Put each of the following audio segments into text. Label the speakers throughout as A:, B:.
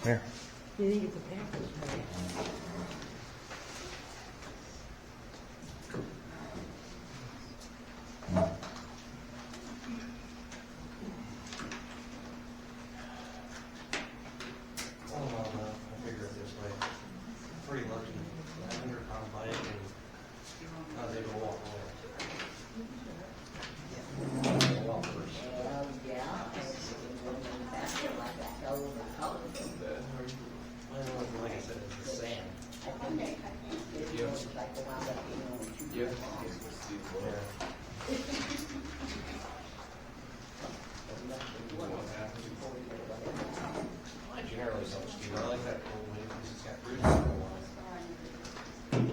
A: Here.
B: You think it's a package, right?
C: I figure it this way. Pretty lucky. 100-pound bike and I was able to walk away. Walk first. Well, like I said, it's the sand. I generally don't ski. I like that cold wind because it's got roots on it.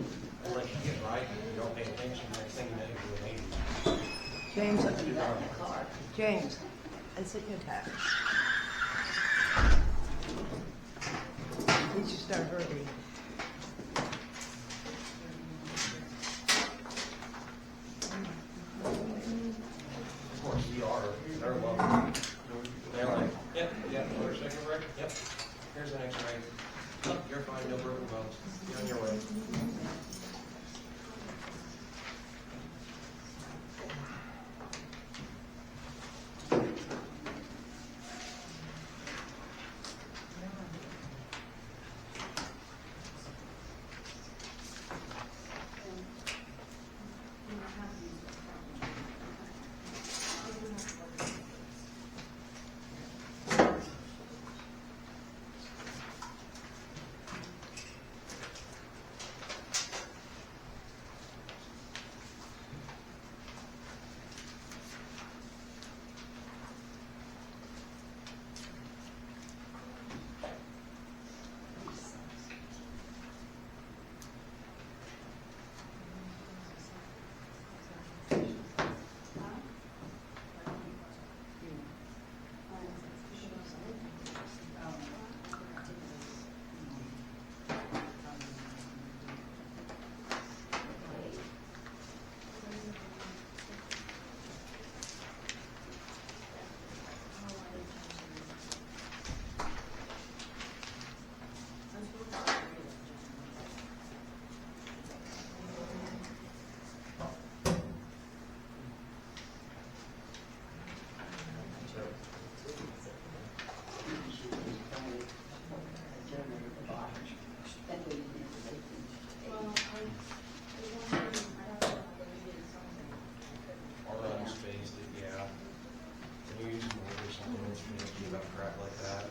C: Unless you get right, you don't pay attention, next thing you know, you're doing 80.
B: James, James, it's a good time. We should start early.
C: Of course, you are. They're lovely. They're like, yep, for a second break, yep. Here's the next break. Oh, you're fine, no broken bones. Get on your way. Crap like that.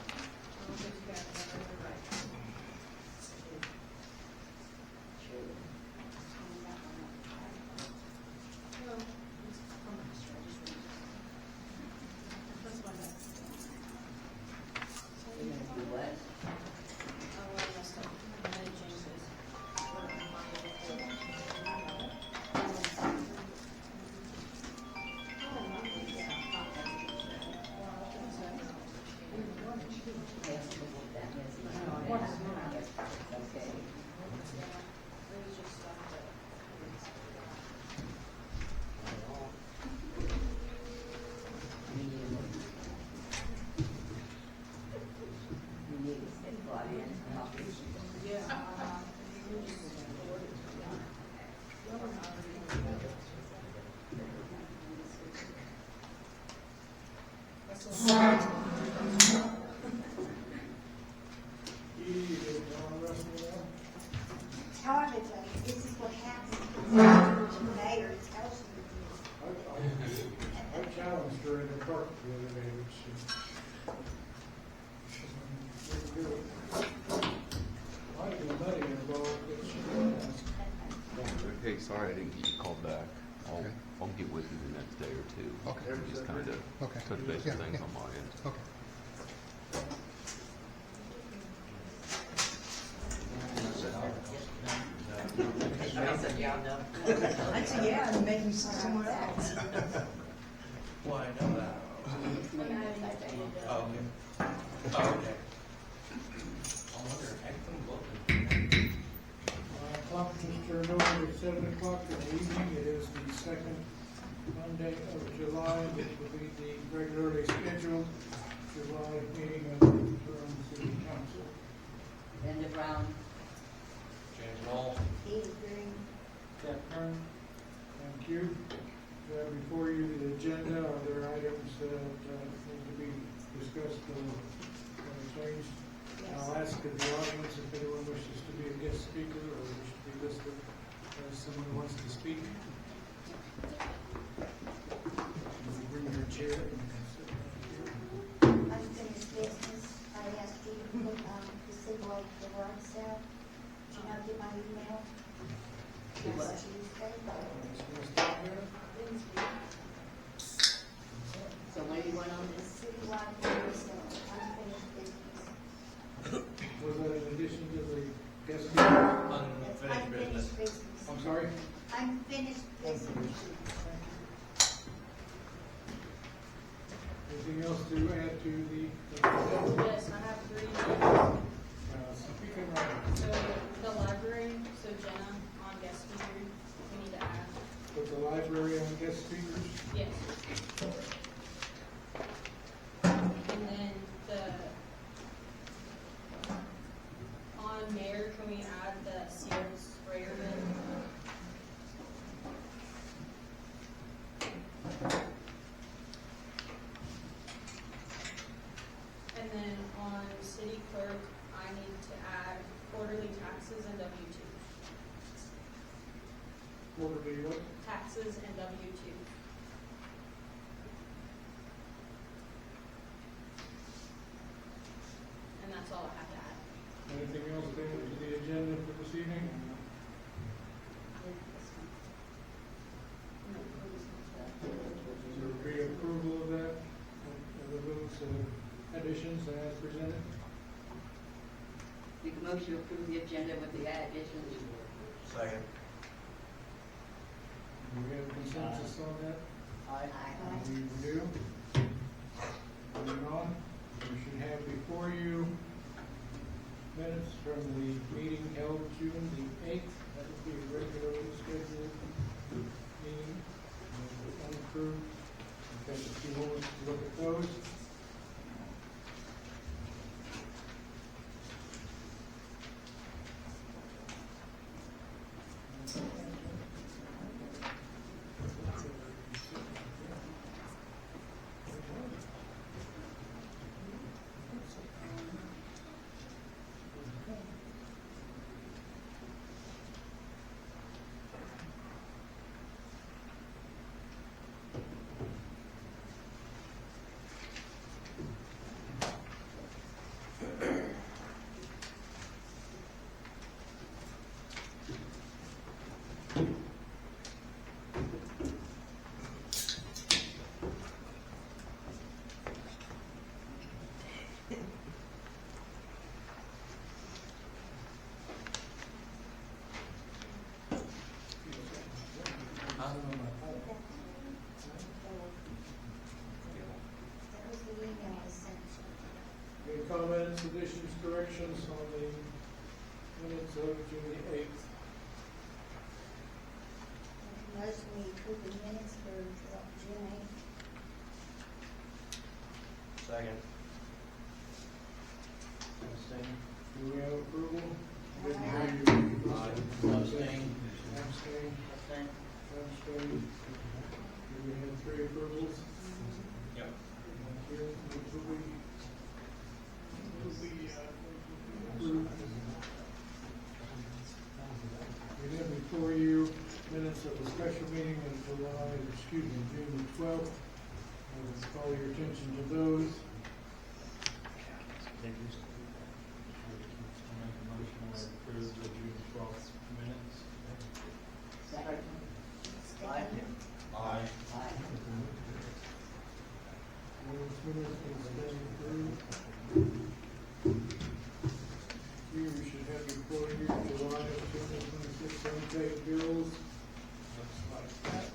D: This is what happens. Mayor tells me.
E: I challenged her in the park the other day, but she didn't do it. Might be money involved, but she didn't.
F: Hey, sorry I didn't get you called back. I'll get with you the next day or two.
A: Okay.
F: And just kind of touch base with things on my end.
A: Okay.
B: I said, yeah, and make me somewhere else.
C: Well, I know that. Oh, okay. Oh, okay. I wonder, heck, I'm looking.
E: Clock just turned over at 7 o'clock in the evening. It is the second Monday of July. It will be the regularly scheduled July meeting of the Turon City Council. to the audience if anyone wishes to be a guest speaker or wishes to be listed as someone who wants to speak. You can bring your chair and you can sit right here.
D: Unfinished business, I asked you to put, to see what the word said. Did you not get my email? Last Tuesday.
E: Just gonna stop there.
B: So when you went on this,
D: Citywide business, unfinished business.
E: Was that in addition to the guest speaker?
D: That's
C: Unfinished business.
D: unfinished business.
E: I'm sorry?
D: Unfinished business.
E: Anything else to add to the?
A: Yes, I have 3 names.
E: Speaking right.
A: So the library, so Jenna on guest speaker, we need to add.
E: Put the library on guest speakers.
A: Yes. And then on mayor, can we add the sealed sprayer bin? And then on city clerk, I need to add quarterly taxes and W-2.
E: Quarterly what?
A: Taxes and W-2. And that's all I have to add.
E: Anything else to add to the agenda for this evening? Is there reapproval of that, of those additions as presented?
B: make a motion to approve the agenda with the additions.
C: Second.
E: Do we have consensus on that?
B: Aye.
E: We do. Moving on, you should have before you minutes from the meeting held June the 8th. That would be a regularly scheduled meeting. Unapproved. We've got a few moments to look at those.
D: That was the email I sent you.
E: Any comments, additions, corrections on the minutes of June the 8th?
D: Motion we approve the minutes for June 8th.
C: Second.
E: Do we have approval? Didn't hear
D: Aye.
E: you.
C: Abstain.
E: Abstain. Abstain. Do we have 3 approvals?
C: Yep.
E: Here, which will be approved. We have before you minutes of the special meeting of June the 12th. I will call your attention to those.
G: Make a motion to approve the June 12th minutes.
B: Second.
D: Aye.
C: Aye.
B: Aye.
E: Those minutes has been approved. Here we should have before you July 2026 unpaid bills. Looks like that.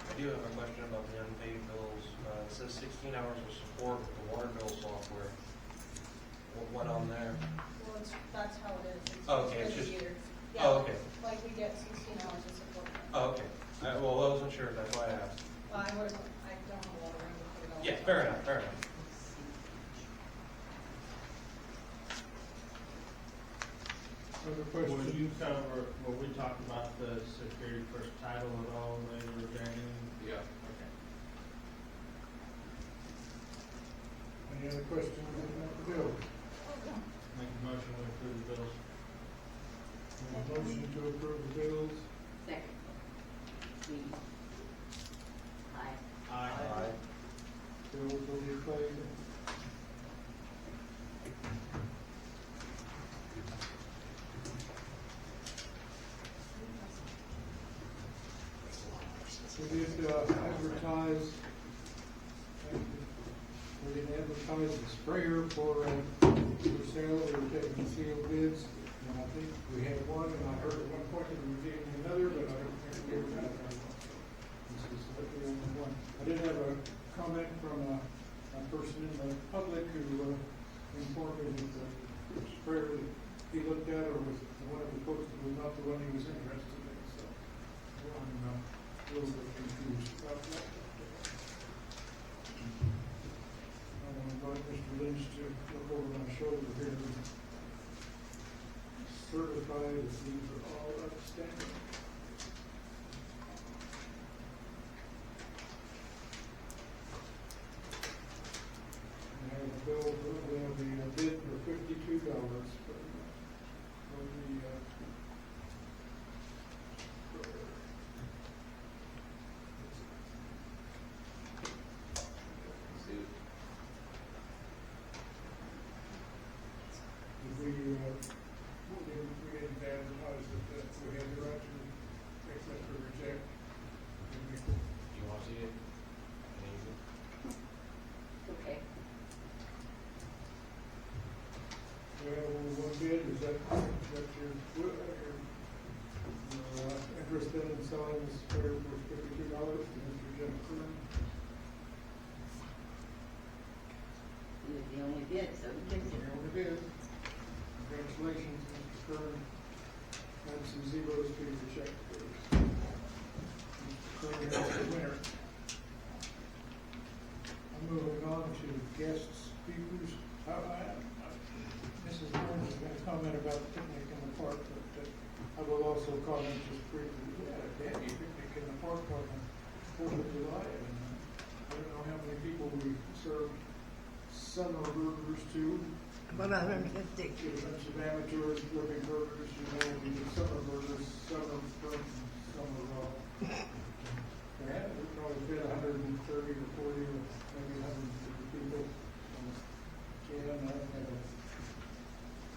C: I do have a question about the unpaid bills. It says 16 hours of support with the water bill software. What on there?
A: Well, that's how it is.
C: Oh, okay, it's
A: for the
C: just-
A: year.
C: oh, okay.
A: Yeah, like we get 16 hours of support.
C: Oh, okay. Well, I wasn't sure, that's why I asked.
A: Well, I don't have a lot of room to put it all.
C: Yeah, fair enough, fair enough.
E: Other
G: Will
E: questions?
G: you cover, will we talk about the security first title at all later, Jane?
C: Yeah.
G: Okay.
E: Any other questions about the bill?
G: Make a motion to approve the bills.
E: A motion to approve the bills.
B: Second. Aye.
G: Aye.
E: Bill will be paid. We did advertise, we did advertise the sprayer for sale. We were taking sealed bids, and I think we had one, and I heard at one point that we were getting another, but I don't think we ever got that one. This is the only one. I did have a comment from a person in the public who informed me that the sprayer that he looked at, or was the one that was posted, was not the one he was interested in, so I'm a little bit confused about that. I want to invite Mr. Lynch to look over my shoulder here and certify that these are all upstanding. We have a bill, we have the bid for $52 for the we didn't advertise that we had the right to accept or reject.
C: Do you want to see it?
B: Okay.
E: We have only one bid, is that your interested in selling this sprayer for $52, Mr. Jeff Curran?
B: He was the only bid, so he gets it.
E: Here we bid. Congratulations, Mr. Curran. Add some zeros to your check, please. Mr. Curran is the winner. I'm moving on to guest speakers. Mrs. Burns is going to comment about the picnic in the park, but I will also comment just briefly. We had a dandy picnic in the park on the 4th of July, and I don't know how many people we served summer burgers to.
B: 150.
E: Get a bunch of amateurs flipping burgers, you know, we did summer burgers, summer burgers, summer raw. Yeah, we probably fit 130 or 40 or maybe 150 people. Yeah, and I had a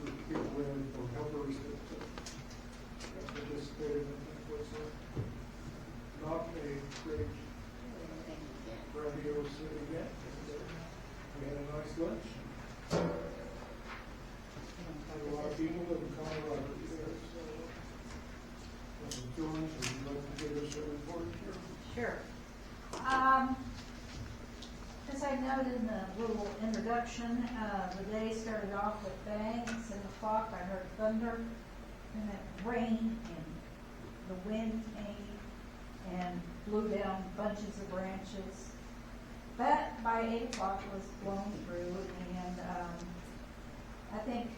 E: group of people there for helpers that participated in it. Was not a great grandiose event. We had a nice lunch. Had a lot of people in Colorado there, so. Mrs. Jones, would you like to give us a report here?
H: Sure. As I noted in the little introduction, the day started off with bang at 7 o'clock. I heard thunder, and it rained, and the wind came and blew down bunches of branches. But by 8 o'clock it was blown through, and I think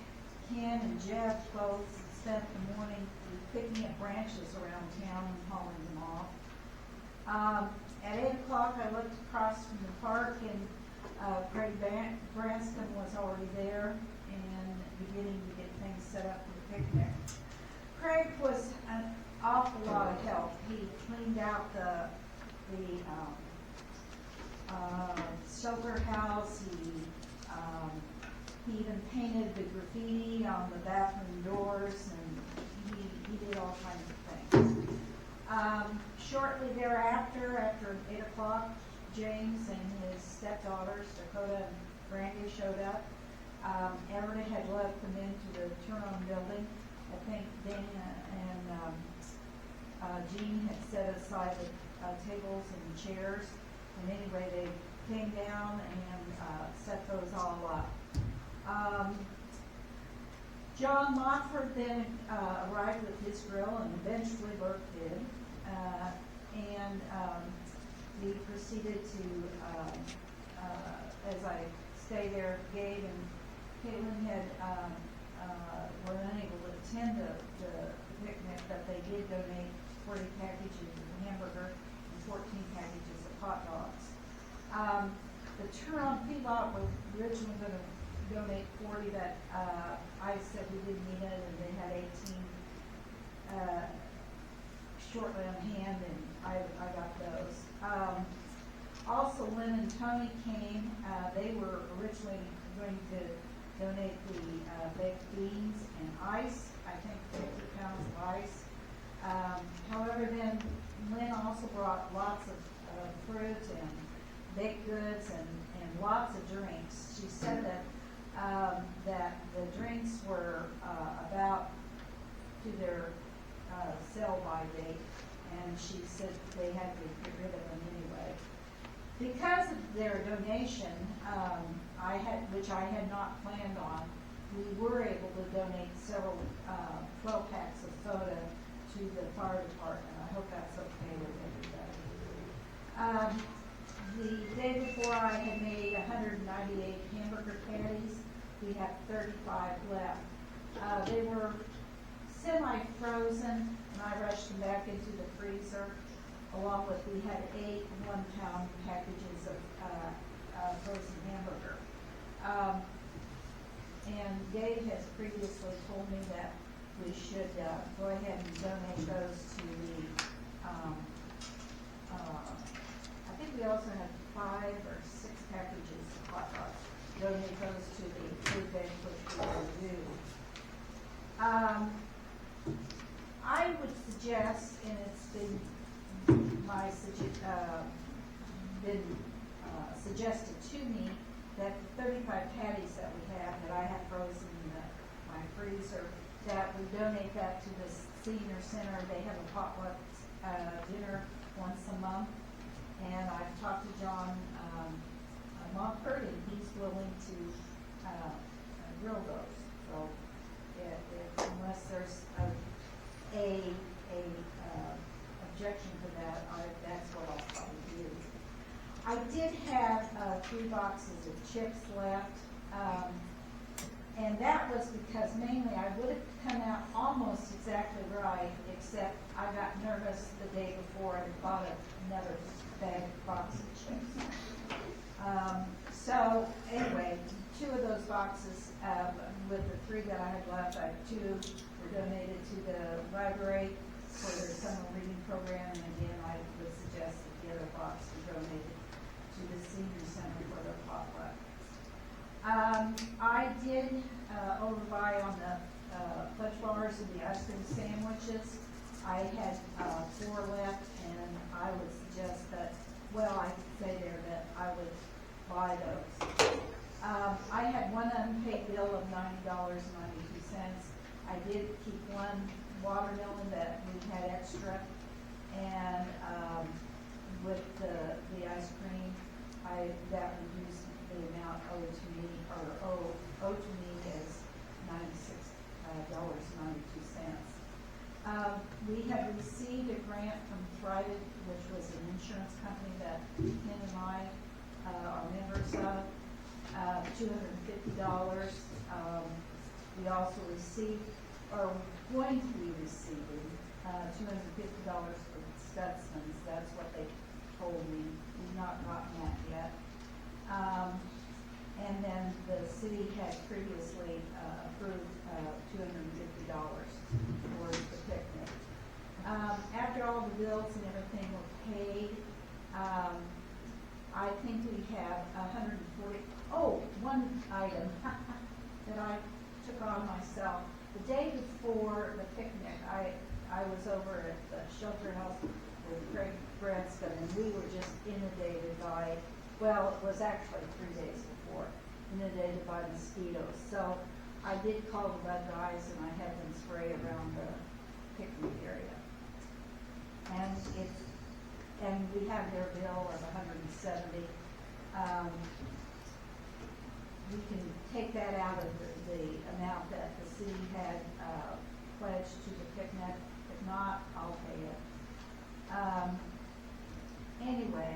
H: Ken and Jeff both spent the morning picking up branches around town and hauling them off. At 8 o'clock, I looked across from the park, and Craig Branston was already there and beginning to get things set up for the picnic. Craig was an awful lot of help. He cleaned out the shelter house. He even painted the graffiti on the bathroom doors, and he did all kinds of things. Shortly thereafter, after 8 o'clock, James and his stepdaughters, Dakota and Brandy, showed up. Everett had let them into the Turon building. I think Dana and Jean had set aside the tables and chairs. And anyway, they came down and set those all up. John Montford then arrived with his grill, and eventually Burke did. The proceeded to, as I stay there, Gabe and Caitlin had, were unable to attend the picnic, but they did donate 40 packages of hamburger and 14 packages of hot dogs. The Turon feedlot was originally going to donate 40 that I said we didn't need it, and they had 18 shortly on hand, and I got those. Also, Lynn and Tony came. They were originally going to donate the baked beans and ice, I think 50 pounds of ice. However, then Lynn also brought lots of fruit and baked goods and lots of drinks. She said that that the drinks were about to their sell-by date, and she said they had to get rid of them anyway. Because of their donation, which I had not planned on, we were able to donate several 12 packs of soda to the fire department. I hope that's okay with everybody. The day before, I had made 198 hamburger patties. We have 35 left. They were semi-frozen, and I rushed them back into the freezer, along with, we had 8 one-pound packages of frozen hamburger. And Dave has previously told me that we should go ahead and donate those to the, I think we also have 5 or 6 packages of hot dogs. Donate those to the food bank, which we will do. I would suggest, and it's been suggested to me, that the 35 patties that we have, that I have frozen in my freezer, that we donate that to the senior center. They have a potluck dinner once a month, and I've talked to John Montford, and he's willing to grill those. So, unless there's a objection to that, that's what I'll probably do. I did have 3 boxes of chips left, and that was because mainly I would have come out almost exactly right, except I got nervous the day before and bought another box of chips. So anyway, 2 of those boxes, with the 3 that I had left, 2 were donated to the library for their summer reading program, and again, I would suggest that the other box be donated to the senior center for their potluck. I did overbuy on the fudge bars and the ice cream sandwiches. I had 4 left, and I would suggest that, well, I could say there that I would buy those. I had one unpaid bill of $90.92. I did keep 1 watermelon that we had extra, and with the ice cream, that reduced the amount owed to me as $96.92. We have received a grant from Thrive, which was an insurance company that Ken and I are members of, $250. We also received, or going to be receiving, $250 for Stutzman's. That's what they told me. We've not gotten that yet. And then the city had previously approved $250 for the picnic. After all the bills and everything were paid, I think we have 140. Oh, one item that I took on myself. The day before the picnic, I was over at the shelter house with Craig Branscombe, and we were just inundated by, well, it was actually 3 days before, inundated by mosquitoes. So I did call the bug guys, and I had them spray around the picnic area. And we have their bill of $170. We can take that out of the amount that the city had pledged to the picnic. If not, I'll pay it. Anyway,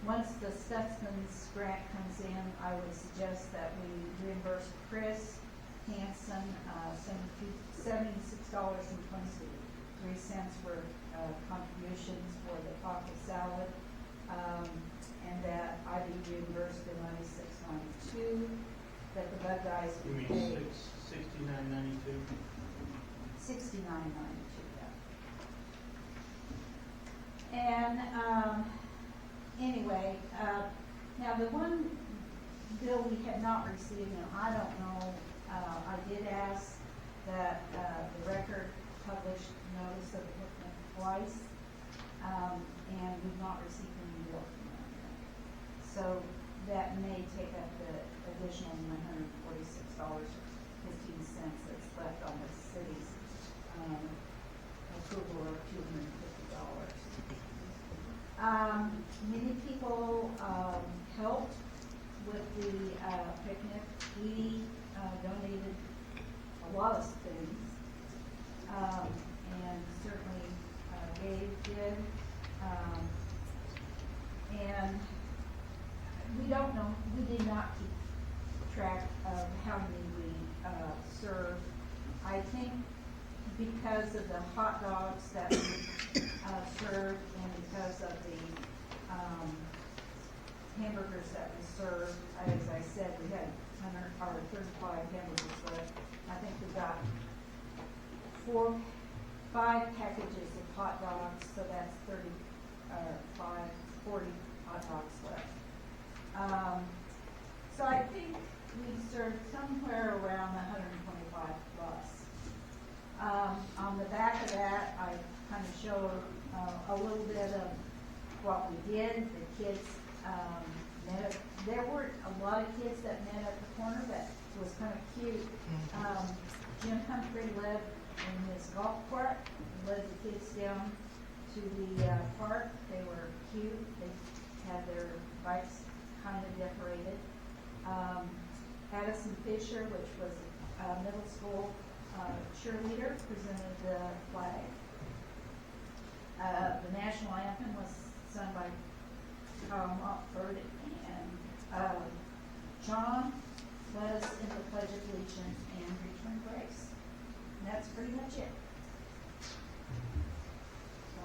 H: once the Stutzman's grant comes in, I would suggest that we reimburse Chris Hansen, $76.23 for contributions for the taco salad, and that I be reimbursed the $96.92 that the Bug Guys
G: You
H: would
G: mean
H: pay.
G: $69.92?
H: $69.92, yeah. And, anyway, now the one bill we had not received, and I don't know, I did ask that, the Record publish notice of the picnic twice, and we've not received any bill from them yet. So that may take up the additional $146.15 that's left on the city's, approval of $250. Many people, helped with the, picnic. Edie, donated a lot of things. And certainly, Gabe did. And we don't know, we did not keep track of how many we, served. I think because of the hot dogs that we, served and because of the, hamburgers that we served, as I said, we had 35 hamburgers, but I think we got 5 packages of hot dogs, so that's 40 hot dogs left. So I think we served somewhere around 125 plus. On the back of that, I kind of show a little bit of what we did. The kids met up. There weren't a lot of kids that met at the corner, but it was kind of cute. Jim Humphrey led in his golf cart, led the kids down to the park. They were cute. They had their bikes kind of decorated. Addison Fisher, which was a middle school cheerleader, presented the flag. The national anthem was sung by Carl Montford, and John was in the Pledge of Allegiance and returned grace. And that's pretty much it. So,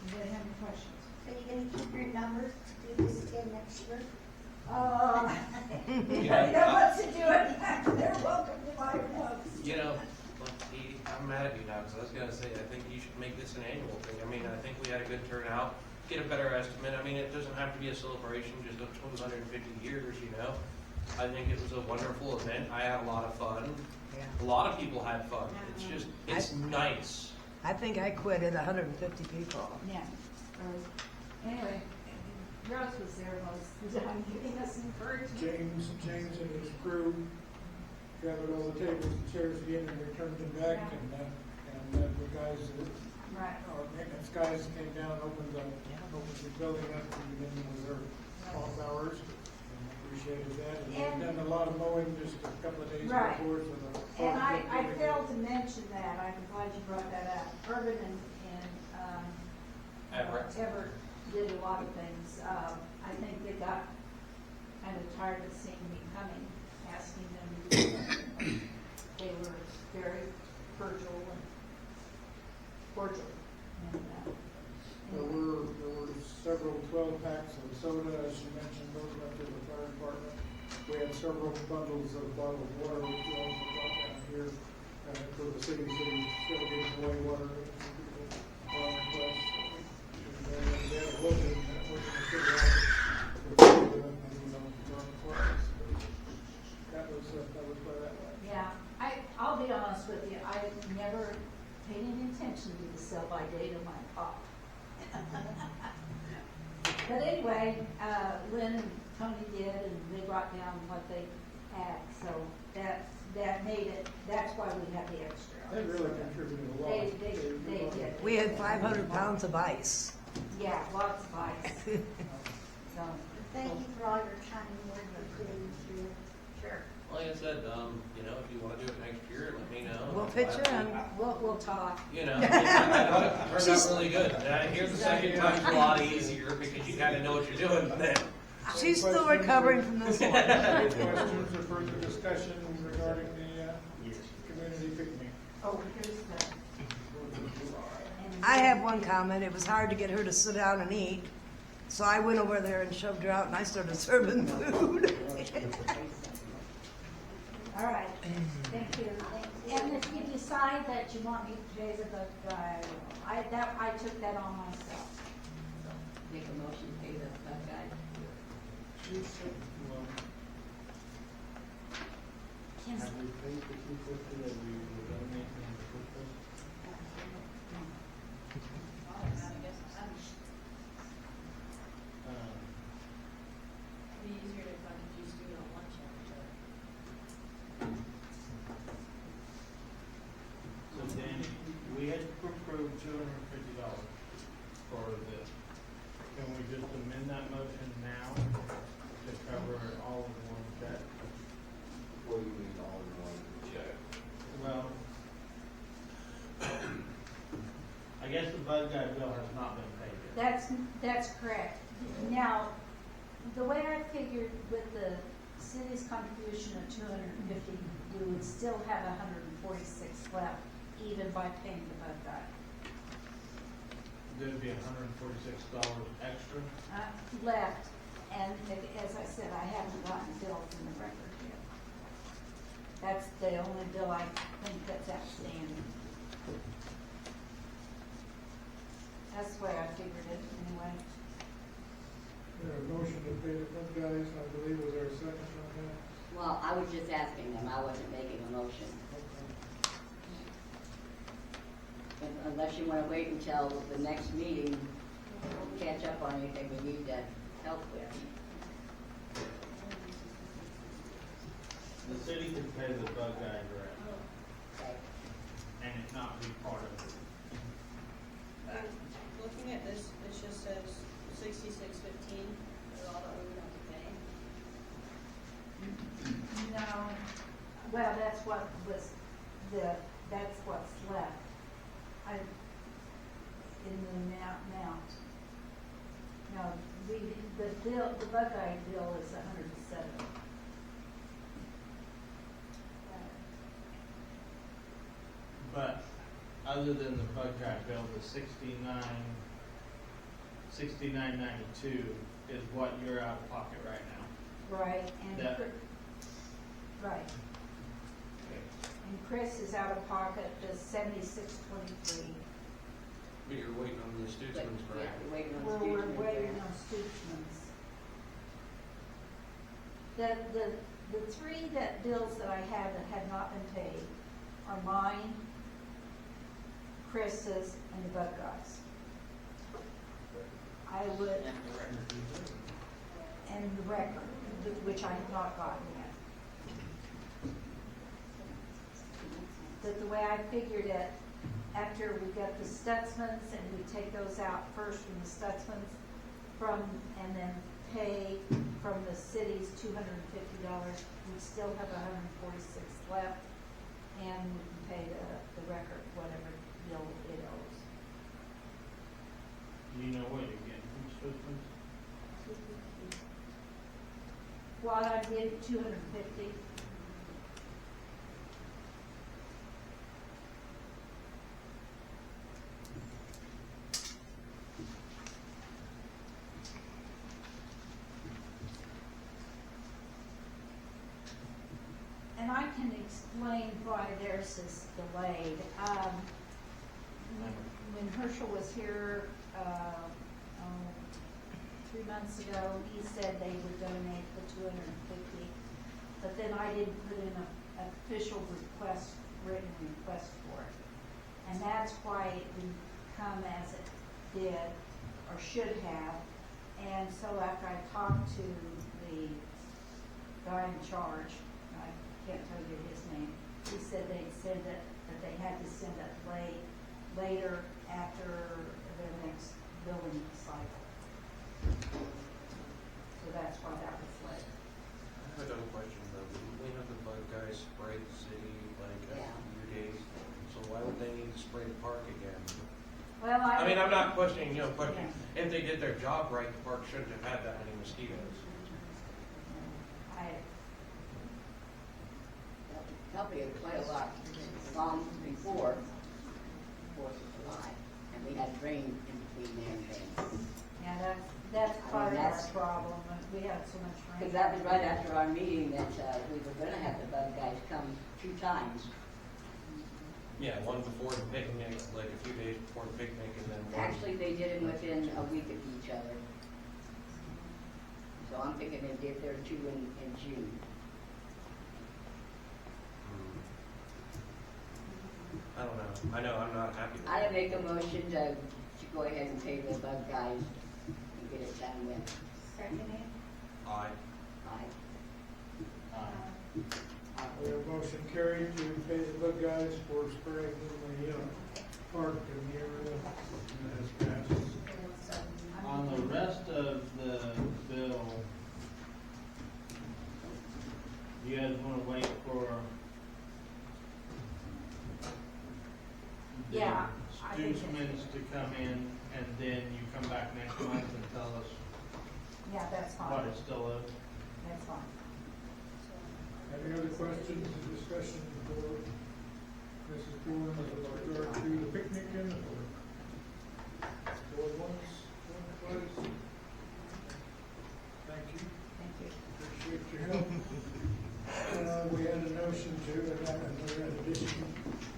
H: anybody have any questions?
D: Are you gonna keep your numbers to do this again next year?
H: Anybody that wants to do it, they're welcome to buy your books.
C: You know, look, Edie, I'm mad at you now, because I was gonna say, I think you should make this an annual thing. I mean, I think we had a good turnout, get a better estimate. I mean, it doesn't have to be a celebration just of 250 years, you know? I think it was a wonderful event. I had a lot of fun.
B: Yeah.
C: A lot of people had fun. It's just, it's nice.
B: I think I quit at 150 people.
H: Yeah. Anyway, Rose was there most of the time giving us encouragement.
E: James and his crew gathered all the tables and chairs again and returned them back,
H: Yeah.
E: and the guys,
H: Right.
E: our maintenance guys came down, opened the building up, and then was their off hours. And appreciated that. And
H: And-
E: they've done a lot of mowing just a couple of days
H: Right.
E: before, so the.
H: And I failed to mention that, I'm glad you brought that up. Urban and
C: Everett.
H: Everett did a lot of things. I think they got kind of tired of seeing me coming, asking them to do something. They were very cordial. And,
E: There
H: anyway.
E: were several 12 packs of soda, as you mentioned, those went to the fire department. We had several bundles of bottled water, which we also brought down here, for the city still giving away water. On request. And they had a look at that, working the city office. That was by that way.
H: Yeah, I'll be honest with you, I never paid any attention to the sell-by date of my pop. But anyway, Lynn and Tony did, and they brought down what they had, so that made it, that's why we had the extra.
E: They really contributed a lot.
H: They did.
B: We had 500 pounds of ice.
H: Yeah, lots of ice. So,
D: Thank you for all your time and work you put in through.
H: sure.
C: Like I said, you know, if you wanna do it next year, let me know.
B: We'll pitch in.
H: We'll talk.
C: You know, I thought it turned out really good. And I hear the second time's a lot easier because you kinda know what you're doing then.
B: She's still recovering from this one.
E: Any questions or further discussion regarding the community picnic?
H: Oh, here's the.
B: I have one comment. It was hard to get her to sit down and eat. So I went over there and shoved her out and I started serving food.
H: All right, thank you. And if you decide that you want me to pay the bug guy, I took that on myself.
I: Make a motion to pay the bug guy.
H: Kim's-
E: Have we paid the $250 that we were donating in the first place?
A: It'd be easier if I could just do it on one check,
G: So Danny, we had approved $250 for this. Can we just amend that motion now to cover all of one check?
F: What do you mean all in one check?
G: Well, I guess the bug guy bill has not been paid yet.
H: That's correct. Now, the way I figured with the city's contribution of $250, we would still have $146 left, even by paying the bug guy.
G: There'd be $146 extra.
H: Left, and as I said, I haven't gotten billed from the record yet. That's the only bill I think that's outstanding. That's the way I figured it, anyway.
E: There a motion to pay the fund guys, I believe, was there a second on that?
I: Well, I was just asking them, I wasn't making a motion. Unless you wanna wait until the next meeting, to catch up on anything we need to help with.
G: The city can pay the bug guy direct
I: Okay.
G: and it not be part of it.
A: Looking at this, it just says $66.15 is all that we would have to pay.
H: No, well, that's what was that's what's left. In the amount. No, the bug guy bill is 107.
G: But other than the bug guy bill, the $69.92 is what you're out of pocket right now.
H: Right, and
G: That-
H: right. And Chris is out of pocket, just $76.23.
C: But you're waiting on the
I: But,
C: Stutzman's,
I: yeah,
C: correct?
I: we're waiting on
H: Well,
I: the
H: we're
I: student
H: waiting
I: grant.
H: on Stutzman's. The three bills that I have that have not been paid are mine, Chris's, and the bug guys. I would, and the record, which I have not gotten yet. But the way I figured it, after we get the Stutzman's and we take those out first from the Stutzman's and then pay from the city's $250, we still have 146 left, and we can pay the record, whatever bill it owes.
G: You know what you're getting from Stutzman's?
H: What I did, 250. And I can explain why theirs is delayed. When Herschel was here, 3 months ago, he said they would donate the 250, but then I didn't put in an official request, written request for it. And that's why it didn't come as it did, or should have. And so after I talked to the guy in charge, I can't tell you his name, he said they'd send it, that they had to send it later after their next billing cycle. So that's why that was late.
C: I have a question though. Didn't we have the spray the park again.
H: Well,
C: I mean, I'm not questioning, questioning, if they did their job right, the park shouldn't have had that many mosquitoes.
I: The company had quite a lot long before Fourth of July, and we had rain in between there and then.
H: Yeah, that's
I: I
H: part
I: mean,
H: of our
I: that's-
H: problem, we had so much rain.
I: Because that was right after our meeting that we were gonna have the bug guys come 2 times.
C: Yeah, one before the picnic, like a few days before the picnic, and then one.
I: Actually, they did them within a week of each other. So I'm thinking they did their 2 in June.
C: I don't know. I know I'm not happy with
I: I
C: it.
I: make a motion to go ahead and pay the bug guys and get it done with.
D: Second it.
C: Aye.
G: Uh,
E: We have motion carried to pay the bug guys for spraying in the park and the area, and that's passed.
G: On the rest of the bill, you guys wanna wait for the
H: Yeah, I think it's-
G: Stoosmans to come in, and then you come back next month and tell us
H: Yeah, that's
G: what
H: fine,
G: it still is?
H: that's fine.
E: Any other questions or discussion for Mrs. Bourne with regard to the picnic in the park? Going once, going twice? Thank you,
H: Thank you.
E: appreciate your help. We had a notion to, in addition,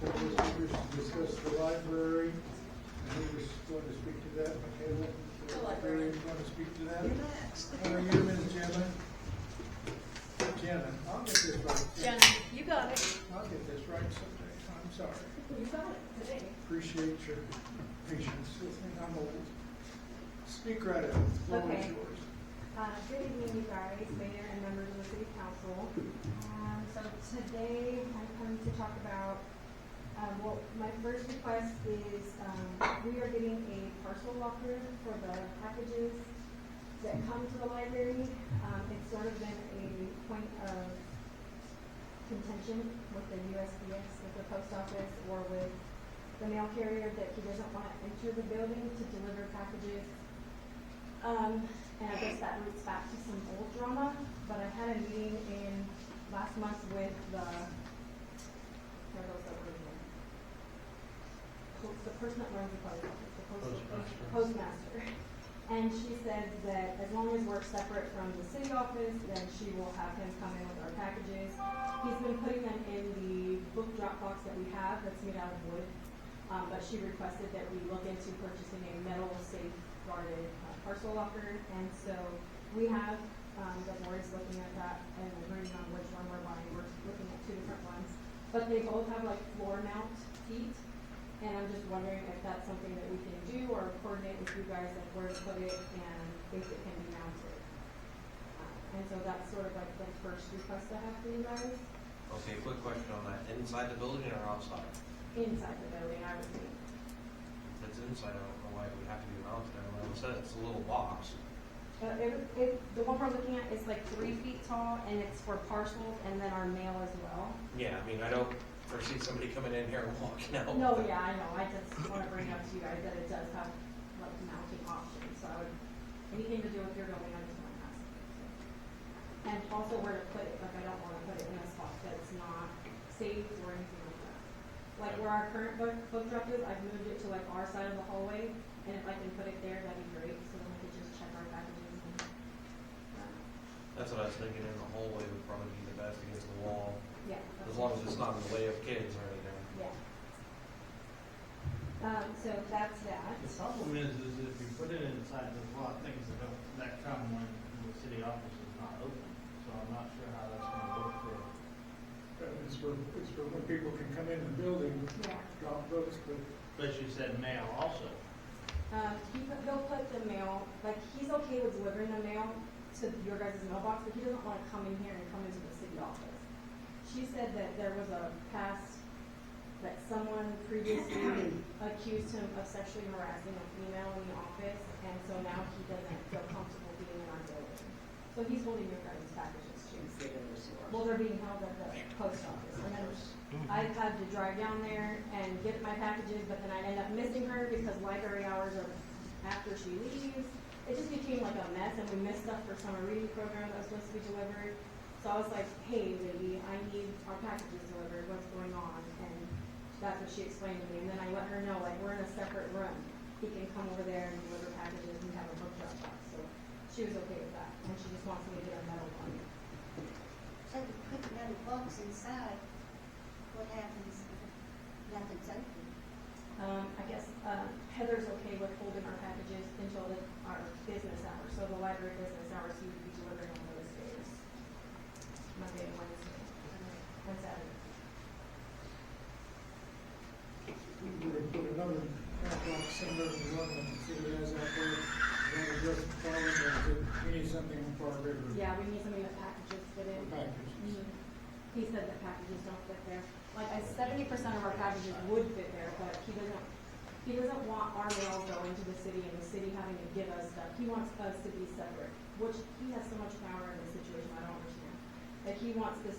E: that was to discuss the library. And who was going to speak to that, Michaela?
A: The library.
E: Want to speak to that?
B: You're next.
E: You're Ms. Jenna. Jenna, I'll get this right.
A: Jenna, you got it.
E: I'll get this right someday. I'm sorry.
A: You got it today.
E: Appreciate your patience with me. I'm old. Speak right up. The floor is
J: Okay.
E: yours.
J: Good evening, you guys, mayor and members of the city council. So today I'm coming to talk about, my first request is, we are getting a parcel locker for the packages that come to the library. It's sort of been a point of contention with the USPS, with the post office, or with the mail carrier that he doesn't want to enter the building to deliver packages. And I guess that roots back to some old drama, but I had a meeting last month with the person that runs the post office,
G: Postmaster.
J: postmaster. And she said that as long as we're separate from the city office, then she will have him come in with our packages. He's been putting them in the book drop box that we have that's made out of wood. But she requested that we look into purchasing a metal safe guarded parcel locker. And so we have, the board's looking at that and agreeing on which one we're buying. We're looking at 2 different ones. But they both have like floor mount feet. And I'm just wondering if that's something that we can do or coordinate with you guys, like where to put it and if it can be mounted. And so that's sort of like the first request I have for you guys,
C: Okay, quick question on that. Inside the building or outside?
J: inside the building, I would think.
C: If it's inside, I don't know why it would have to be mounted. I don't know. It said it's a little box.
J: The one we're looking at is like 3 feet tall and it's for parcels and then our mail as well.
C: Yeah, I mean, I don't foresee somebody coming in here and walking out.
J: No, yeah, I know, I just wanna bring up to you guys that it does have like mounting options, so I would, anything to do with your building, I just wanna ask. And also where to put it, like I don't wanna put it in a spot that's not safe or anything like that. Like where our current book drop is, I've moved it to like our side of the hallway, and if I can put it there, that'd be great, so then we could just check our packages and,
C: That's what I was thinking. In the hallway would probably be the best against the wall,
J: yeah.
C: as long as it's not in the way of kids or anything.
J: Yeah. So that's that.
G: The problem is if you put it inside, there's a lot of things that come when the city office is not open. So I'm not sure how that's gonna work for.
E: It's for when people can come in the building,
J: Yeah.
E: drop books, but
G: But you said mail also.
J: He'll put the mail, like, he's okay with delivering the mail to your guys' mailbox, but he doesn't wanna come in here and come into the city office. She said that there was a past, that someone previously accused him of sexually harassing a female in the office, and so now he doesn't feel comfortable being in our building. So he's holding your guys' packages too.
I: Consider the source.
J: Well, they're being held at the post office, and then I've had to drive down there and get my packages, but then I end up missing her because library hours are after she leaves. It just became like a mess, and we missed stuff for summer reading program that was supposed to be delivered. So I was like, hey, lady, I need our packages delivered, what's going on? And that's what she explained to me, and then I let her know, like, we're in a separate room. He can come over there and deliver packages, and we have a book drop box, so she was okay with that, and she just wants me to get a metal one.
D: So if you put another box inside, what happens? Nothing's open.
J: I guess, Heather's okay with holding our packages until our business hours, so the library business hours, he would be delivering on those days. Monday and Wednesday, and Saturday.
E: We would put another padlock similar to the one that the city has out there. That address the problem, or we need something far bigger.
J: Yeah, we need something that packages fit in.
E: Packages.
J: He said that packages don't fit there. Like, 70% of our packages would fit there, but he doesn't want our mail going to the city and the city having to give us stuff. He wants us to be separate, which he has so much power in this situation, I don't understand. Like, he wants this,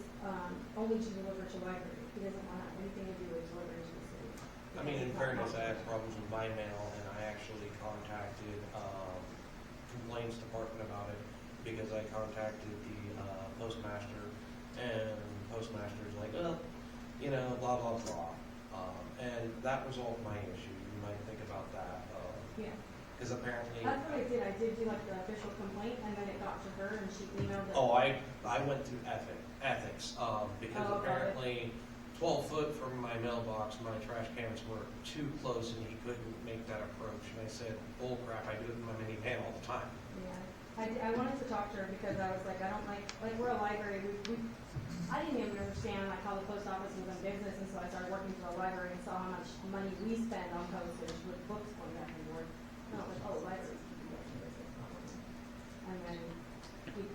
J: only to deliver to library. He doesn't want to have anything to do with delivering to the city.
C: I mean, in fairness, I had problems with my mail, and I actually contacted, complaints department about it, because I contacted the, postmaster, and postmaster's like, oh, you know, blah, blah, blah. And that was all my issue. You might think about that,
J: Yeah.
C: because apparently.
J: That's what I did. I did do like the official complaint, and then it got to her, and she emailed it.
C: Oh, I went through ethics, because
J: Oh, okay.
C: apparently 12 foot from my mailbox, my trash cans were too close and he couldn't make that approach. And I said, bull crap, I do it in my minivan all the time.
J: Yeah. I wanted to talk to her because I was like, I don't like we're a library. I didn't even understand like how the post office was in business, and so I started working for a library and saw how much money we spend on postage with books going back and forth. And I was like, oh, libraries keep you guys in business, not money. And then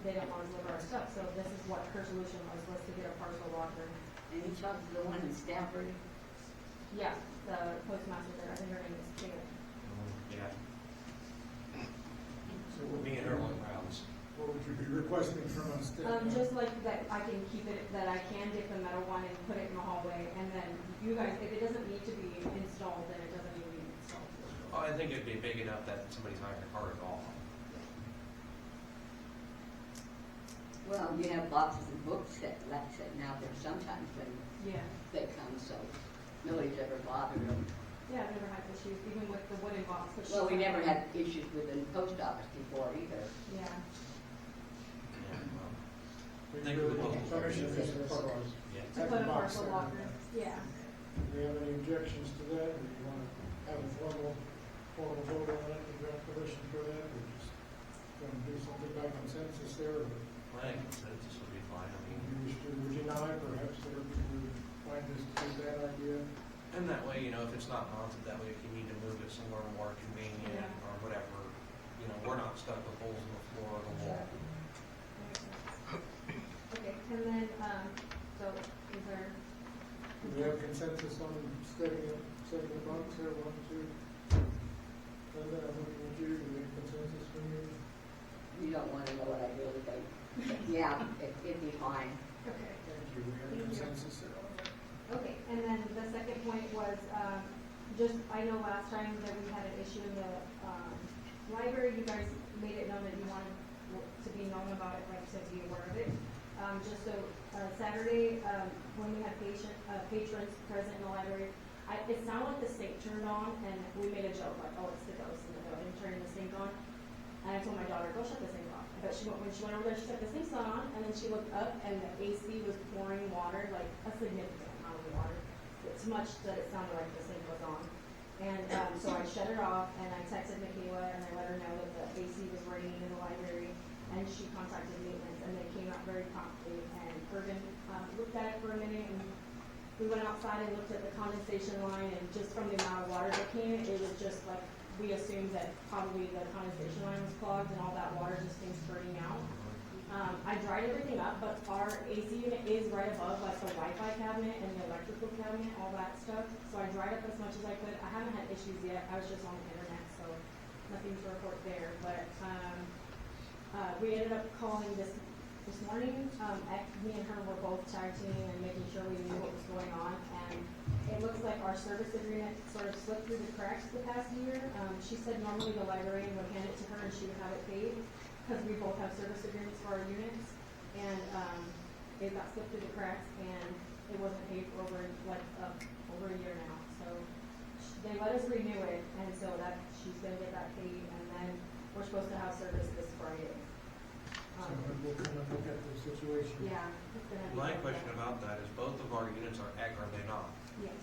J: they don't want to deliver our stuff, so this is what her solution was to get a parcel locker.
I: And you talked to the one in Stanford?
J: Yeah, the postmaster there, I think her name is Taylor.
C: Yeah,
E: So what
C: me and her went rounds.
E: What would you be requesting from us?
J: Just like that I can keep it, that I can get the metal one and put it in the hallway, and then you guys, if it doesn't need to be installed, then it doesn't need to be installed.
C: Oh, I think it'd be big enough that somebody's not gonna cart it off.
I: Well, you have boxes of books sitting out there sometimes when
J: Yeah,
I: they come, so nobody's ever bothered them.
J: yeah, I've never had issues, even with the wooden box. But
I: Well, we
J: she's
I: never
J: like-
I: had issues with the post office before either.
J: Yeah,
E: We
C: Think of the
E: really
C: postal
E: permission
C: service.
E: to parcels.
C: Yeah.
J: to put a parcel locker, yeah.
E: Do we have any objections to that, or do you want to have a formal vote on it, and grant permission for that, or just going to do something by consensus there, or
C: I think consensus would be fine. I mean,
E: you wish to deny, perhaps there are people who find this to be a bad idea?
C: and that way, you know, if it's not mounted that way, if you need to move it somewhere more convenient
J: Yeah.
C: or whatever, you know, we're not stuck with holes in the floor or the wall.
J: Okay, and then, so, is there?
E: Do we have consensus on setting a box there, 1, 2? Linda, I'm looking at you, do we have consensus from you?
I: You don't want to know what I really think. Yeah, it'd be fine.
J: Okay.
E: Thank you, we have
J: Thank you.
E: consensus there on that.
J: Okay, and then the second point was, I know last time that we had an issue in the, library, you guys made it known that you wanted to be known about it, like, to be aware of it. Just so, Saturday, when we had patrons present in the library, it sounded like the sink turned on, and we made a joke, like, oh, it's the ghost in the building turning the sink on. And I told my daughter, go shut the sink off. But when she went over there, she said, the sink's not on, and then she looked up, and the AC was pouring water, like a significant amount of water. It's much that it sounded like the sink was on. And so I shut it off, and I texted Michaela, and I let her know that the AC was running in the library, and she contacted maintenance, and they came out very promptly, and Bergen looked at it for a minute, and we went outside and looked at the condensation line, and just from the amount of water that came, it was just like, we assumed that probably the condensation line was clogged and all that water just came spurting out. I dried everything up, but our AC unit is right above like the Wi-Fi cabinet and the electrical cabinet, all that stuff. So I dried up as much as I could. I haven't had issues yet. I was just on the internet, so nothing to report there. But we ended up calling this this morning. Me and her were both tag teaming and making sure we knew what was going on, and it looks like our service agreement sort of slipped through the cracks the past year. She said normally the librarian would hand it to her and she would have it paid, because we both have service agreements for our units, and it got slipped through the cracks, and it wasn't paid for over a year now. So they let us renew it, and so that she's gonna get that paid, and then we're supposed to have service this Friday.
E: So we'll kind of look at the situation.
J: Yeah, it's gonna be.
C: My
J: like
C: question
J: that.
C: about that is both of our units are they not?
J: Yes.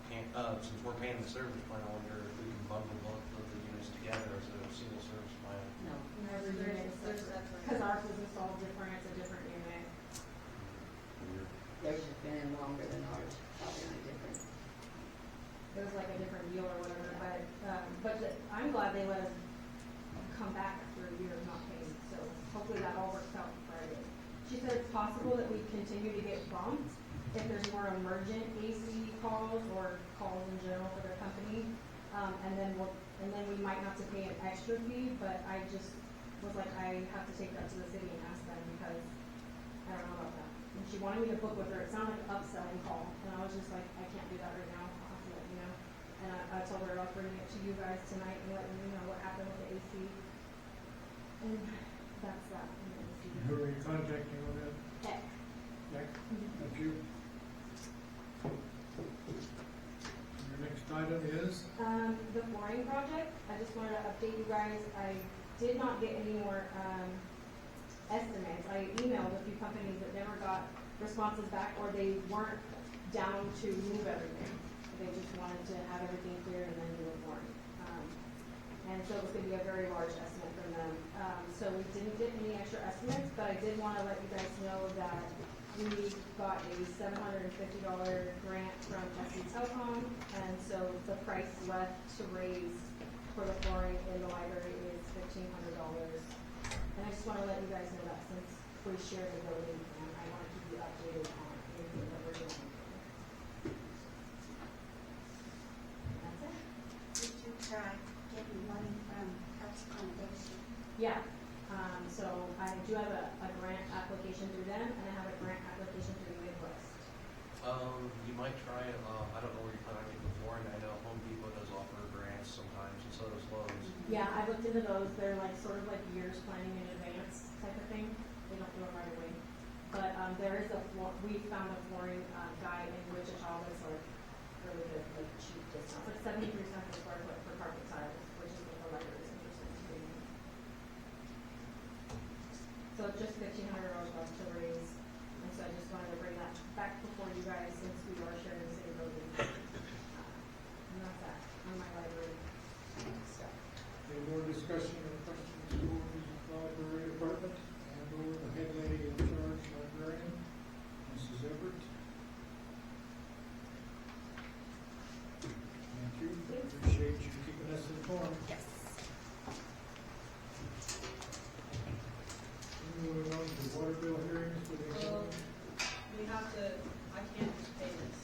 C: Can't, since we're paying the service plan, I wonder if we can bundle both of the units together as a single service plan.
I: No.
J: Every unit is
A: There's
J: separate,
A: separate.
J: because ours was installed different, it's a different unit.
I: Theirs has been in longer than ours, probably not different.
J: It was like a different deal or whatever, I'm glad they let us come back after a year of not paying, so hopefully that all works out Friday. She said it's possible that we continue to get bumped if there's more emergent AC calls or calls in general for their company. And then we might have to pay an extra fee, but I just was like, I have to take that to the city and ask them, because I don't know about that. And she wanted me to book with her. It sounded like an upselling call, and I was just like, I can't do that right now. I'll have to let you know. And I told her I'll bring it to you guys tonight and let you know what happened with the AC. And that's that.
E: Who are you contacting on that?
J: Heck.
E: Jack? Thank you. Your next item is?
J: The flooring project, I just wanted to update you guys. I did not get any more, estimates. I emailed a few companies that never got responses back, or they weren't down to move everything. They just wanted to have everything clear and then do the flooring. And so it was gonna be a very large estimate from them. So we didn't get any extra estimates, but I did wanna let you guys know that we got a $750 grant from SC Telecom, and so the price left to raise for the flooring in the library is $1,500. And I just wanna let you guys know that since we share the building, and I wanna keep you updated on anything that we're doing. That's it.
D: Did you try getting money from Health Foundation?
J: Yeah, so I do have a grant application through them, and I have a grant application through Midwest.
C: You might try it, I don't know where you plan on getting the flooring. I know Home Depot does offer grants sometimes, and so does Lowe's.
J: Yeah, I looked into those, they're like sort of like years planning in advance type of thing, they don't do it right away. But, there is we found a flooring, guy in Wichita that's like really good, like cheap discount, like 73 cents a square foot for carpet tiles, which is what the library is interested in doing. So it's just $1,500 left to raise, and so I just wanted to bring that back before you guys, since we are sharing the same building. And that's that, on my library stuff.
E: Any more discussion or questions for the library department and or the head lady in charge librarian, Mrs. Everett? Thank you. Appreciate you keeping us informed.
J: Yes.
E: Moving on to water bill hearings for the
A: Well,
E: exam.
A: we have to, I can't just pay this.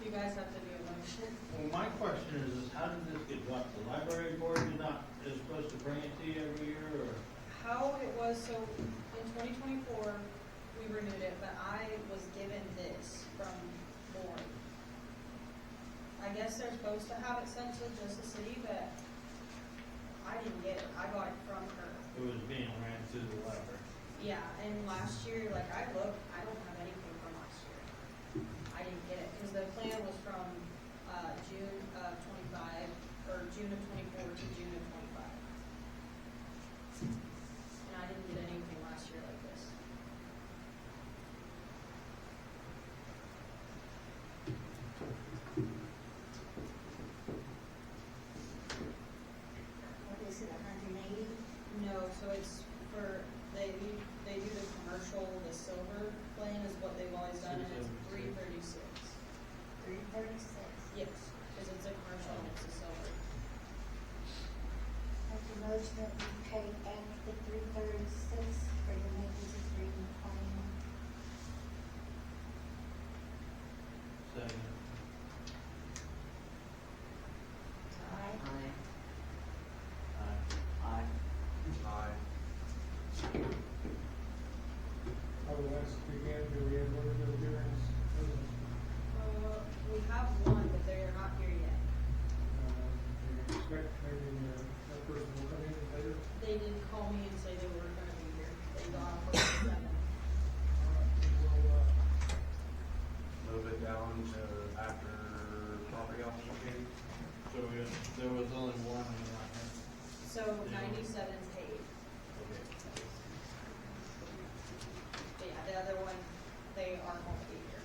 A: You guys have to do a motion.
G: Well, my question is how did this get dropped? The library board is supposed to bring it to you every year, or?
A: How it was, so in 2024, we renewed it, but I was given this from board. I guess they're supposed to have it sent to just the city, but I didn't get it. I got it from her.
G: It was being ran through the library.
A: Yeah, and last year, like I looked, I don't have anything from last year. I didn't get it, because the plan was from, June of 25, or June of 24 to June of 25. And I didn't get anything last year like this.
D: What is it, 180?
A: No, so it's for, they do the commercial, the silver plan is what they've always done, and it's 336.
D: 336.
A: Yes, because it's a commercial and it's a silver.
D: Make a motion that we pay after 336 for the maintenance of 321.
G: Second.
D: Aye.
I: Aye.
G: Aye.
I: Aye.
C: Aye.
E: last weekend, do we have one of those hearings?
A: We have one, but they are not here yet.
E: Do you expect maybe that person will come in later?
A: They did call me and say they were gonna be here. They got off work at 7.
E: We'll,
C: Move it down to after property officer meeting.
G: So there was only one in that.
A: So 97's paid.
G: Okay.
A: But yeah, the other one, they aren't going to be here.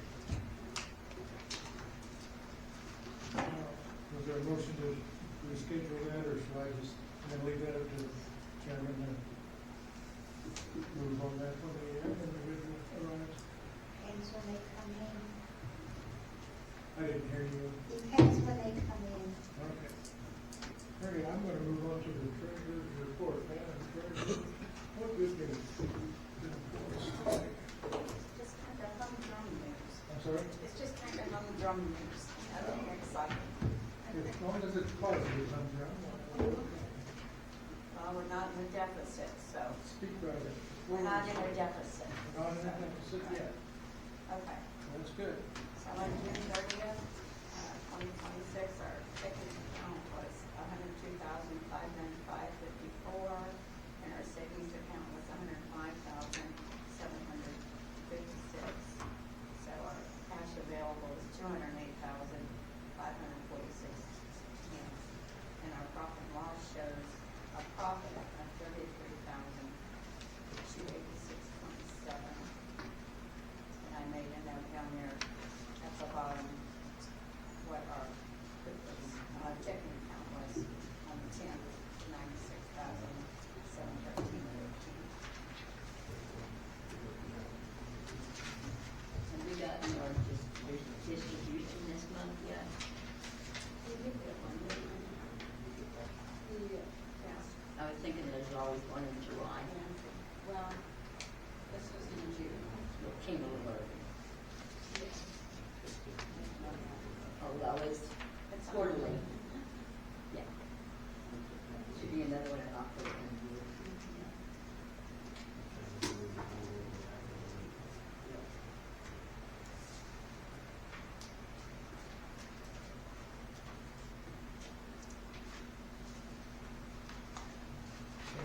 E: Was there a motion to reschedule that, or shall I just leave that up to the chairman and move on that when the individual arrives?
D: Depends when they come in.
E: I didn't hear you.
D: Depends when they come in.
E: Okay. Okay, I'm gonna move on to the treasurer's report. Madam Treasurer, what good news?
I: Just kind of humdrum news.
E: I'm sorry?
I: It's just kind of humdrum news, nothing exciting.
E: As long as it's positive, I'm done.
I: Well, we're not in a deficit, so
E: Speak right up.
I: we're not in a deficit.
E: Not in a deficit yet.
I: Okay,
E: That's good.
I: so on June 30th, 2026, our checking account was $102,595.54, and our savings account was $105,756. So our cash available is $208,546. And our profit and loss shows a profit of $33,286.7. And I made a note down there at the bottom what our checking account was on the 10th, $96,713.13.
K: Have we gotten our distribution this month yet?
I: We did get one, didn't we? Yeah.
K: I was thinking there's always one in July.
I: Well, this was in June.
K: It came a little early.
I: Yes.
K: Oh, well, it's
I: It's
K: quarterly. Yeah. Should be another one in October.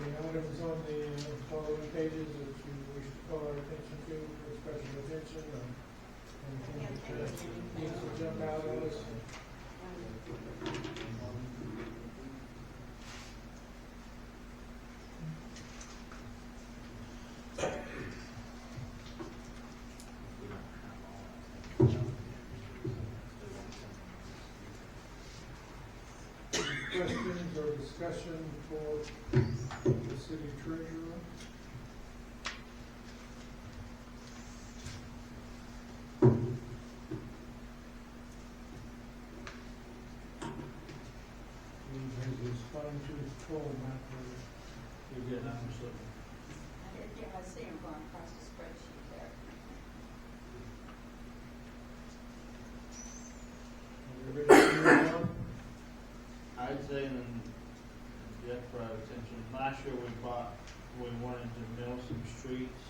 E: Any items on the following pages that you wish to call our attention to for special attention, or anything that needs to jump out at us? Questions or discussion for the city treasurer? He has his fine-tooth comb out there.
G: We did, I'm just looking.
I: I see him going across the spreadsheet there.
E: Are we ready to move on?
G: I'd say, and Jeff brought attention, last year we wanted to mill some streets.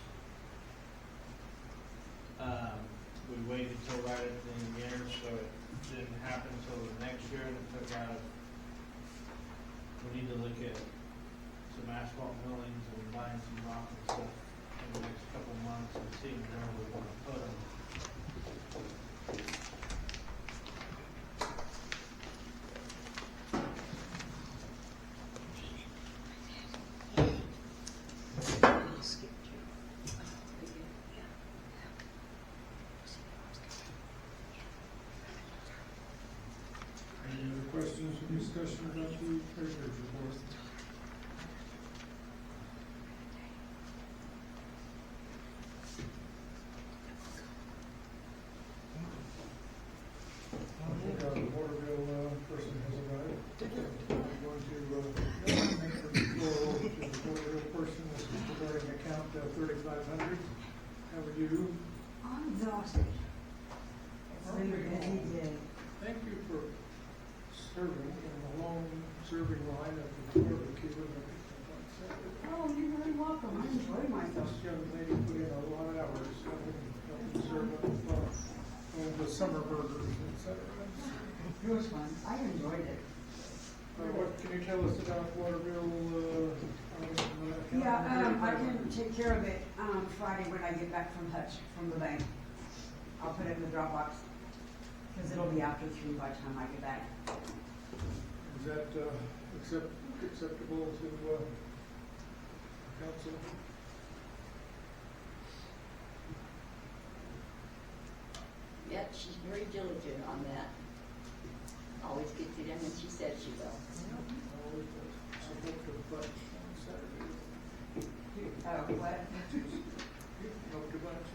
G: We waited till right at the end of the year, so it didn't happen till the next year, and it took out, we need to look at some asphalt millings and buying some rock and stuff in the next couple months and seeing where we want to put them.
E: Any other questions or discussion about the treasurer's report? The water bill person has arrived. I'm going to make the floor over to the water bill person. This is regarding account 3500. How are you?
B: I'm exhausted. It's been a busy day.
E: Thank you for serving in the long serving line of
K: fun. I enjoyed it.
E: What can you tell us about Waterville,
K: Yeah, I can take care of it, Friday when I get back from Hutch, from the bank. I'll put it in the Dropbox, cause it'll be after 3 by the time I get back.
E: Is that, acceptable to, council?
K: Yep, she's very diligent on that. Always gets it in when she says she will.
E: Always was. So hope to bunch on Saturday.
K: What?
E: Hope to bunch.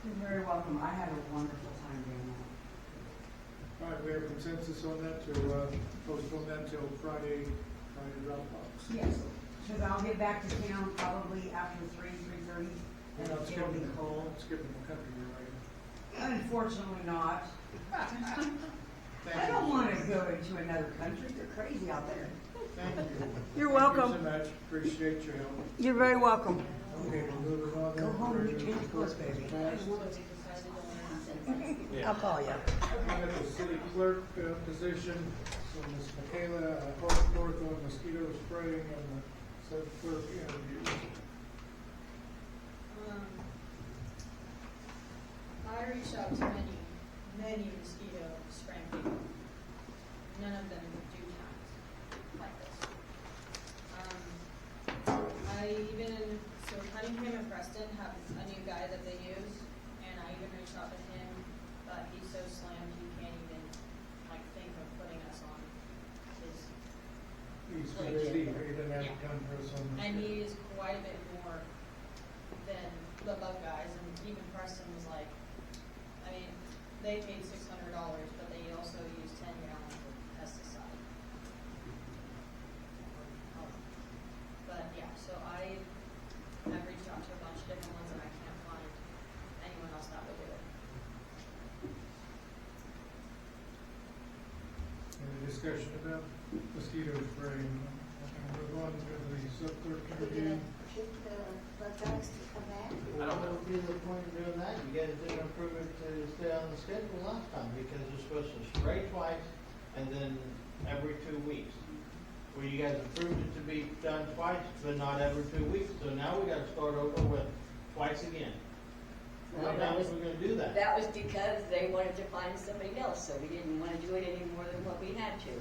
K: You're very welcome. I had a wonderful time doing that.
E: All right, we have consensus on that to, postpone that till Friday Dropbox.
K: Yes, because I'll get back to town probably after 3:30, and
E: We're not
K: it'll be
E: skipping,
K: cold.
E: not skipping the country, right?
K: Unfortunately not.
E: Thank
K: I
E: you.
K: don't want to go into another country. They're crazy out there.
E: Thank you.
B: You're
E: Thank
B: welcome.
E: you so much. Appreciate your help.
B: You're very welcome.
E: Okay, we're moving on.
B: Go
E: then.
B: home and
E: We're
B: change
E: ready to
B: clothes,
E: put
B: baby.
E: fast.
B: I'll call you.
E: We have the city clerk position, so Ms. Michaela Horsforth on mosquito spraying and the sub clerk interview.
A: I reached out to many mosquito spraying people. None of them do tasks like this. So Cunningham and Preston have a new guy that they use, and I even reached out to him, but he's so slammed he can't even think of putting us on his.
E: He's busy, he doesn't have time for us on this.
A: And he is quite a bit more than the bug guys, and even Preston was like, they paid $600, but they also use 10 gallons of pesticide. But yeah, so I have reached out to a bunch of different ones, and I can't find anyone else that would do it.
E: Any discussion about mosquito spraying? Move on to the sub clerk interview.
D: Pick the bug guys to come back.
C: I don't know.
G: What would be the point of doing that? You guys didn't approve it to stay on the schedule last time, because you're supposed to spray twice and then every 2 weeks. Well, you guys approved it to be done twice, but not every 2 weeks, so now we gotta start over with twice again.
K: Well,
G: Why
K: that
G: not
K: was-
G: we're gonna do that?
K: That was because they wanted to find somebody else, so we didn't want to do it any more than what we had to.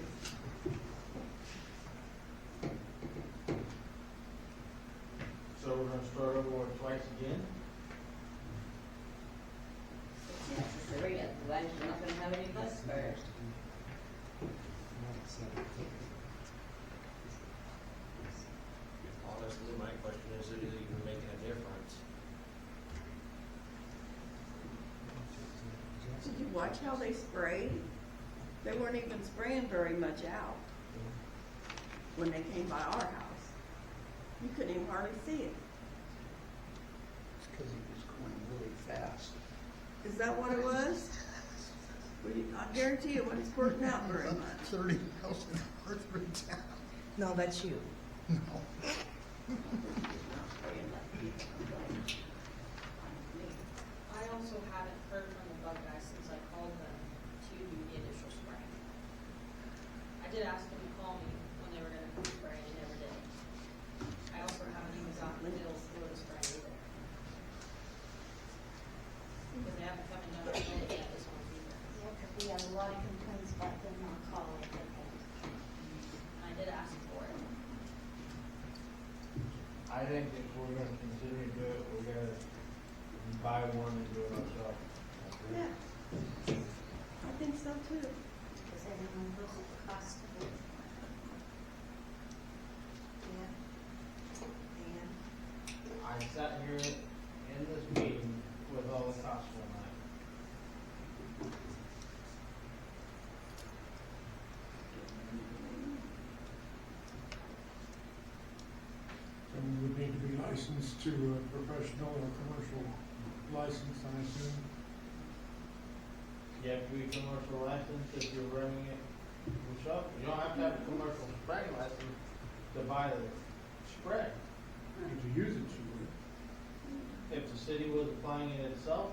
G: So we're gonna start over with twice again?
K: It's necessary, otherwise you're not going to have any bus spares.
C: Honestly, my question is it even making a difference?
L: Did you watch how they sprayed? They weren't even spraying very much out when they came by our house. You couldn't even hardly see it.
M: It's because he was going really fast.
L: Is that what it was? Well, I guarantee it wasn't squirting out very much.
M: 30 miles an hour through town.
B: No, that's you.
M: No.
A: I also haven't heard from the bug guys since I called them to do the initial spray. I did ask them to call me when they were gonna spray, and they never did. I also haven't even gotten bills for the spray either. Because they haven't come and done it yet this month either.
D: Yeah, because we have a lot of complaints about them not calling.
A: And I did ask for it.
G: I think if we're gonna continue to do it, we gotta buy one and do it ourselves.
L: Yeah. I think so too.
D: Because everyone knows the cost of it. Yeah. And
G: I sat here in this meeting with all the costs on that.
E: And we would need to be licensed to a professional or commercial license, I assume.
G: You have to be commercial licensed if you're running it yourself. You don't have to have a commercial spray license to buy the spray.
E: If you use it, you would.
G: If the city was applying it itself,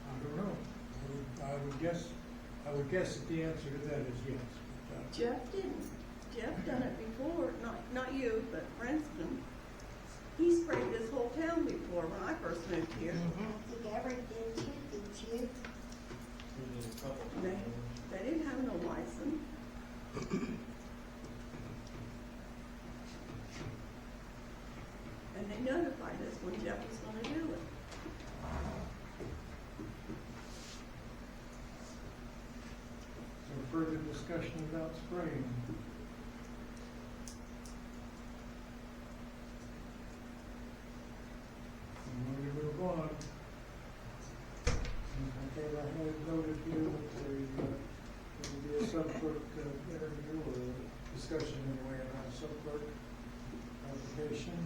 E: I don't know. I would guess I would guess that the answer to that is yes.
L: Jeff didn't. Jeff done it before, not you, but Princeton. He sprayed this whole town before when I first moved here.
D: I think Everett did too, did you?
G: We did a couple
L: They,
G: times.
L: they didn't have no license. And they notified us when Jeff was gonna do it.
E: So further discussion about spraying. I'm going to move on. Okay, I had noted here that there will be a sub-clerk interview or discussion anyway about a sub-clerk application.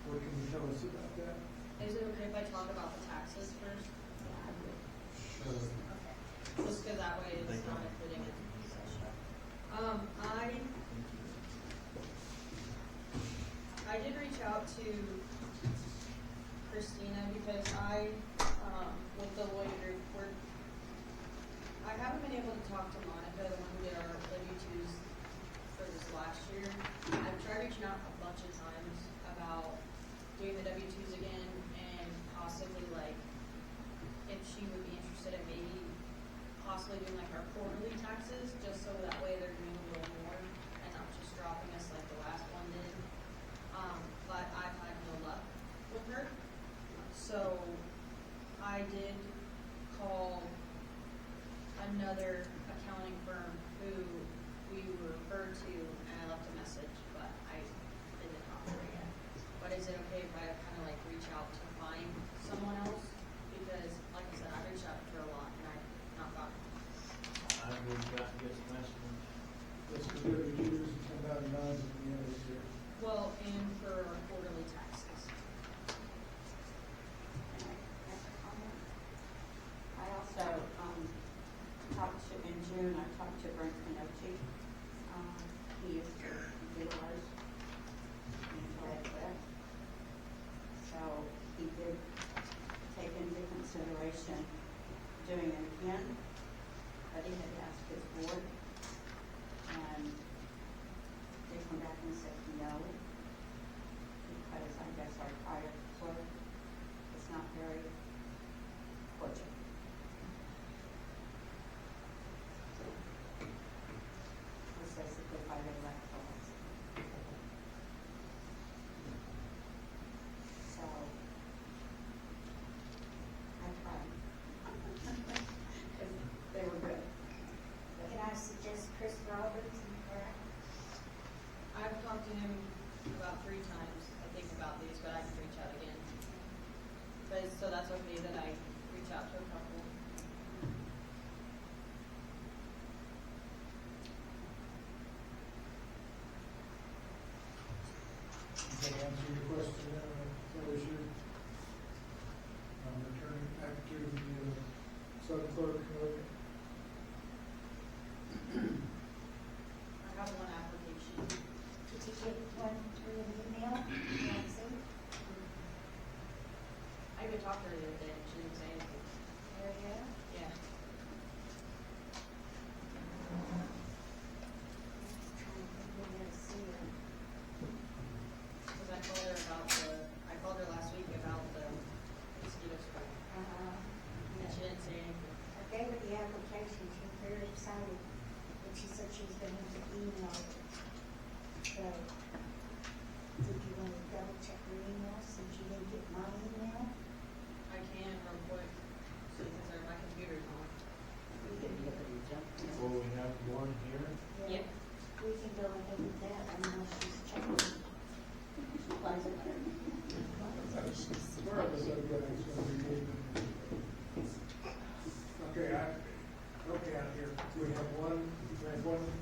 E: What can you tell us about that?
A: Is it okay if I talk about the taxes first?
E: Sure.
A: Okay. Just because that way it's not including it. I did reach out to Christina because with the lawyer group, I haven't been able to talk to Monica, the one who did our W-2s for this last year. I've tried reaching out a bunch of times about doing the W-2s again and possibly like if she would be interested in maybe possibly doing like our quarterly taxes, just so that way they're doing a little more and not just dropping us like the last one did. But I've had no luck with her. So I did call another accounting firm who we were referred to, and I left a message, but I didn't talk to her yet. But is it okay if I kind of like reach out to find someone else? Because like I said, I reached out to her a lot and I've not gotten.
G: I would got to get some estimates.
E: Let's do it, choose and come out of nines at the end of the year.
A: Well, and for our quarterly taxes.
I: Can I make a comment? I also, talked to, in June, I talked to Brent Pinocchi. He is the dealers in Flagstaff. So he did take into consideration doing it again, but he had asked his board. And they come back and said no, because I guess our prior clerk is not very cordial. Was basically why they left us. So, I tried. Because they were good.
D: Can I suggest Chris Roberts and Brad?
A: I've talked to him about 3 times, I think, about these, but I can reach out again. But, so that's okay that I reach out to a couple.
E: Does that answer your question, that was your, returning back to the sub-clerk.
A: I have one application.
D: Did you get one through an email, Nancy?
A: I even talked to her the other day and she didn't say anything.
D: There you go.
A: Yeah.
D: Trying to think when to see her.
A: Because I called her last week about the mosquito spray. And she didn't say anything.
D: I gave her the application, she was very excited, and she said she was going to email it. So, did you want to double check your email since you didn't get my email?
A: I can real quick, since my computer's on.
D: We can look at your junk.
G: Well, we have one here.
A: Yep.
D: We can go ahead with that unless she's checking.
E: Where are the sub-clerks going to be meeting? Okay, out here, we have one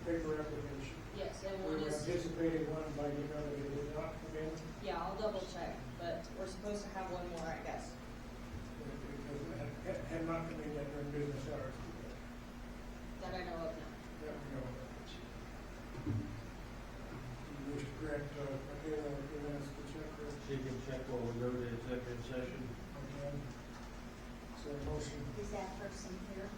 E: paper application.
A: Yes, and
E: We
A: one
E: were
A: is,
E: anticipating one by you know that it did not come in,
A: yeah, I'll double check, but we're supposed to have one more, I guess.
E: because it had not come in yet during business hours.
A: That I know of now.
E: Yeah, we know that. You wish to grant, Michaela, giving us the check, or,
G: She can check while we go to executive session.
E: okay? So motion,
D: Is that person here?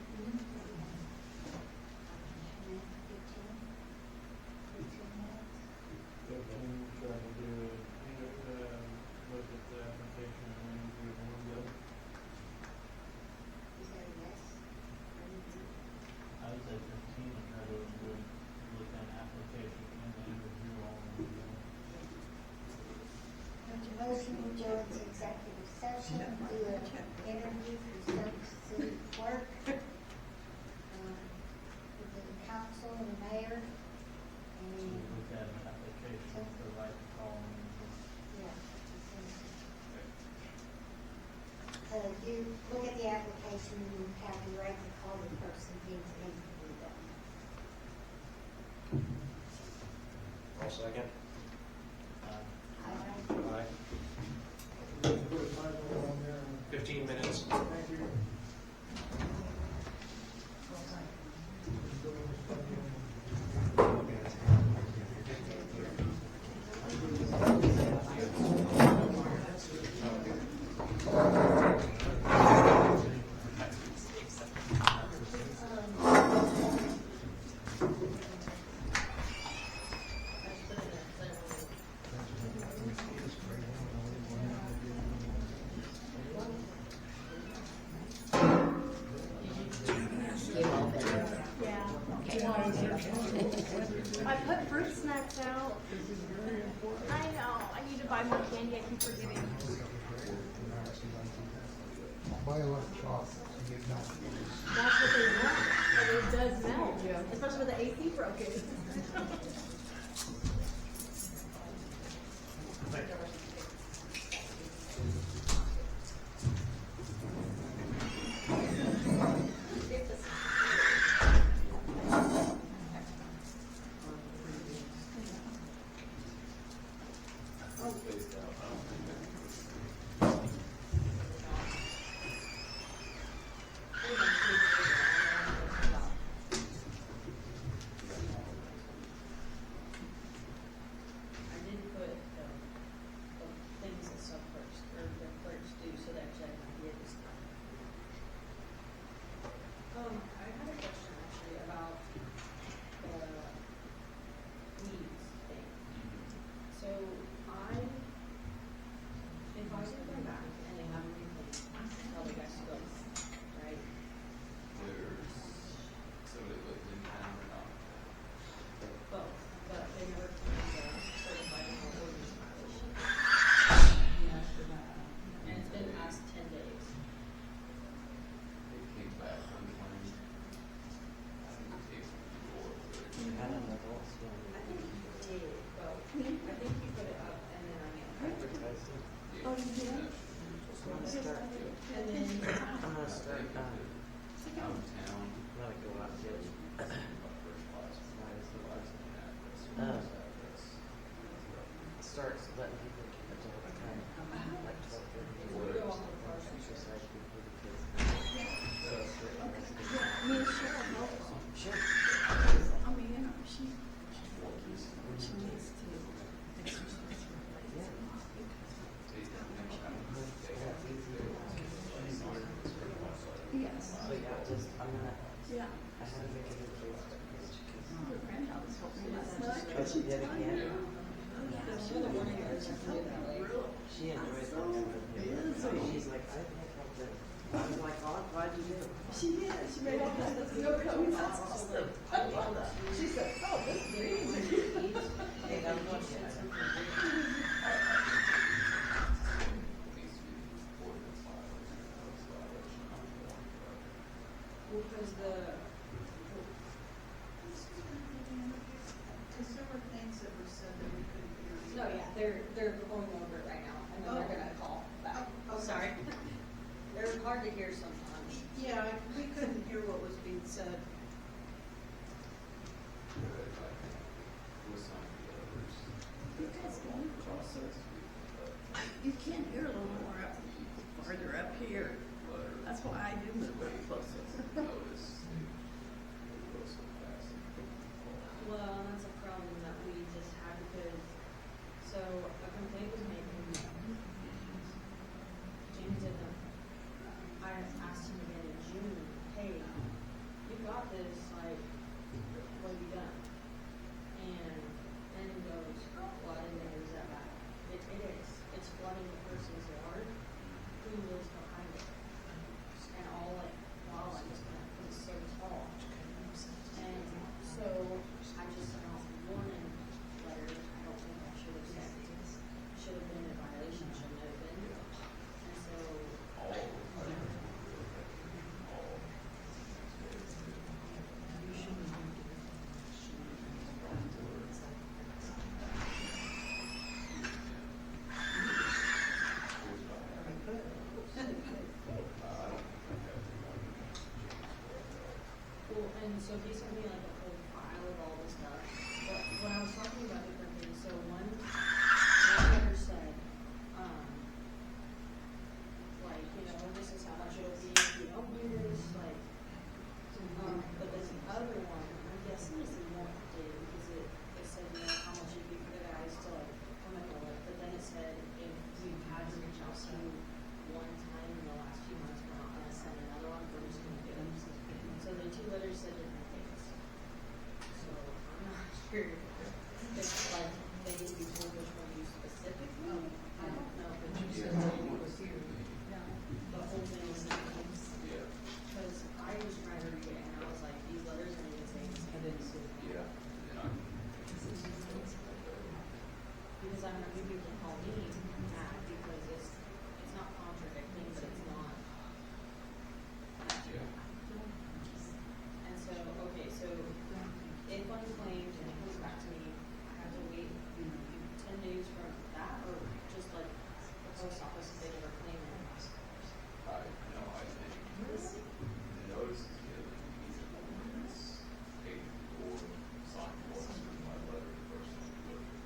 C: second.
L: I-
C: Aye.
E: Put a time limit on there.
C: 15 minutes.
E: Thank you.
J: I put fruit snacks out. I know, I need to buy more candy, I keep forgetting.
M: Buy a lot of chocolate and get milk.
J: That's what they want, but it does melt, especially with the AC broken.
A: I did put, the things that sub clerks, or the clerks do, so that I can get this done. I had a question actually about the weeds thing. So if I send them back and they have anything, tell the guys to go, right?
F: There's somebody lived in town or not.
A: Both, but they never come to certified in the ordinance violation. And it's been past 10 days.
F: They came back one time. I think it takes before.
A: I think he did, well, I think he put it up and then I advertised it.
L: Oh, you did?
A: And then,
F: I'm gonna start, out of town. Let it go out and get first class.
N: Starts letting people keep it all the time, like 12:30.
A: we go off the first.
N: Exercise people because
L: Me and Cheryl help.
N: sure.
L: I mean, you know, she needs to exercise. Yes.
N: But yeah, just, I'm gonna,
L: Yeah.
N: I had to make a new Facebook page because
L: Her granddaughter's helping me last night.
N: Oh, she did again?
A: You're the one who doesn't do that, like,
N: She enjoys working with me. So she's like, I think I'll do it. I was like, oh, I'm glad you did.
L: She did. She made all kinds of snow cones. That's awesome. I love that. She said, oh, this is easy.
N: Hey, that was one thing.
A: because the,
L: Consumer things that were said that we couldn't hear.
A: no, yeah, they're going over it right now, and then they're gonna call back.
L: Oh, okay.
A: Sorry. They're hard to hear sometimes.
L: Yeah, we couldn't hear what was being said. You guys go closer. You can hear a little more up, farther up here. That's why I do move a little closer.
A: Well, and that's a problem that we just had because, so a complaint was made from James didn't, I asked him again in June, hey, you got this, like, what have you done? And then he goes, well, I didn't think it was that bad. It is, it's flooding the person's yard who lives behind it. And all like, wildlife is gonna, because it's so tall. And so I just sent off a warning letter. I don't think I should have sent it. Should have been a violation, shouldn't have been. And so, you shouldn't have. Well, and so he sent me like a whole file of all this stuff. But when I was talking about different things designer who people call me at because it's not contradicting, but it's not.
F: Yeah.
A: And so, okay, so if unclaimed and it comes back to me, I have to wait 10 days from that, or just like the post office if they never claim it?
F: I think the notice is given either when it's paid or signed or sent by letter to the person who delivered.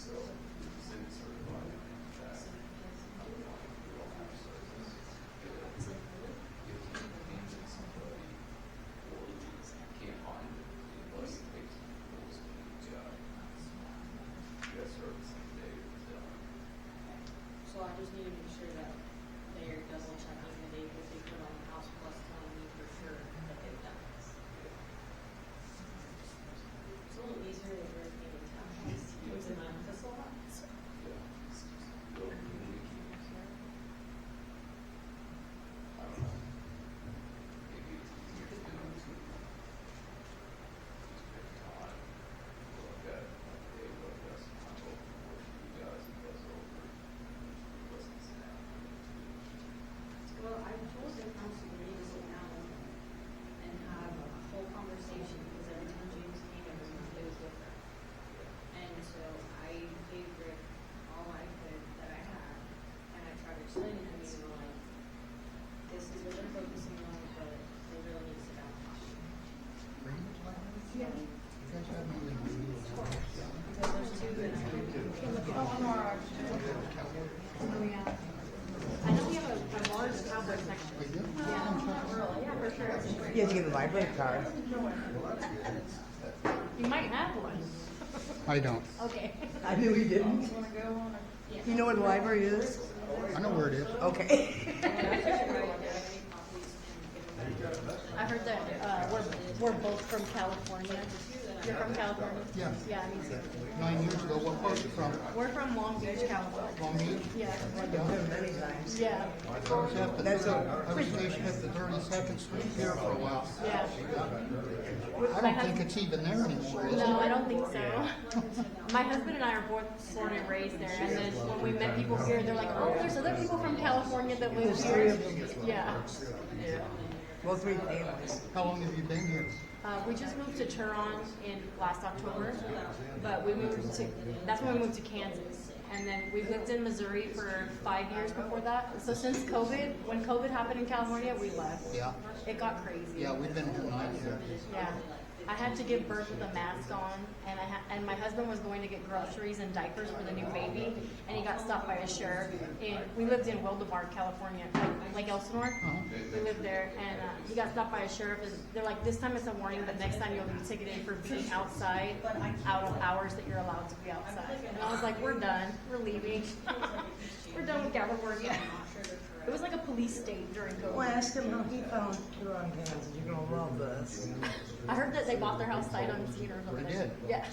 F: So, the city certified that we don't have service. If you can't somebody or you can't find it unless it takes rules to the you have service on the day it's done.
A: So I just need to make sure that they're double checking the date that they put on the house plus telling me for sure that they've done this. It's a little easier than working in town. It was in my office a lot. So.
F: I don't know. Maybe it's easier to do it. Just pick a time, look at it, like, hey, look, that's time open for you guys, and that's over. Listen to that.
A: Well, I told the council to meet us now and have a whole conversation because every time James came, every month it was different. And so I gave Rick all I could that I had, and I tried to explain to him, you know, like, this is what they're focusing on, but they really need to sit down and talk.
M: You guys have me in the middle of
A: Because there's two that
J: Oh, yeah. I know we have a large cowboy section. Yeah, for sure.
B: You have to get the library card.
J: You might have one.
M: I don't.
J: Okay.
B: I knew he didn't. You know where the library is?
M: I know where it is.
B: Okay.
J: I heard that we're both from California. You're from California?
M: Yeah.
J: Yeah, me too.
M: 9 years ago, what part you from?
J: We're from Long Beach, California.
M: Long Beach?
J: Yeah.
B: Many times.
J: Yeah.
M: I was stationed at the 32nd Street Pier for a while.
J: Yeah.
M: I don't think it's even there anymore, is it?
J: No, I don't think so. My husband and I are both born and raised there, and then when we met people here, they're like, "Oh, there's other people from California that live
B: There's three
J: here."
B: of them.
J: Yeah.
B: Well, 3 families.
M: How long have you been here?
J: We just moved to Turon in last October, but that's when we moved to Kansas. And then we lived in Missouri for 5 years before that. So since COVID, when COVID happened in California, we left.
M: Yeah.
J: It got crazy.
M: Yeah, we've been here 9 years.
J: Yeah. I had to give birth with a mask on, and my husband was going to get groceries and diapers for the new baby, and he got stopped by a sheriff. And we lived in Wildemar, California, like Elsinore. We lived there, and he got stopped by a sheriff. And they're like, "This time it's a warning, but next time you'll be ticketed for being outside out of hours that you're allowed to be outside." And I was like, "We're done. We're leaving. We're done with California." It was like a police state during COVID.
B: Well, ask him how he found Turon, Kansas. You're gonna love this.
J: I heard that they bought their house sight unseen or something.
M: They did?
J: Yeah.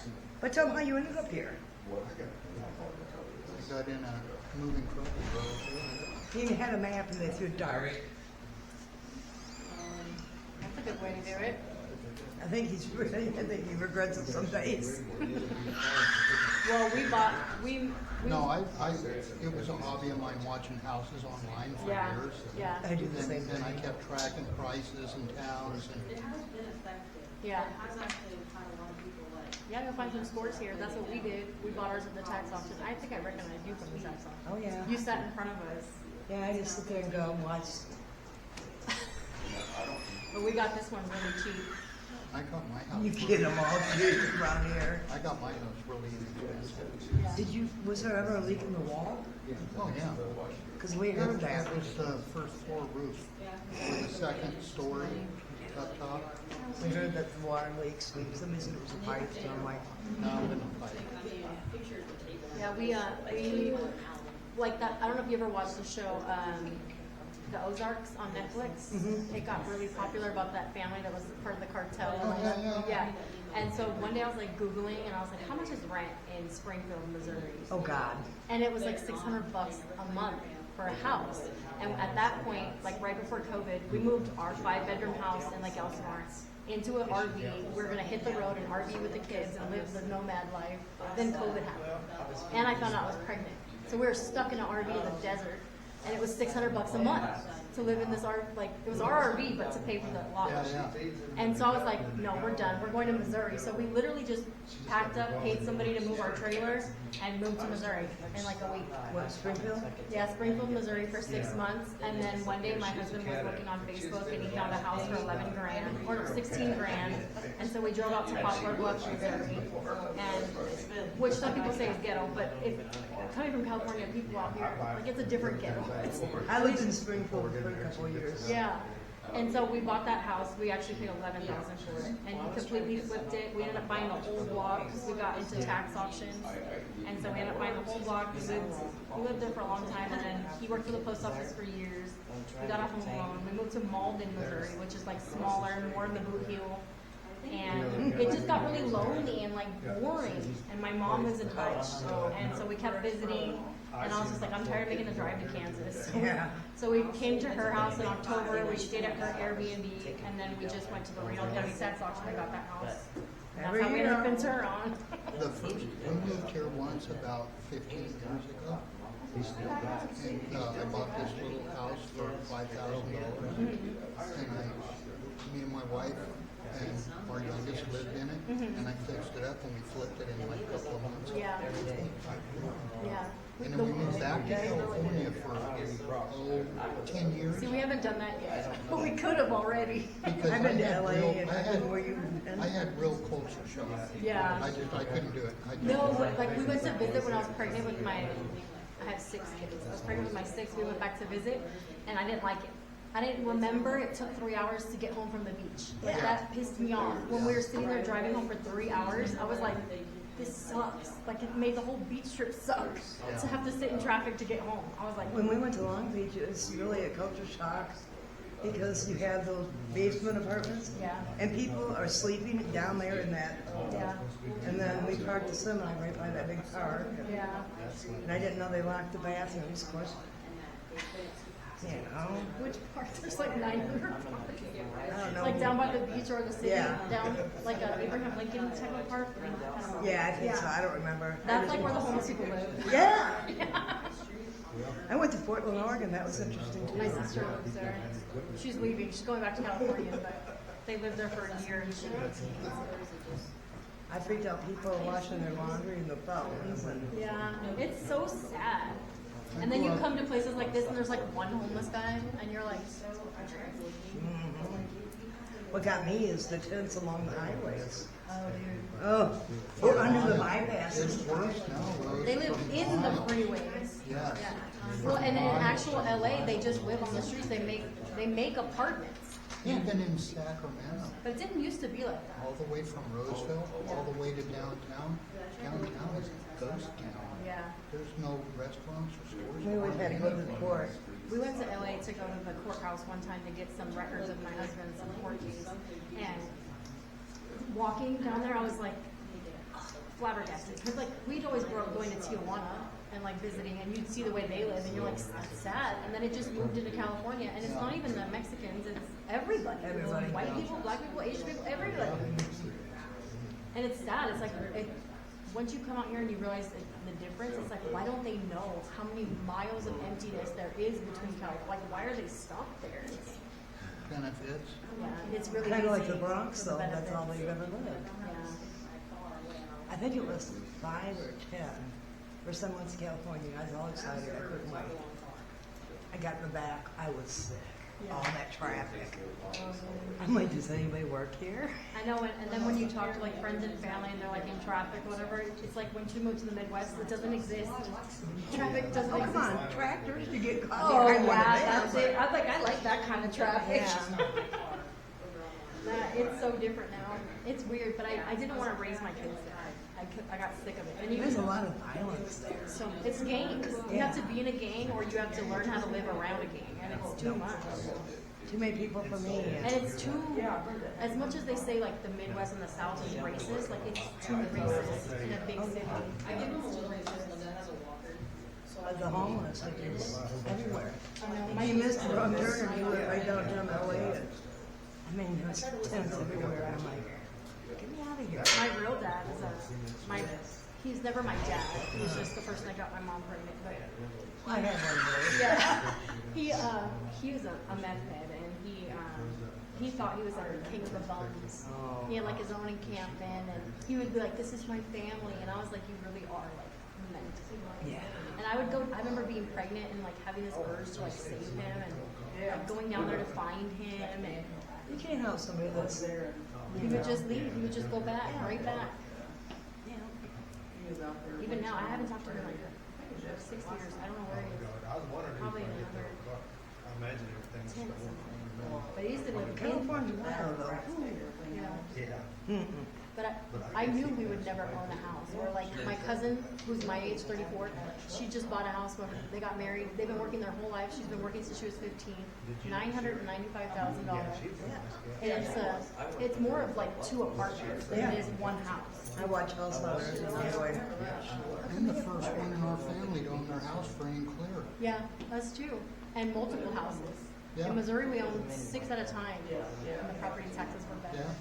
B: But tell him how you ended up here.
M: I got in a moving truck.
B: He had a map and they threw dark.
J: That's a good way to do it.
B: I think he regrets it some days.
J: Well, we
M: No, it was a hobby of mine watching houses online for
J: yeah,
M: years.
J: yeah,
B: I do the same
M: Then I
B: thing.
M: kept tracking prices in towns and
A: It has been effective.
J: yeah.
A: It has actually had a lot of people like.
J: Yeah, go find some scores here. That's what we did. We bought ours at the tax auction. I think I recognize you from the tax auction.
B: Oh, yeah.
J: You sat in front of us.
B: Yeah, I just sit there and go and watch.
J: But we got this one really cheap.
M: I got my house.
B: You get them all cheap around here.
M: I got my house really inexpensive.
B: Was there ever a leak in the wall?
M: Oh, yeah.
B: Because we heard that.
M: It was the first floor roof with the second story up top.
B: We heard that the water leaks. Somebody said it was a pipe, so I'm like,
M: No, it didn't fight.
J: Yeah, we like that. I don't know if you ever watched the show, The Ozarks on Netflix. It got really popular about that family that was part of the cartel.
M: Oh, yeah.
J: And so one day I was like Googling and I was like, how much is rent in Springfield, Missouri?
B: oh God.
J: And it was like $600 a month. for a house. And at that point, like right before COVID, we moved our 5-bedroom house in like Elsinore into an RV. We were gonna hit the road and RV with the kids and live the nomad life. Then COVID happened, and I found out I was pregnant. So we were stuck in an RV in the desert, and it was $600 a month to live in this RV. Like it was our RV, but to pay for the lodge. And so I was like, no, we're done. We're going to Missouri. So we literally just packed up, paid somebody to move our trailer, and moved to Missouri in like a week.
B: What, Springfield?
J: Yeah, Springfield, Missouri for 6 months, and then one day my husband was looking on Facebook and he found a house for 11 grand, or 16 grand, and so we drove out to Poplar Bluff, Missouri, and which some people say is ghetto, but if coming from California, people out here, like it's a different ghetto.
B: I lived in Springfield for a couple of years.
J: Yeah. And so we bought that house. We actually paid $11,000 for it, and he completely flipped it. We ended up buying the whole block because we got into tax auctions, and so we ended up buying the whole block. We lived there for a long time, and then he worked for the post office for years. We got a home loan. We moved to Malden, Missouri, which is like smaller, more in the boot heel. And it just got really lonely and like boring. And my mom was in touch, and so we kept visiting. And I was just like, I'm tired of making the drive to Kansas.
B: Yeah.
J: So we came to her house in October. We stayed at her Airbnb, and then we just went to the Reno County tax auction and got that house. And that's how we ended up in Turon.
M: The first, we moved here once about 15 years ago. And I bought this little house for $5,000. And me and my wife and our youngest lived in it. And I fixed it up and we flipped it in like a couple of months.
J: Yeah. Yeah.
M: And then we moved back to California for 10 years.
J: See, we haven't done that yet, but we could have already.
M: Because
B: I've been to LA and
M: I had real culture shock.
J: Yeah.
M: I couldn't do it.
J: No, but like we went to visit when I was pregnant with I have 6 kids. I was pregnant with my 6th. We went back to visit, and I didn't like it. I didn't remember it took 3 hours to get home from the beach. Like that pissed me off. When we were sitting there driving home for 3 hours, I was like, this sucks. Like it made the whole beach trip suck to have to sit in traffic to get home. I was like,
B: When we went to Long Beach, it was really a culture shock because you have those basement apartments.
J: Yeah.
B: And people are sleeping down there in that.
J: Yeah.
B: And then we parked the semi right by that big car.
J: Yeah.
B: And I didn't know they locked the bathrooms, of course. You know.
J: Which part? There's like 900 parks.
B: I don't know.
J: Like down by the beach or the city,
B: Yeah.
J: down like a Abraham Lincoln type of park.
B: Yeah, I think so. I don't remember.
J: That's like where the homeless people live.
B: Yeah. I went to Portland, Oregon. That was interesting too.
J: My sister lives there. She's leaving. She's going back to California, but they lived there for a year and she
B: I freaked out people washing their laundry in the fountains and.
J: yeah, it's so sad. And then you come to places like this and there's like one homeless guy and you're like, so
B: What got me is the tents along the highways.
J: oh dude.
B: Oh, or under the bypasses.
M: It's worse now, Rose.
J: They live in the freeways.
M: Yes.
J: Yeah. Well, and in actual LA, they just live on the streets. They make apartments.
M: Even in Sacramento,
J: But it didn't used to be like that.
M: all the way from Roseville, all the way to downtown. Downtown is a ghost town.
J: Yeah.
M: There's no restaurants or stores.
B: We always had to go to the court.
J: We went to LA to go to the courthouse one time to get some records of my husband's court case. And walking down there, I was like flabbergasted. Because like we'd always grow up going to Tijuana and like visiting, and you'd see the way they live, and you're like, that's sad. And then it just moved into California, and it's not even the Mexicans, it's everybody.
B: Everybody.
J: White people, black people, Asian people, everybody. And it's sad. It's like once you come out here and you realize the difference, it's like, why don't they know how many miles of emptiness there is between California? Like, why are they stopped there?
M: Benefits.
J: Yeah, it's really
B: Kind of like
J: easy
B: the Bronx,
J: for the
B: though. That's all
J: benefits.
B: they've ever lived.
J: Yeah.
B: I think it was 5 or 10. For someone to California, I was all excited. I couldn't wait. I got in the back. I was sick. All that traffic. I'm like, does anybody work here?
J: I know, and then when you talk to like friends and family and they're like in traffic, whatever, it's like once you move to the Midwest, it doesn't exist. Traffic doesn't
B: Oh,
J: exist.
B: come on, tractors to get caught.
J: Oh
B: behind one of
J: yeah,
B: them.
J: that's it. I like that kind of traffic.
B: Yeah.
J: It's so different now. It's weird, but I didn't want to raise my kids there. I got sick of it. And
B: There's a lot of violence there.
J: So it's gangs. You have to be in a gang, or you have to learn how to live around a gang, and it's too much.
B: Too many people for me.
J: And it's too, as much as they say like the Midwest and the South is racist, like it's too racist in a big city.
A: I give them a little reason. Linda has a walker, so I
B: the homeless, like it's everywhere.
J: I know,
B: If
J: my
B: you missed the wrong
J: sister-
B: turn, you went right downtown LA. I mean, there's tents everywhere. I'm like, get me out of here.
J: My real dad is he's never my dad. He's just the person that got my mom pregnant. But
B: I had one of those.
J: yeah, he was a meth head, and he thought he was like the king of the bums.
B: Oh.
J: He had like his own encampment, and he would be like, "This is my family," and I was like, "You really are like meant to be."
B: Yeah.
J: And I would go. I remember being pregnant and like having this urge to like save him, and like, going down there to find him, and
B: You can't help somebody that's there.
J: he would just leave. He would just go back, right back. Even now, I haven't talked to him in like 6 years. I don't know where he is. Probably in another tent somewhere. But he used to live in
B: California's wild though.
J: you know.
B: Yeah. Mm-mm.
J: But I knew we would never own a house. Or like my cousin, who's my age, 34, she just bought a house when they got married. They've been working their whole life. She's been working since she was 15. $995,000. And it's more of like 2 apartments than it is 1 house.
B: I watch House Hunters and enjoy it.
M: I'm the first one in our family to own their house free and clear.
J: Yeah, us too. And multiple houses.
M: Yeah.
J: In Missouri, we own 6 at a time. And the property taxes were better.
M: Yeah.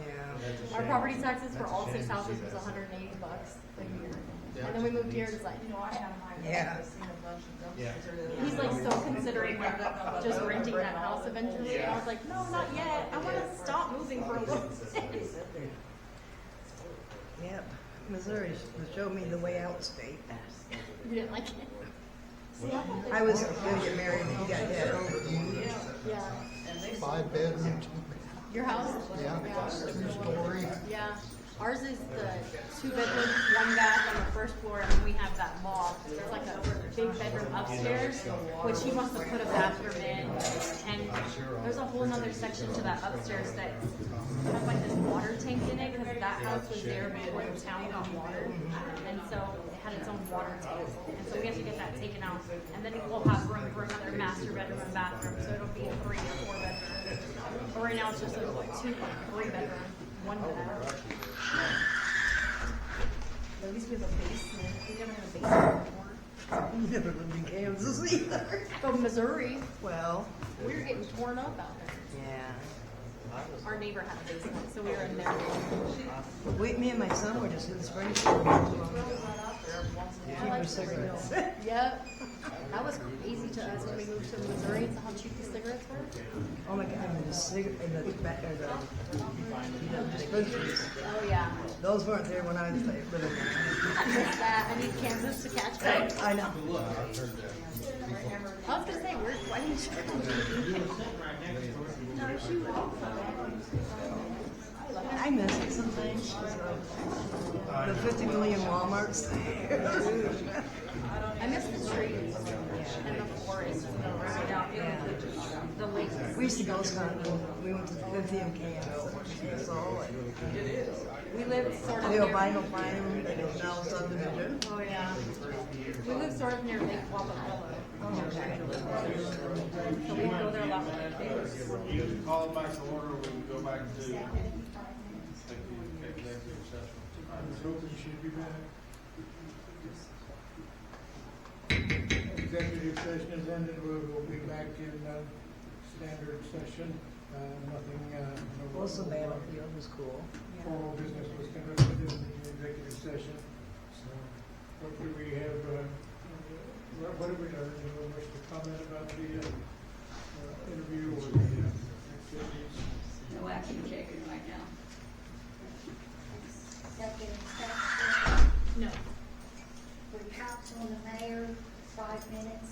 B: Yeah.
J: Our property taxes for all 6 houses was $180 a year. And then we moved here and it's like,
B: Yeah.
J: he's like so considering like just renting that house eventually. And I was like, no, not yet. I want to stop moving for a little bit.
B: Yep. Missouri showed me the way out state.
J: You didn't like it?
B: I was going to get married and he got dead.
J: Yeah.
M: 5 bedroom,
J: Your house?
M: yeah, 2-story.
J: Yeah. Ours is the 2-bedroom, 1 bath on the first floor, and then we have that loft. There's like a big bedroom upstairs, which he wants to put a bathroom in. And there's a whole nother section to that upstairs that has like this water tank in it, because that house was there before the town got water. And so it had its own water tank. And so we have to get that taken out. And then we'll have room for another master bedroom and bathroom, so it'll be a 3 or 4 bedroom. But right now it's just a 2, 3 bedroom, 1 bath. At least we have a basement. We never had a basement before.
B: You never lived in Kansas either.
J: But Missouri,
B: Well,
J: we were getting torn up out there.
B: yeah.
J: Our neighbor had a basement, so we were in there.
B: Me and my son were just in Springfield.
J: I like
B: cigarettes.
J: Yep. That was crazy to us when we moved to Missouri and saw how cheap the cigarettes were.
B: Oh my God, and the dispensaries.
J: Oh yeah.
B: Those weren't there when I was living there.
J: I missed that. I need Kansas to catch up.
B: I know.
J: I was gonna say, why didn't you? No, she would.
B: I miss it sometimes. The 50 million Walmarts.
J: I miss the trees and the forest and the ride out the lakes.
B: We used to go hunting. We went to the lithium camps. That's all.
J: We lived sort of
B: The
J: near.
B: albino pine that is now subdivision.
J: Oh yeah. We lived sort of near Lake Wapapella.
B: Oh, okay.
J: So we would go there a lot with our kids.
G: You can call it back to order, we can go back to executive session.
E: I was hoping she'd be back. Executive session is ended, we'll be back in, standard session, nothing, no.
B: Also, Battlefield was cool.
E: Formal business was conducted in the executive session, so, what do we have, what have we done? Anyone wish to comment about the, interview or the, activities?
I: No action taken right now.
D: Executive session,
J: No.
D: for council and the mayor, 5 minutes.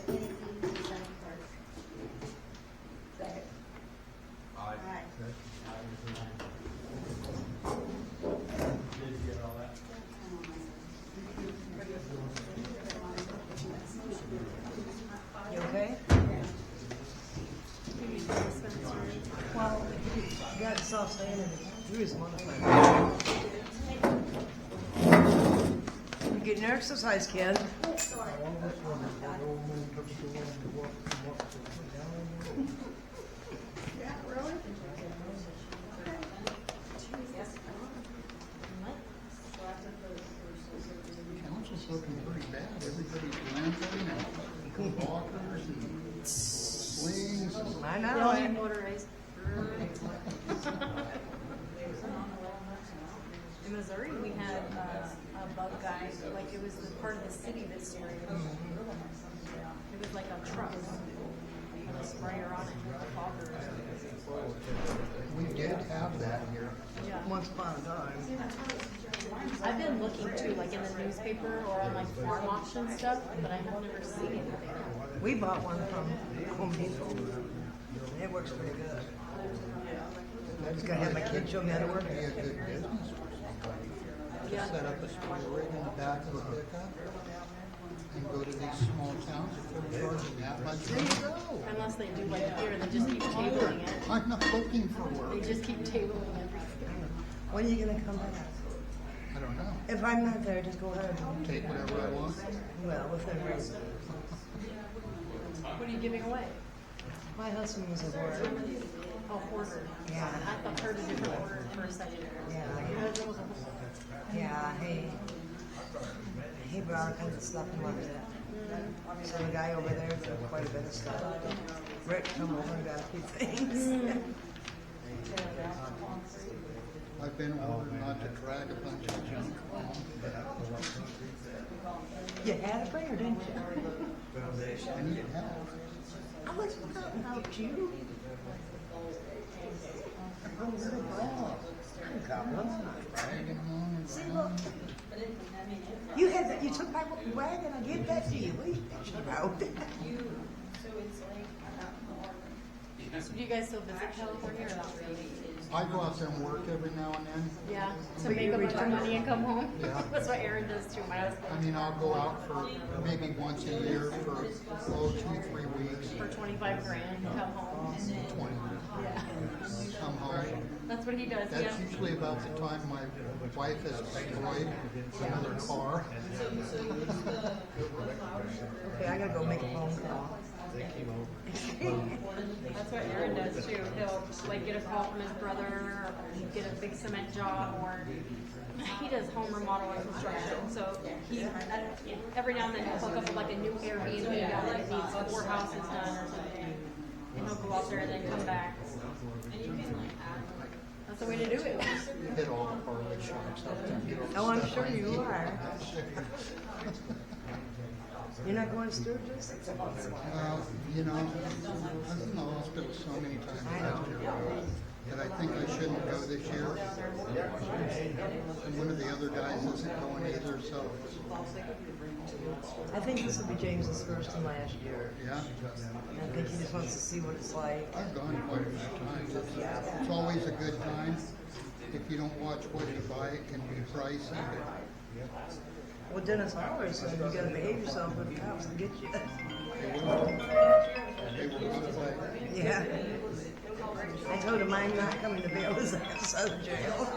D: The interview is clerk.
I: Second.
D: Aye.
G: Did you get all that?
B: You okay? Well, you got soft standing. You was wonderful. You getting your exercise, kid?
J: Yeah, really?
M: it's looking pretty bad. Everybody's limping and walkers and slings.
B: I
J: They
B: know
J: all
B: it.
J: need motorized. In Missouri, we had a bug guy, like it was the part of the city that sprayed. It was like a truck with a sprayer on it, a fogger or something.
M: We did have that here.
J: Yeah.
B: Once upon a time.
J: I've been looking too, like in the newspaper or on like farm auction stuff, but I have never seen anything.
B: We bought one from Home Depot. It works pretty good. I just gotta have my kids show me how to work
M: Be a
B: it.
M: good business for somebody.
J: Yeah.
M: To set up a spray rig in the back of a pickup and go to these small towns if they're charging that much.
B: There you go.
J: Unless they do like here, they just keep tabling it.
M: I'm not looking for
J: They
M: work.
J: just keep tabling everything.
B: When are you gonna come back?
M: I don't know.
B: If I'm not there, just go ahead.
M: Take whatever I want.
B: Well, within reason.
J: What are you giving away?
B: My husband was a word.
J: Oh, hoarder.
B: Yeah.
J: I thought heard a different order for a second.
B: Yeah.
J: Your husband was a hoarder.
B: Yeah, he brought all kinds of stuff and loved it. So the guy over there took quite a bit of stuff. Rick come over and got a few things.
M: I've been ordered not to drag a bunch of junk home.
B: You had a prayer, didn't you?
M: I needed help.
B: I was gonna help you. I got one.
M: Dragging along and
B: See,
M: around.
B: look. You had that. You took my wagon. I gave that to you. What are you bitching about?
A: So it's like,
J: So do you guys still visit California or not really?
M: I go out there and work every now and then.
J: Yeah, to
B: But
J: make
B: you
J: a bunch of
B: retired?
J: money and come home?
M: Yeah.
J: That's what Aaron does too, my husband.
M: I mean, I'll go out for maybe once a year for, 2-3 weeks.
J: For 25 grand, come home.
M: 20.
J: Yeah.
M: Come home.
J: That's what he does,
M: That's
J: yeah.
M: usually about the time my wife has destroyed another car.
B: Okay, I gotta go make a phone call.
J: That's what Aaron does too. He'll like get a call from his brother, or get a big cement job, or he does home remodel and construction. So he, every now and then he'll hook up with like a new Airbnb guy that needs 4 houses done or something. And he'll go out there and then come back. And you can like that's the way to do it.
M: Hit all the parlor shops out there.
B: Oh, I'm sure you are. You're not going to Sturgis?
M: You know, I was in the hospital so many times
B: I
M: last
B: know.
M: year that I think I shouldn't go this year. And one of the other guys isn't going either, so,
B: I think this will be James's first and last year.
M: yeah.
B: I think he just wants to see what it's like.
M: I've gone quite a few times. It's always a good time. If you don't watch what you buy, it can be pricey, but
B: Well, Dennis always said you gotta behave yourself or the cops will get you.
M: they will not play.
B: Yeah. I told him I'm not coming to bail his ass out of jail.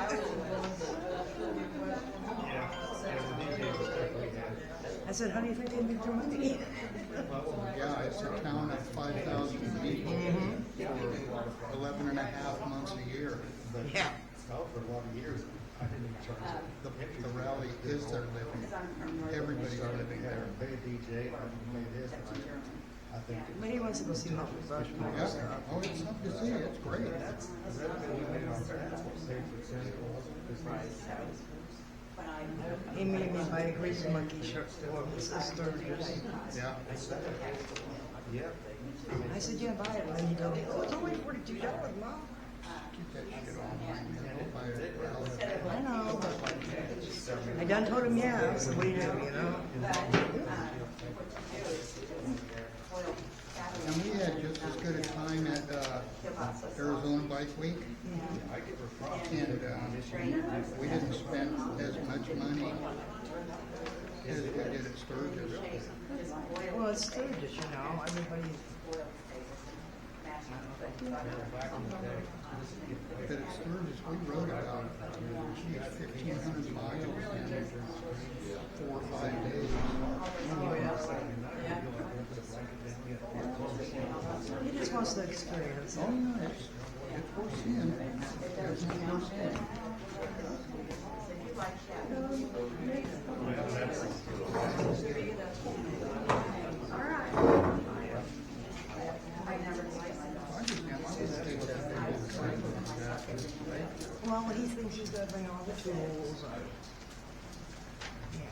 B: I said, how do you think they make their money?
M: Yeah, it's a town of 5,000 people for 11 and a half months a year.
B: Yeah.
M: For a lot of years. The rally is their living. Everybody's living there.
B: But he wants to go see Muffled Brush and all that
M: Yeah,
B: stuff.
M: oh, it's something to see, it's great.
B: He made me buy a greasy monkey shirt for him. It says Sturgis.
M: Yeah.
B: I said, yeah, buy it. And he goes, oh, it's only $42, Mom.
M: Keep that shit online, man. Don't buy it.
B: I know. I done told him, yeah. So what do you do, you know?
M: And we had just as good a time at Arizona Bike Week. And we didn't spend as much money as we did at Sturgis.
B: Well, it's Sturgis, you know. Everybody.
M: But at Sturgis, we rode about, 1,500 miles in 4 or 5 days.
B: He just wants to experience it.
M: Oh, yeah, it's worth seeing. Definitely worth seeing.
B: gotta bring all the tools, or, you know.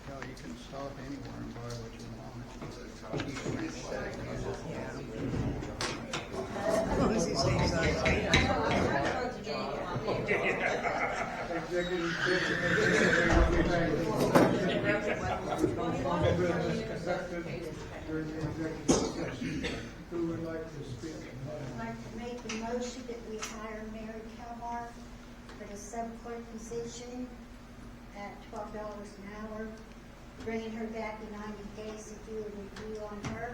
M: Well, you can stop anywhere and buy what you want. Cheap and quiet.
B: Yeah. As long as he saves us.
E: Executive session is formal business conducted during the executive session. Who would like to speak?
D: I'd like to make the motion that we hire Mary Kelmar for the sub-clerk position at $12 an hour, bringing her back in 90 days to do a review on her.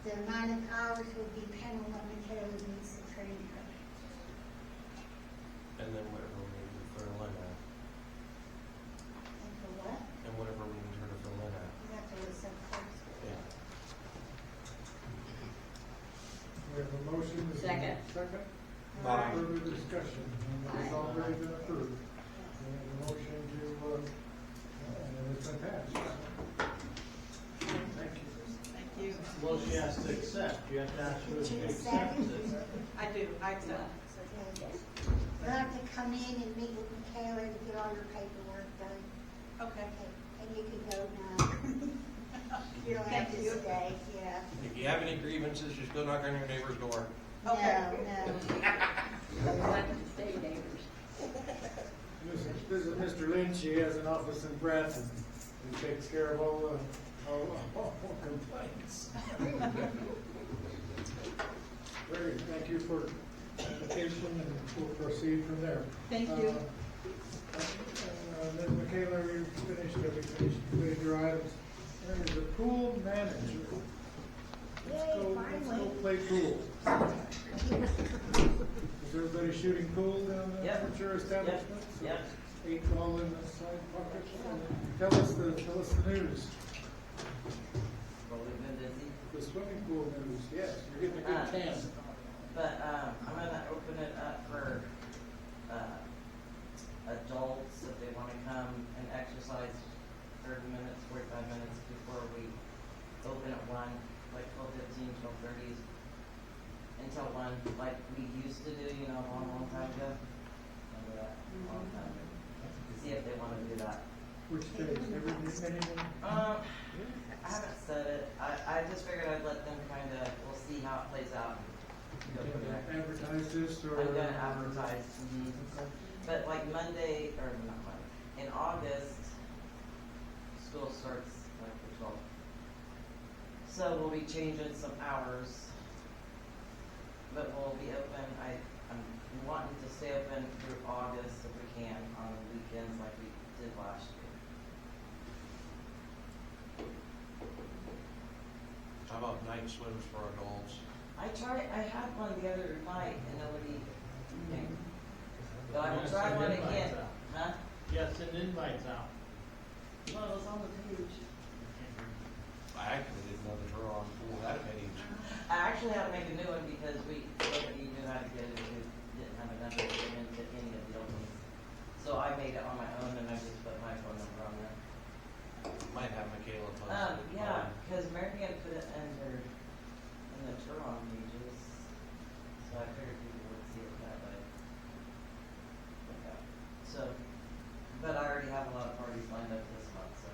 D: The amount of hours will be dependent on Michaela needs to train her.
C: And then whatever we need to fill in at,
D: And for what?
C: and whatever we need her to fill in at.
D: We have to list sub-clerks.
C: Yeah.
E: We have a motion. Is there a
I: Second.
E: Second.
C: Aye.
E: Further discussion, and it's already been approved. We have a motion to, and it's been passed. Thank you.
A: Thank you.
G: Well, she has to accept, you have to ask her if she accepts it.
A: I do, I accept.
D: You'll have to come in and meet with Michaela to get all your paperwork done.
A: Okay.
D: Okay, and you can go now. You don't have to stay, yeah.
C: If you have any grievances, just go knock on your neighbor's door.
A: Okay.
D: No,
I: Stay neighbors.
E: This is Mr. Lynch. He has an office in Branson. He takes care of all complaints. Very good. Thank you for application, and we'll proceed from there.
A: Thank you.
E: Ms. Michaela, we finished completed your items. There is a pool manager. Let's go play pool. Is everybody shooting pool down there
N: Yep.
E: at your establishment?
N: Yep.
E: 8 ball in the side pocket. Tell us the news.
N: Well, we've been busy.
E: The swimming pool news. Yes, you're getting a good tan.
N: But, I'm gonna open it up for, adults if they wanna come and exercise 30 minutes, 45 minutes before we open at 1, like 12:15, 12:30, until 1, like we used to do, you know, a long, long time ago. Remember that? A long time ago. See if they wanna do that.
E: Which days? Anything?
N: I haven't said it. I just figured I'd let them kinda, we'll see how it plays out. Go from there.
E: Advertise this or?
N: I'm gonna advertise. But like Monday, or not Monday, in August, school starts like the 12th. So we'll be changing some hours. But we'll be open, I'm wanting to stay open through August if we can, on the weekends like we did last year.
C: How about night swims for adults?
N: I had one the other night and nobody came. But I will try one again. Huh?
G: Yeah, send invites out.
N: Well, it was on the page.
C: I actually didn't know the turon pool had a page.
N: I actually had to make a new one because nobody knew how to get it. We didn't have enough to get into any of the openings. So I made it on my own and I just put my phone number on there.
C: Might have Michaela post it.
N: Yeah, because Marianne put it in the Turon pages. So I figured people would see it that way. Okay. So, but I already have a lot of parties lined up this month, so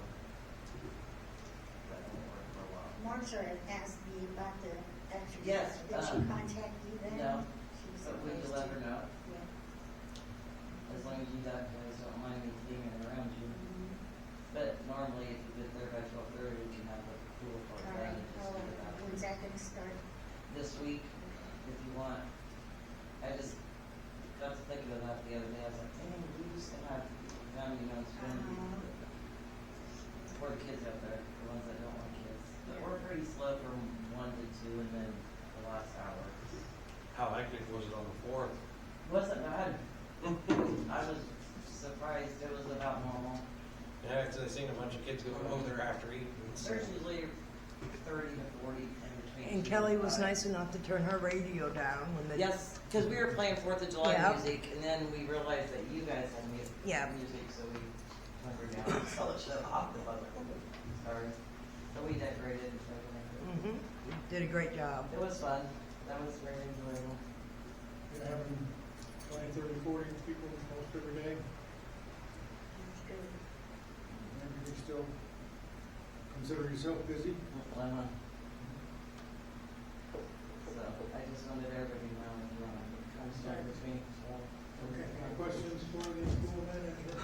N: that won't work for a while.
D: Marcia had asked me about the exercise.
N: Yes,
D: Did she contact you then?
N: No,
D: She was
N: but will you
D: supposed
N: let her
D: to.
N: know?
D: Yeah.
N: As long as you guys don't mind me being around you. But normally, if you get there by 12:30, you can have the pool part
D: All
N: done
D: right,
N: and just get it out.
D: when's that gonna start?
N: This week, if you want. I just got to thinking of that the other day. I was like, dang, we used to have them, you know, swim. For the kids out there, the ones that don't want kids. But we're pretty slow from 1 to 2 and then the last hour.
C: How hectic was it on the 4th?
N: Wasn't bad. I was surprised. It was about normal.
C: Yeah, I seen a bunch of kids go over there after eating.
N: There's usually 30 to 40 in between.
B: And Kelly was nice enough to turn her radio down when the.
N: Yes, because we were playing 4th of July
B: Yeah.
N: music, and then we realized that you guys had music,
B: Yeah.
N: so we turned her down. So it shut off the button. Sorry. So we decorated and everything.
B: Did a great job.
N: It was fun. That was very enjoyable.
E: You having 20, 30, 40 people most every day.
D: That's good.
E: And you still consider yourself busy?
N: So, I just wanted everybody to know, kind of started with me, so.
E: Okay, any questions for the school manager?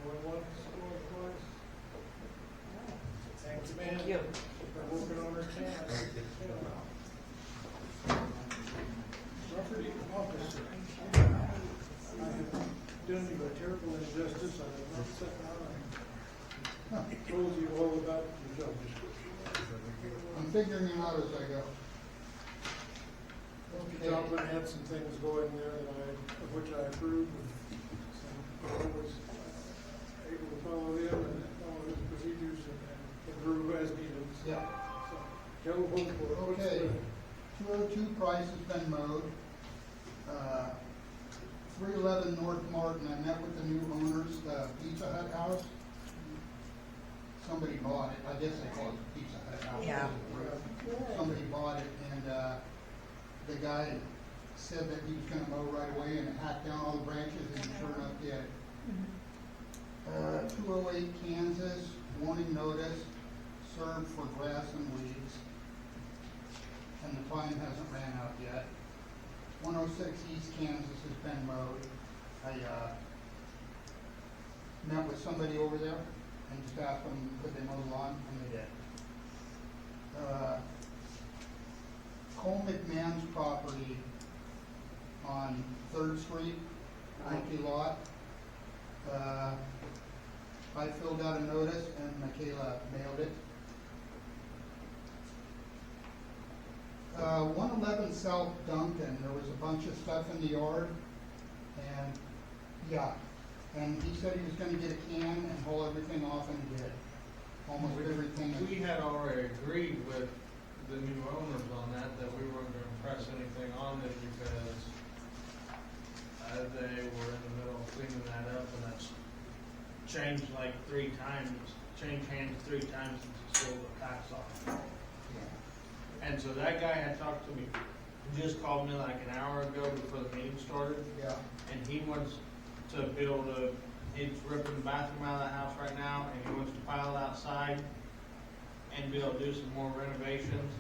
E: Going once, going twice? Thank you, ma'am.
N: Thank you.
E: For working on her task. Property officer. I have done you a terrible injustice. I have not sat down and told you all about your job description.
M: I'm figuring it out as I go.
E: Joplin had some things going there of which I approve, and so I was able to follow them and follow his procedures and improve as needed.
M: Yeah.
E: So, Joe, what's
M: Okay,
E: the,
M: 202 Price has been mowed. 311 North Martin, I met with the new owners, the Pizza Hut house. Somebody bought it, I guess they call it the Pizza Hut house.
B: Yeah.
M: Somebody bought it, and the guy said that he was gonna mow right away and hack down all the branches, and sure enough did. 208 Kansas, warning notice, served for grass and weeds. And the time hasn't ran out yet. 106 East Kansas has been mowed. I met with somebody over there and just asked them, could they mow the lawn, and they did. Cole McMahon's property on 3rd Street, empty lot. I filled out a notice and Michaela mailed it. 111 South Duncan, there was a bunch of stuff in the yard, and, yeah, and he said he was gonna get a can and haul everything off, and he did. Almost everything.
G: We had already agreed with the new owners on that we weren't gonna press anything on them because they were in the middle of cleaning that up, and that's changed like 3 times, changed hands 3 times since he sold the tax off. And so that guy had talked to me, just called me like an hour ago before the meeting started.
M: Yeah.
G: And he wants to build he's ripping the bathroom out of the house right now, and he wants to pile it outside and be able to do some more renovations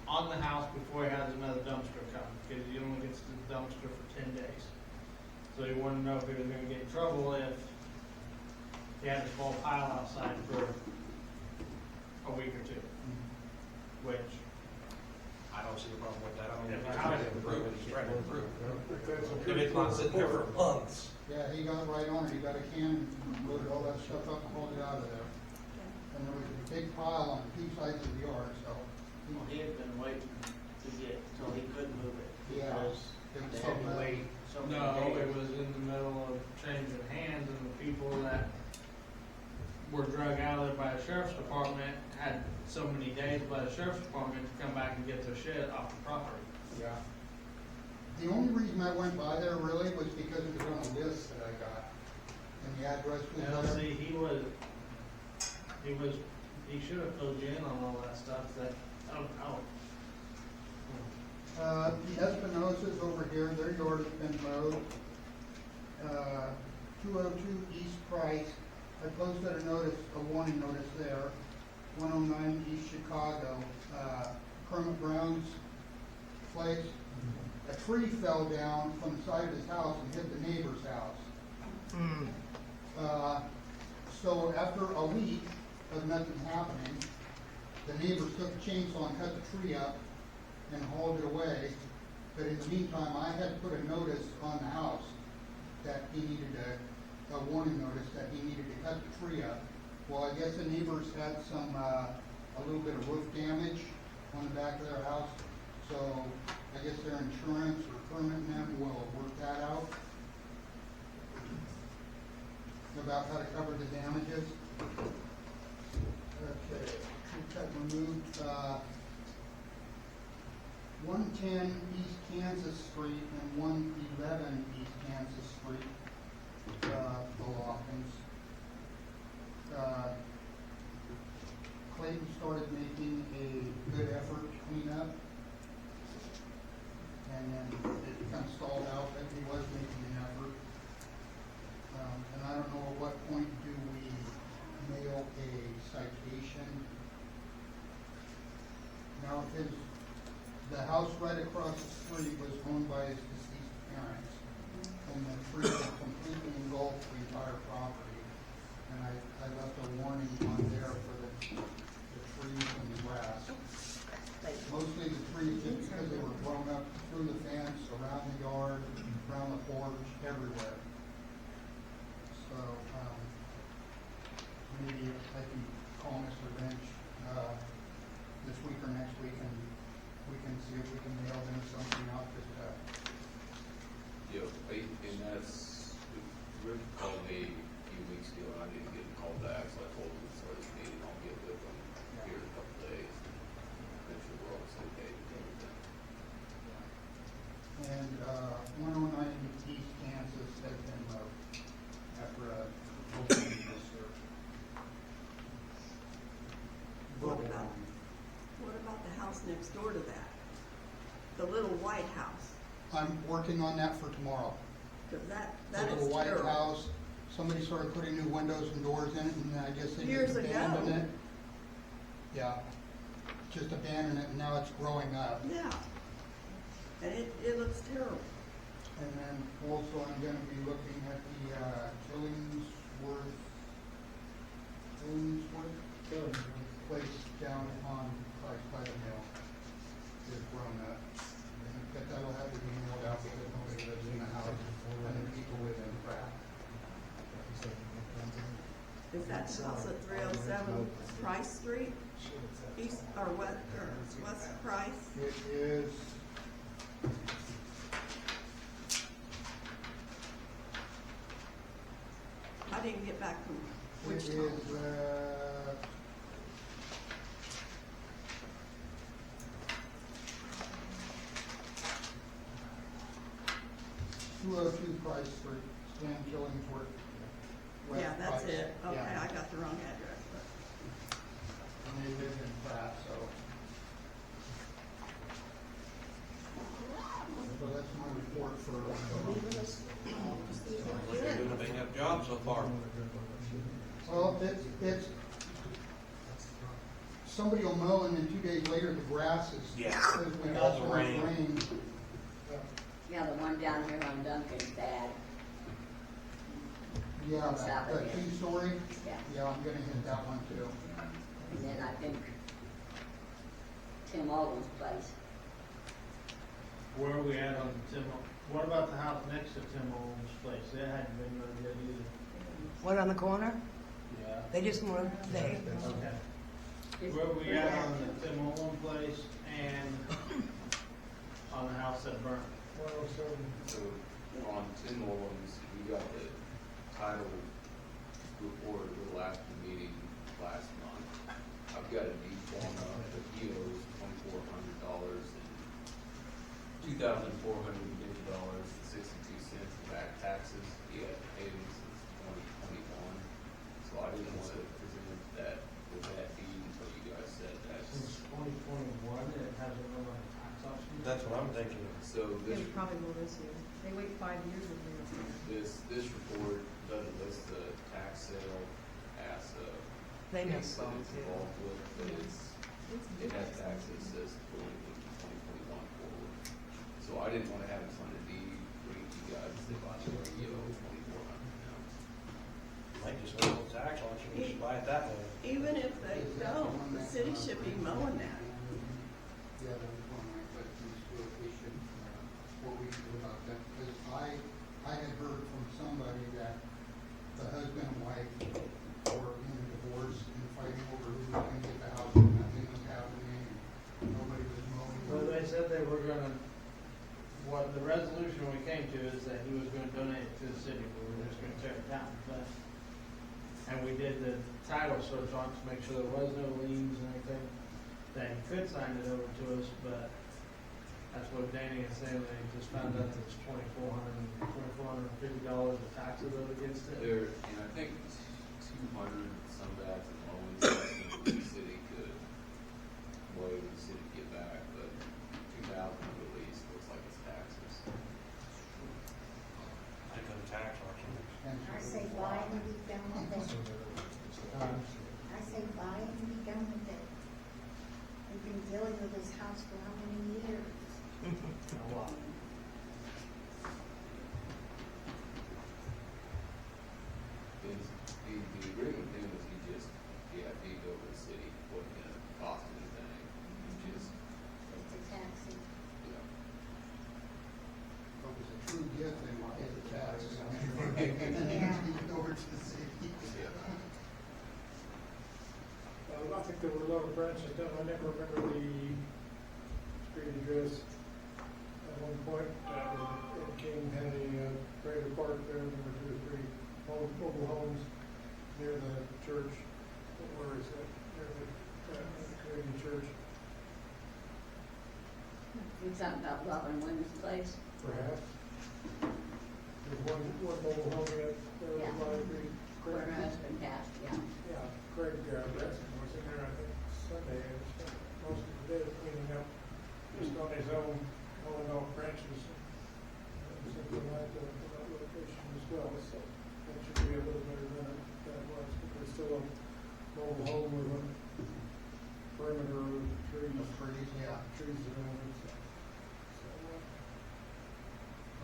G: on the house before he has another dumpster come, because he only gets the dumpster for 10 days. So he wanted to know if he was gonna get in trouble if he had a small pile outside for a week or 2, which,
C: I don't see the problem with that. I mean,
G: If
C: if
G: the
C: he's
G: house-
C: trying to improve it, he's trying to improve it.
E: that's a
C: If it's not sitting there for months.
M: Yeah, he got right on it, he got a can, loaded all that stuff up and hauled it out of there. And there was a big pile on 2 sides of the yard, so.
O: Well, he had been waiting to get till he could move it.
M: Yeah.
O: Because
M: It was
O: they
M: so
O: had to
M: bad.
O: wait so many
G: no,
O: days.
G: it was in the middle of changing hands, and the people that were drug out of there by the sheriff's department had so many days by the sheriff's department to come back and get their shit off the property.
M: Yeah. The only reason I went by there really was because it was on a list that I got. And the address was
G: Now,
M: there.
G: see, he should have filled you in on all that stuff that, oh.
M: The Espinosa's over here, their yard has been mowed. 202 East Price, I posted a notice, a warning notice there. 109 East Chicago, Kermit Brown's place. A tree fell down from the side of his house and hit the neighbor's house. So after a week of nothing happening, the neighbors took a chainsaw and cut the tree up and hauled it away. But in the meantime, I had put a notice on the house that he needed a warning notice that he needed to cut the tree up. Well, I guess the neighbors had some, a little bit of roof damage on the back of their house. So I guess their insurance or permit men will work that out about how to cover the damages. Okay, cut removed. 110 East Kansas Street and 111 East Kansas Street, the Lockins. Clayton started making a good effort to clean up, and then it kind of I left a warning on there for the trees and the grass. Mostly the trees, just because they were grown up through the fence, around the yard, around the porch, everywhere. So, maybe I can call Mr. Lynch, this week or next week, and we can see if we can mail them something out, just,
F: And that's, Rick called me a few weeks ago, and I didn't get a call back, so I told him to start this meeting, I'll get with him here in a couple days. Make sure we're all on the same page with everything.
M: and, 109 East Kansas has been mowed after a opening this year.
L: What about the house next door to that? The little white house,
M: I'm working on that for tomorrow.
L: cause that
M: The
L: is
M: little white
L: terrible.
M: house, somebody started putting new windows and doors in it, and I guess they
L: Years
M: just
L: ago.
M: abandoned it. Yeah, just abandoned it, and now it's growing up.
L: Yeah. And it looks terrible.
M: And then also I'm gonna be looking at the, Killingsworth place down on Christ by the Mill. Is grown up. But that'll have to be nailed out because nobody lives in the house, and then people live in crap.
L: Is that the house at 307 Price Street? East, or west Price?
M: It is,
L: I didn't get back from
M: it
L: which
M: is,
L: town.
M: 202 Price Street, Stan Killingsworth. West
L: Yeah, that's
M: Price.
L: it. Okay,
M: Yeah.
L: I got the wrong address, but.
M: And they live in Pratt, so. So that's my report for.
C: They're doing a big enough job so far.
M: Well, it's, somebody will mow and then 2 days later the grass is.
C: Yeah.
M: Because we
C: All
M: got
C: the
M: so much
C: rain.
M: rain.
I: Yeah, the one down here on Duncan's bad.
M: Yeah,
I: South of
M: that
I: here.
M: two-story,
I: Yeah.
M: yeah, I'm gonna hit that one too.
I: And then I think Tim Alden's place.
G: Where are we at on Tim, what about the house next to Tim Owens' place? That hadn't been moved yet either.
B: What, on the corner?
G: Yeah.
B: They just moved today.
G: Okay. Where are we at on the Tim Owens place and on the house that burned?
F: So on Tim Owens, we got the title report of the last meeting last month. I've got a deed form up, but he owes $2,400 and $2,450.62 in back taxes. He had paid them since 2021. So I didn't want to present that with that deed until you guys said that.
G: Since 2021, it hasn't been like a tax auction?
C: That's what I'm thinking.
F: So this,
A: probably will this year. They wait 5 years with me.
F: this report doesn't list the tax sale as a
B: They know
F: case that
B: some
F: it's
B: too.
F: involved with, but it has taxes says 2021 forward. So I didn't want to have it on the deed, bring it to you guys, if I were you owe $2,400 now.
C: Might just wait till tax auction, we should buy it that way.
L: Even if they don't, the city should be mowing that.
M: Yeah, that was one of my questions, we should, what we should do about that, because I had heard from somebody that the husband and wife were in a divorce and fighting over who was gonna get the house, and nothing was happening, and nobody was mowing.
G: Well, they said they were gonna, what the resolution we came to is that he was gonna donate it to the city, we were just gonna tear it down, but. And we did the title search on it to make sure there was no liens and anything, that he could sign it over to us, but that's what Danny is saying, they just found out that it's $2,450 of taxes owed against it.
F: There, and I think 200 some of that's in loans, I think the city could, waive the city to get back, but 2,000 at least looks like it's taxes.
C: I go to tax auction.
D: I say buy and be done with it. I say buy and be done with it. We've been dealing with this house for how many years?
G: A lot.
F: The agreement then was city wasn't gonna cost anything, just,
D: It's a taxi.
F: you know.
M: If it was a true gift, they would pay the taxes.
D: Yeah.
M: Over to the city.
E: I think there were a lot of branches down, I never remember the street address. At one point, Ed King had a trailer park there, there were 2 or 3 mobile homes near the church. Where is that? Near the community church,
L: Something about Robin Women's Place.
E: perhaps. There's one mobile home there,
L: Yeah.
E: by the
L: Where her husband passed, yeah.
E: Yeah, Craig, Branson was in there, I think, Sunday, and spent most of the day cleaning up, just on his own, hauling off branches. And something like that location as well, so that should be a little better than that was, but there's still a mobile home with a perimeter of trees.
M: Trees, yeah.
E: Trees around it, so.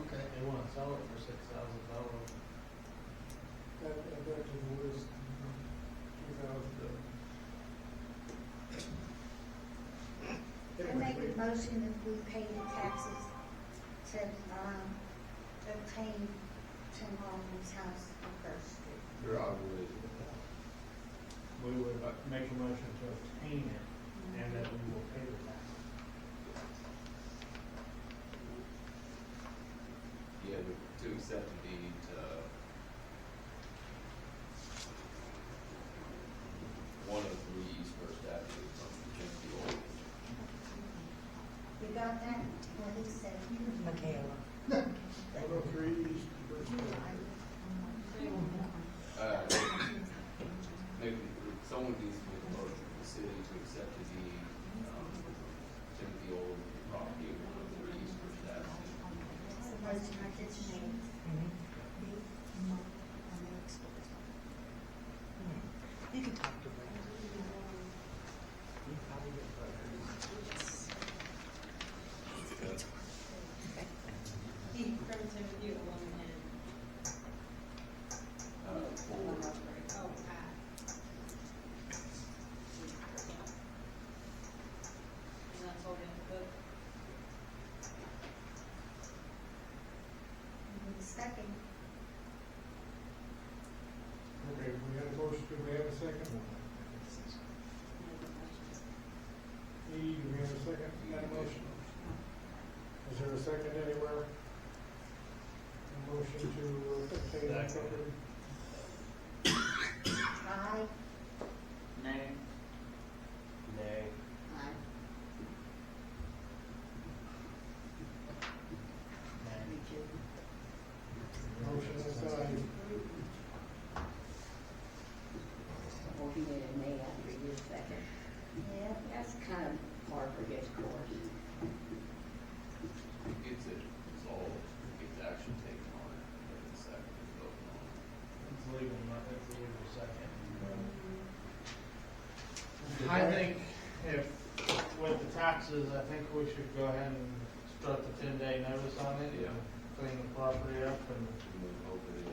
M: Okay.
G: They wanna sell it for $6,000.
E: Add that to the list, 2,000.
D: I make a motion that we pay the taxes to, obtain Tim Holland's house on First Street.
F: You're obligated.
G: We would make a motion to obtain it, and that we will pay the tax.
F: Yeah, to accept the deed to 103 East First Avenue from Timothy Old.
D: You got that? What he said.
B: Michaela.
E: 103 East First Street.
F: Maybe someone needs to make a motion for the city to accept the deed, Timothy Old property at 103 East First Avenue.
D: That's the motion I just made.
B: You can talk to Brandon. You probably get
A: From Timothy alone and,
F: For
A: oh, Pat. And that's all in the book.
D: Second.
E: Okay, we have a motion, do we have a second? E, do we have a second to that motion? Is there a second anywhere? A motion to obtain that property?
D: Aye.
O: Nay.
C: Nay.
L: Aye. Me too.
E: Motion aside.
L: Well, he made a nay after your second.
D: Yeah.
L: That's kind of hard for his course.
F: gets it resolved, gets action taken on it, and then the second is voted on.
G: It's legal, it's a legal second. I think if, with the taxes, I think we should go ahead and start the 10-day notice on it.
F: Yeah.
G: Clean the property up and.
F: And then hopefully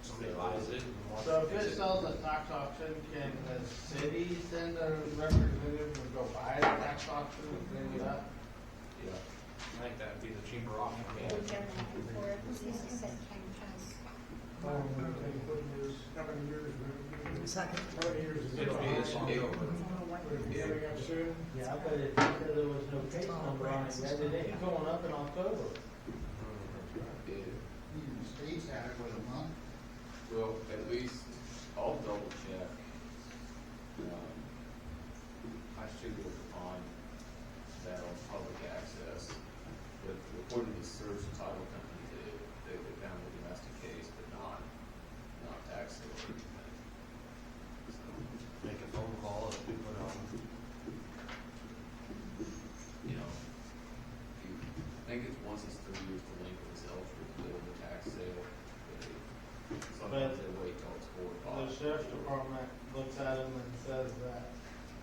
C: Somebody buys it and wants
G: So if
C: to
G: it
C: fix
G: sells at tax auction, can the city send a representative and go buy it at tax auction and clean it up?
F: Yeah.
C: I think that'd be the cheaper option.
D: We've done that before. It was just a set time pass.
E: How long will it take, what years, how many years?
B: Second.
E: How many years is it?
C: It'll be this year.
E: Would it be coming up soon?
G: Yeah, but if there was no case number on it, yet it ain't going up in October.
F: It,
M: Even the states had it with a month.
F: well, at least I'll double check. I should go on that on public access, but according to the search and title company, they found a domestic case, but not tax sale or anything. So,
C: Make a phone call if we put on.
F: you know, I think it's once it's 3 years delinquent, it's eligible to build a tax sale, but sometimes they wait till it's 4 or
G: The
F: 5.
G: sheriff's department looks at them and says that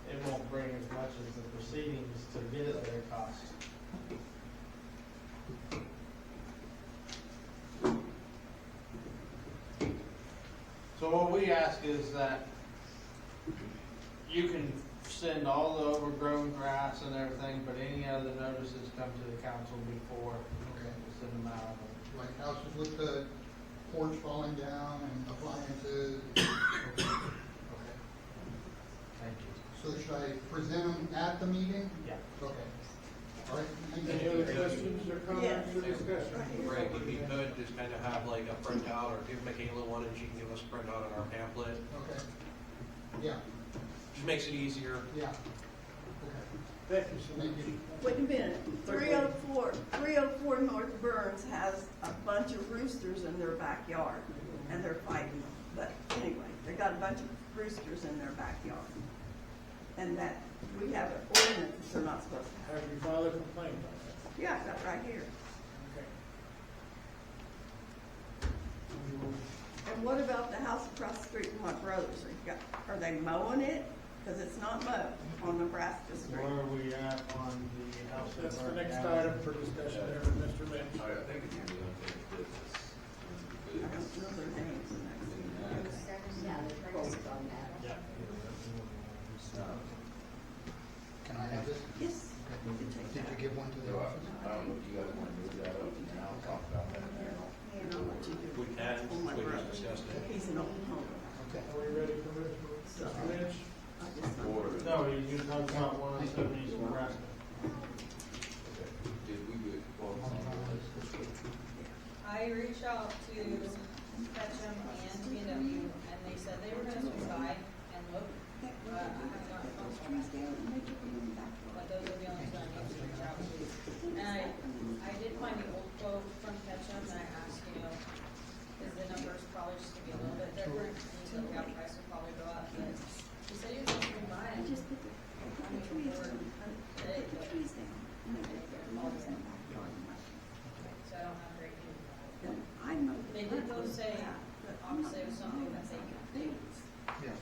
G: it won't bring as much as the proceedings to get it there cost. So what we ask is that you can send all the overgrown grass and everything, but any other notices come to the council before,
M: Okay.
G: send them out.
M: Like houses with the porch falling down and appliances.
G: Okay. Thank you.
M: So should I present them at the meeting?
G: Yeah.
M: Okay. All right, thank
E: Any
M: you.
E: other questions or comments or discussion?
C: Greg, if you could, just kind of have like a printout, or give Michaela one and she can give us a printout on our pamphlet.
M: Okay. Yeah,
C: Just makes it easier.
M: yeah.
E: Thank you so much.
M: Thank you.
L: Wait a minute, 304 North Burns has a bunch of roosters in their backyard, and they're fighting them. But anyway, they got a bunch of roosters in their backyard. And that, we have an ordinance they're not supposed to have.
E: Have you filed a complaint on that?
L: Yeah, I got it right here.
E: Okay.
L: And what about the house across the street from my brother's? Are they mowing it? Because it's not mowed on Nebraska Street.
G: Where are we at on the house that
E: That's the
G: burned
E: next
G: down?
E: item for discussion there with Mr. Lynch.
F: I think it's gonna be unfinished business.
L: I don't know their names and everything.
D: Yeah, the prices on that.
G: Yeah.
M: Can I have this?
L: Yes.
M: Okay. Did you give one to the
F: So
M: office?
F: I don't know if you guys wanna move that up now, talk about that now.
L: You know what you do.
C: We can,
L: Oh, my
C: we
L: brother.
C: just discussed it.
L: He's an Oklahoma.
M: Okay.
E: Are we ready for Mr. Lynch?
L: I just.
F: Or,
G: No, you talked about 107 East Nebraska.
F: okay, did we do it? Well,
A: I reached out to Ketchum and TNW, and they said they were gonna swing by and look. I haven't gotten a phone call back. But those are the only two I need to reach out to. And I did find the old quote from Ketchum, and I asked, is the numbers probably just gonna be a little bit different? And he said the gas price would probably go up, but he said he was gonna swing by and
L: Just put the trees down,
A: today,
L: put the
A: but,
L: trees down. And then they're all the same.
A: so I don't have great news.
L: I know.
A: They did though say, obviously it was something that they could fix.
M: Yeah.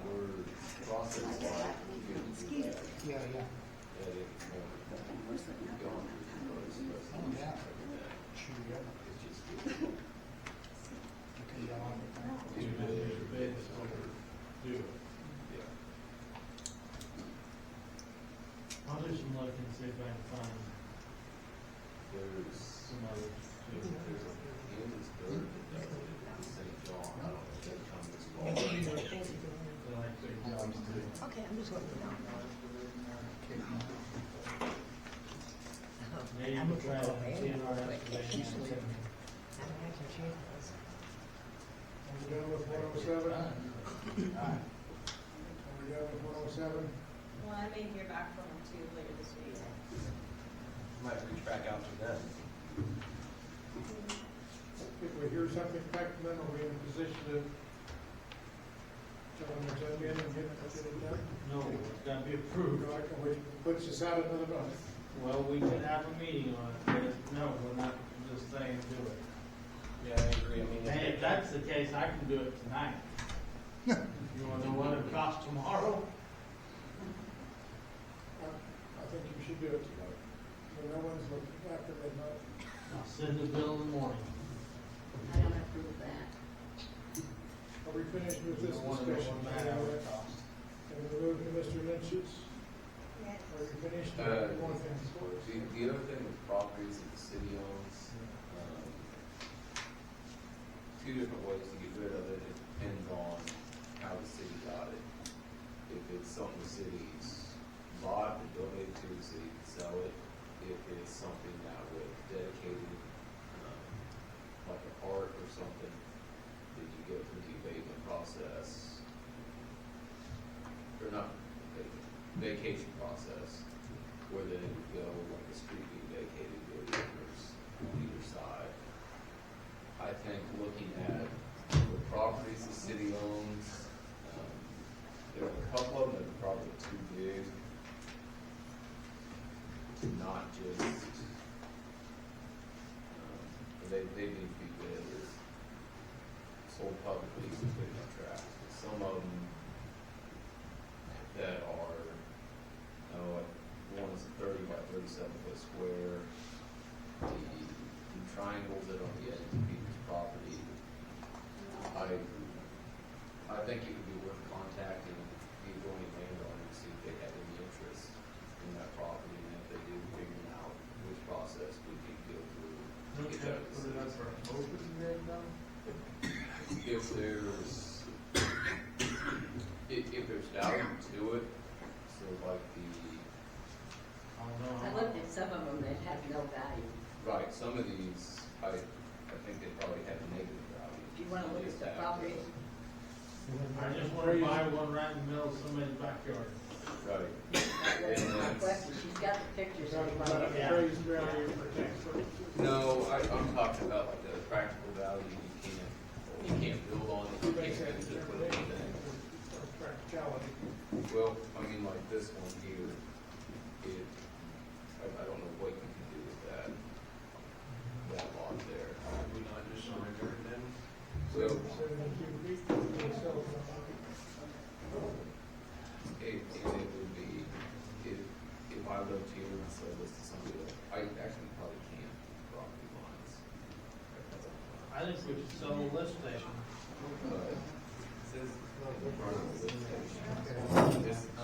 F: we're process wise, we're good.
L: Mosquitoes.
M: Yeah, yeah.
F: Yeah, it's more
L: We're sitting up
F: going
L: on that kind of
F: through the
M: Oh, yeah.
F: It's
M: Should we go?
F: just.
M: Okay, yeah, I'll-
G: Do it. Do it.
F: Yeah.
G: I'll do some looking and see if I can find
F: There's,
G: some others too.
F: there's a Kansas bird that does it in St. John, I don't know if they come this fall.
G: They like big jobs too.
B: Okay, I'm just letting you know.
M: Okay.
G: Maybe you
B: I'm
G: can
B: looking
G: try
B: for
G: to
B: a
G: see in our
B: man, but she's
G: estimation.
B: sleeping. I don't have to check those.
E: Are we done with 107? Are we done with 107?
A: Well, I may hear back from them too later this week.
C: Might reach back out to them.
E: If we hear something back from them, are we in a position to tell them to come in and get it done?
G: No, it's gotta be approved.
E: No, I can wait, puts us out another month.
G: Well, we can have a meeting on it, but no, we're not just saying do it.
C: Yeah, I agree. I mean,
G: Hey, if that's the case, I can do it tonight. You wanna know what it costs tomorrow?
E: I think you should do it tonight. When no one's looking after midnight.
G: I'll send the bill in the morning.
D: I don't approve of that.
E: Are we finished with this
G: You wanna know
E: discussion?
G: what that hour costs.
E: Can we move to Mr. Lynch's?
L: Yes.
E: Are we finished? One thing.
F: The other thing with properties that the city owns, two different ways to get rid of it, it depends on how the city got it. If it's something the city's bought and donated to, the city can sell it. If it's something that was dedicated, like a park or something, then you go through the abatement process. Or not, vacation process, where then it would go like a street being vacated, go to owners on either side. I think looking at the properties the city owns, there are a couple of them that are probably too big to not just, they need to be bid or sold publicly, so they don't trash. Some of them that are, one is a 30 by 37 foot square, the triangles that are on the edge of people's property. I think it would be worth contacting either in that property, and if they do, figuring out which process we can go through to get that
G: Put it up for
F: decision.
G: an open bid though?
F: If there's value to it, so like
G: I don't know.
P: I looked at some of them that have no value.
F: right, some of these, I think they probably have negative value.
P: If you wanna look at the property,
G: I just wanna buy one right in the middle of somebody's backyard.
F: Right.
P: that's my question, she's got the pictures.
E: Talking about appraised value for tax purposes.
F: No, I'm talking about like the practical value, you can't build on it, you can't just put anything.
E: Practicality.
F: Well, I mean, like this one here, I don't know what you can do with that lot there.
C: We not just surrender it then?
F: Well,
E: 72 feet, they sell it.
F: it would be, if I lived here and I sold this to somebody else, I actually probably can't property lines.
G: I think we should sell a lift station.
F: But it says, in front of the lift station. This is
C: I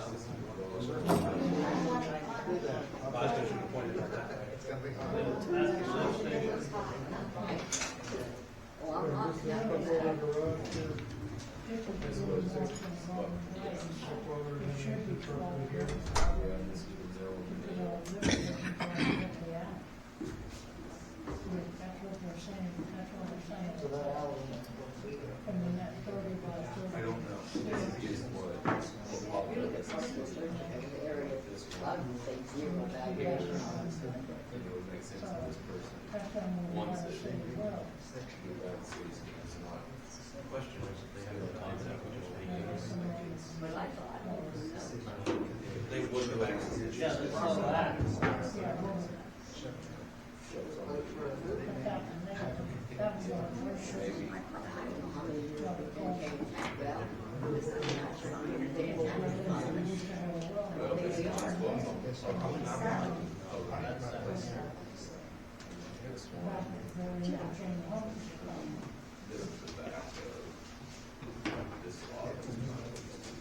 C: just should have pointed out that way.
M: It's gonna be hard.
G: That's the lift station.
P: Well, I'm not,
E: This is up over the road to,
F: this was, what,
E: up over the property here.
F: yeah, this is the zero.
D: That's what they're saying, that's what they're saying. And then that 30 by 30.
F: I don't know. This is what
P: if you look at some of the search area,
F: this
P: a lot of them say zero valuation on it.
F: it would make sense if this person
D: That's what we
F: wants
D: want to
F: it.
D: see as well.
F: Give that city it's not.
C: The question is if they have the concept, we just pay it.
P: But I thought,
C: They would go back to the.
G: Yeah, let's sell that.
D: Yeah, well, without the negative, that was what we're sure.
F: Maybe.
P: I don't know how many years they've been paying tax well. This is not trying to pay tax.
F: Well, this is just what I'm talking
G: That's
F: This one, this is the back of this lot.
B: I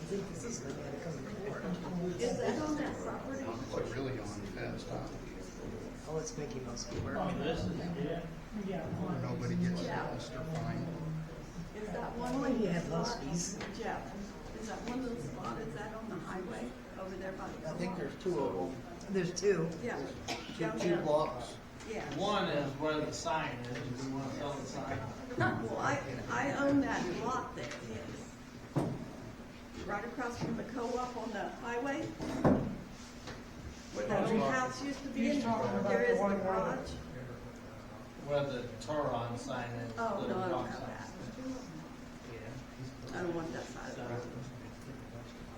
B: think this is gonna come to court.
L: Is that on that property?
M: It's really on fast, huh?
B: Oh, it's Mickey Mouse Keeper.
G: Oh, this is, yeah.
D: Yeah.
M: Nobody gets lost or fined.
L: Is that one?
B: Oh,
L: of
B: you
L: those
B: have those
L: spots?
B: fees.
L: Jeff, is that one of those spots, is that on the highway over there by the?
O: I think there's two of them,
B: There's two.
L: Yeah.
O: two blocks.
L: Yeah.
G: One is where the sign is, if you wanna sell the sign.
L: Well, I own that lot there, yes. Right across from the co-op on the highway. Where that old house used to be,
D: He's talking about
L: there is
D: the
L: the
D: one where the-
L: garage.
G: Where the Turon sign is.
L: Oh,
G: little
L: no, I don't
G: box
L: have
G: sign.
L: that.
G: Yeah.
L: I don't want that side of the road.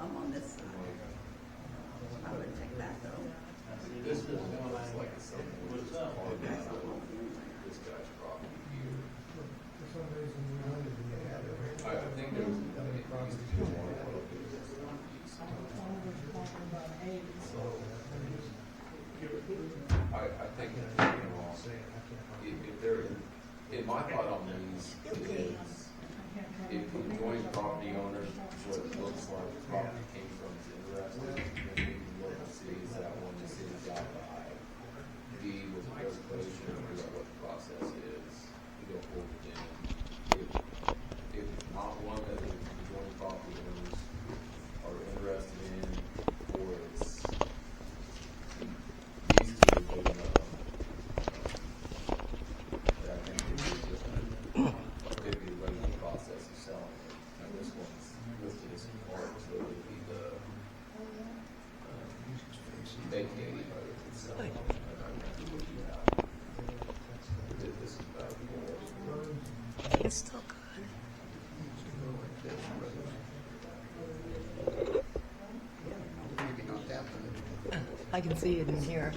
L: I'm on this side. I would take that though.
F: This is one that's like something
G: What's up?
L: That's not one anyway.
F: This guy's property here.
E: For some reason, we wanted to have it.
F: I think there was, it used to be one of those. I think, you know, if there, in my thought on these is, if the joint property owners, what it looks like the property came from is interested, then we can look and see is that one the city got by. B was a resolution, figure out what the process is, we go forward then. If not one that the joint property owners are interested in, or it's these two are good enough. That I think it's just could be the regular process of selling it. Now this one's listed as part, so it would be the vacating of it itself. And I think it would be out. This is about four.
B: It's still good.
M: Maybe not that one.
B: I can see it in here. I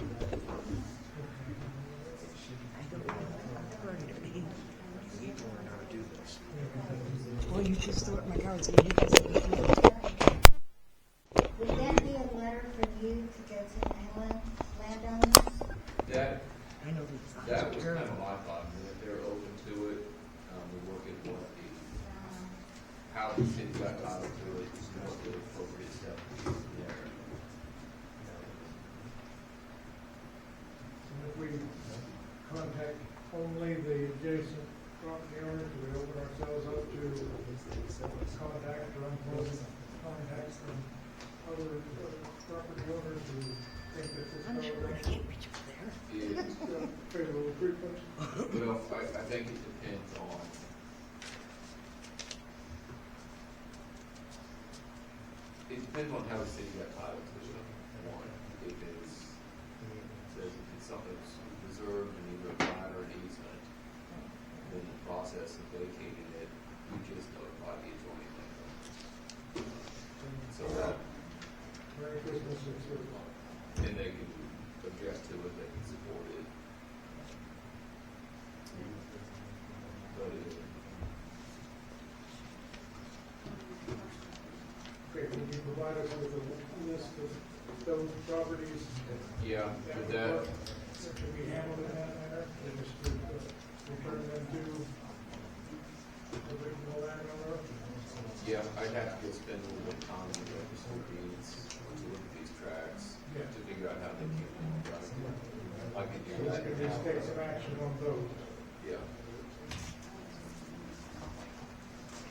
B: don't know. I've heard it. Well, you just store it in my car so you guys can do it.
D: Would that be a letter for you to go to the landowners?
F: That,
B: I know these signs
F: that
B: are
F: was kind
B: terrible.
F: of my thought, and if they're open to it, we look at what the, how the city got title to it, what the appropriate step is there.
E: contact only the adjacent property owners, we open ourselves up to contact or unpleasant contacts from other property owners who think that this
B: I'm sure
E: fellow
B: I can't reach over there.
F: It,
E: favorable treatment.
F: well, I think it depends on, it depends on how the city got title to it. One, if it's, says if it's something that's reserved and either a plat or an easement, then the process of vacating it, you just notify the adjoining landowner. So that,
E: Merry Christmas, it's your fault.
F: and they can object to it, they can support it. But it,
E: Okay, will you provide us with a list of those properties
F: yeah,
E: that
F: with
E: would
F: that,
E: work, that can be handled in that manner, and just to return them to the original landowner?
F: yeah, I'd have to go spend a little bit of time with the registry of deeds to look at these tracks,
E: Yeah.
F: to figure out how they came in. I can do
E: So we
F: that.
E: can just take some action on those.
F: Yeah.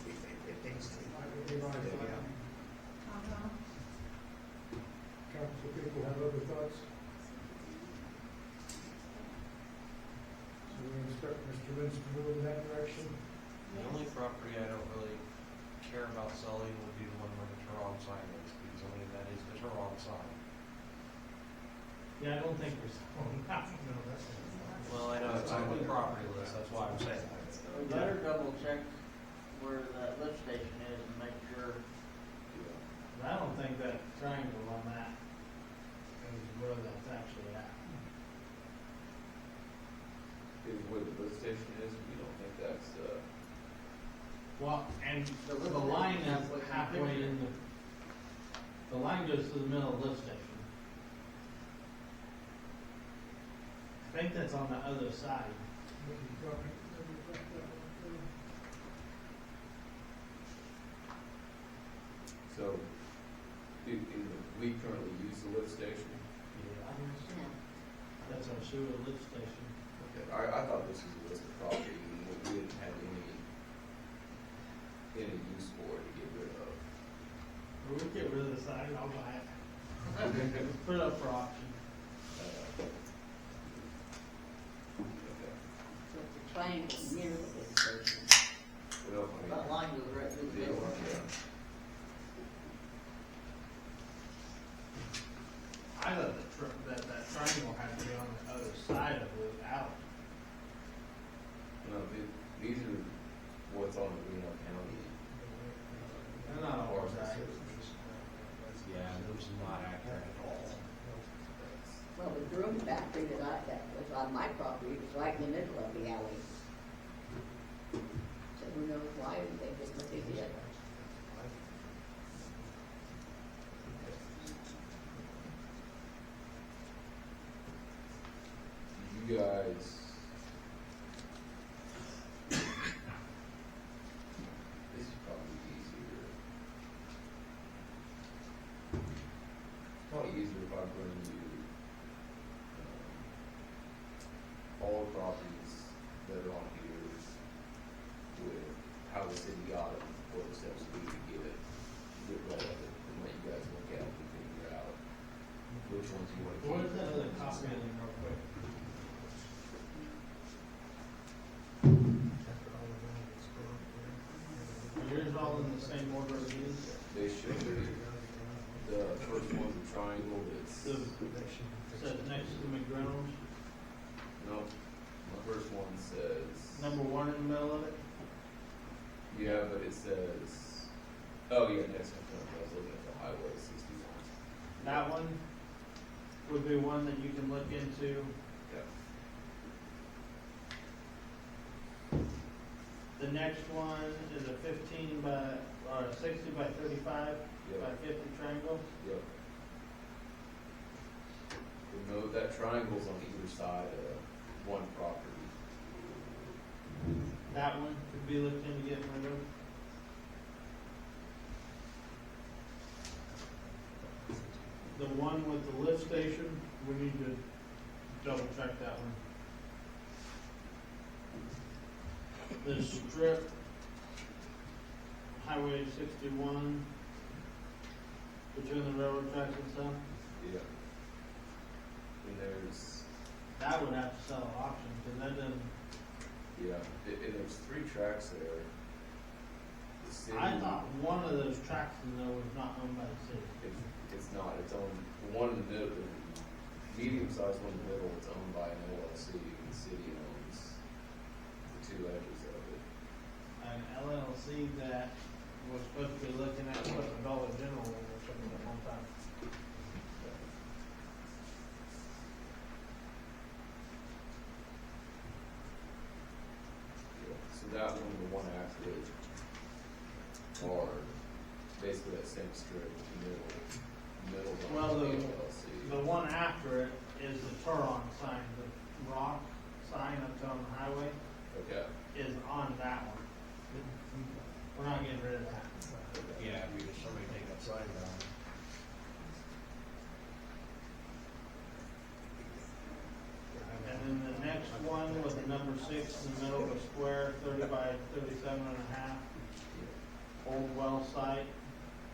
E: That would be my thought. Council people have other thoughts? So we instruct Mr. Lynch to move in that direction?
C: The only property I don't really care about selling would be the one where the Turon sign is, because I mean, that is the Turon sign.
G: Yeah, I don't think we're selling that.
C: Well, I know it's on the property list, that's why I'm saying that.
O: We better double check where that lift station is and make sure.
G: I don't think that triangle on that is where that's actually at.
F: Is where the lift station is, we don't think that's,
G: Well, and the line is halfway in the line goes to the middle of the lift station. I think that's on the other side.
F: so, we currently use the lift station.
G: That's our sewer lift station.
F: Okay, I thought this was a list of property, and we didn't have any use for it to get rid of.
G: Or we get rid of the side, I'll buy it. Put it up for auction.
F: Okay.
P: So it's a triangle near the lift station.
F: Well, I mean.
P: That line goes right through the middle.
F: Yeah.
G: I thought that triangle had to be on the other side of the alley.
F: No, these are what's on the Reno County.
G: They're not all accurate.
C: Yeah, those are not accurate at all.
P: Well, the broom factory that was on my property was right in the middle of the alley. So who knows why they did what they did.
F: You guys. This is probably easier. Probably easier if I bring you, all the properties that are on here with how the city got it, what the steps we to get it, get rid of it, and let you guys look at it and figure out which ones you want to keep.
G: What is that other copy of them real quick? Are yours all in the same order as these?
F: They should be. The first one's a triangle, it's,
G: The, says next to McDonald's,
F: no, the first one says,
G: number one in the middle of it?
F: yeah, but it says, oh yeah, next one, I was looking at the highway 61.
G: That one would be one that you can look into.
F: Yeah.
G: The next one is a 15 by, or a 60 by 35 by 50 triangle.
F: Yep. You know, that triangle's on either side of one property.
G: That one could be looked into getting rid of. The one with the lift station, we need to double check that one. the strip, Highway 61, between the railroad tracks and stuff,
F: Yeah. And there's,
G: that would have to sell at auction, because that doesn't,
F: yeah, and there's 3 tracks there. The city.
G: I thought one of those tracks in there was not owned by the city.
F: It's not, it's owned, the one in the middle, the medium-sized one in the middle, it's owned by an LLC, and the city owns the 2 edges of it.
G: An LLC that was supposed to be looking at putting a Dollar General in or something at one time.
F: Yeah. So that one, and the one after it, are basically that same strip, middle
G: Well,
F: of the
G: the
F: LLC.
G: one after it is the Turon sign, the rock sign up on the highway
F: Okay.
G: is on that one. We're not getting rid of that.
C: Yeah, we just somebody take that sign down.
G: And then the next one was the number 6 in the middle of a square, 30 by 37 and a half. Old well site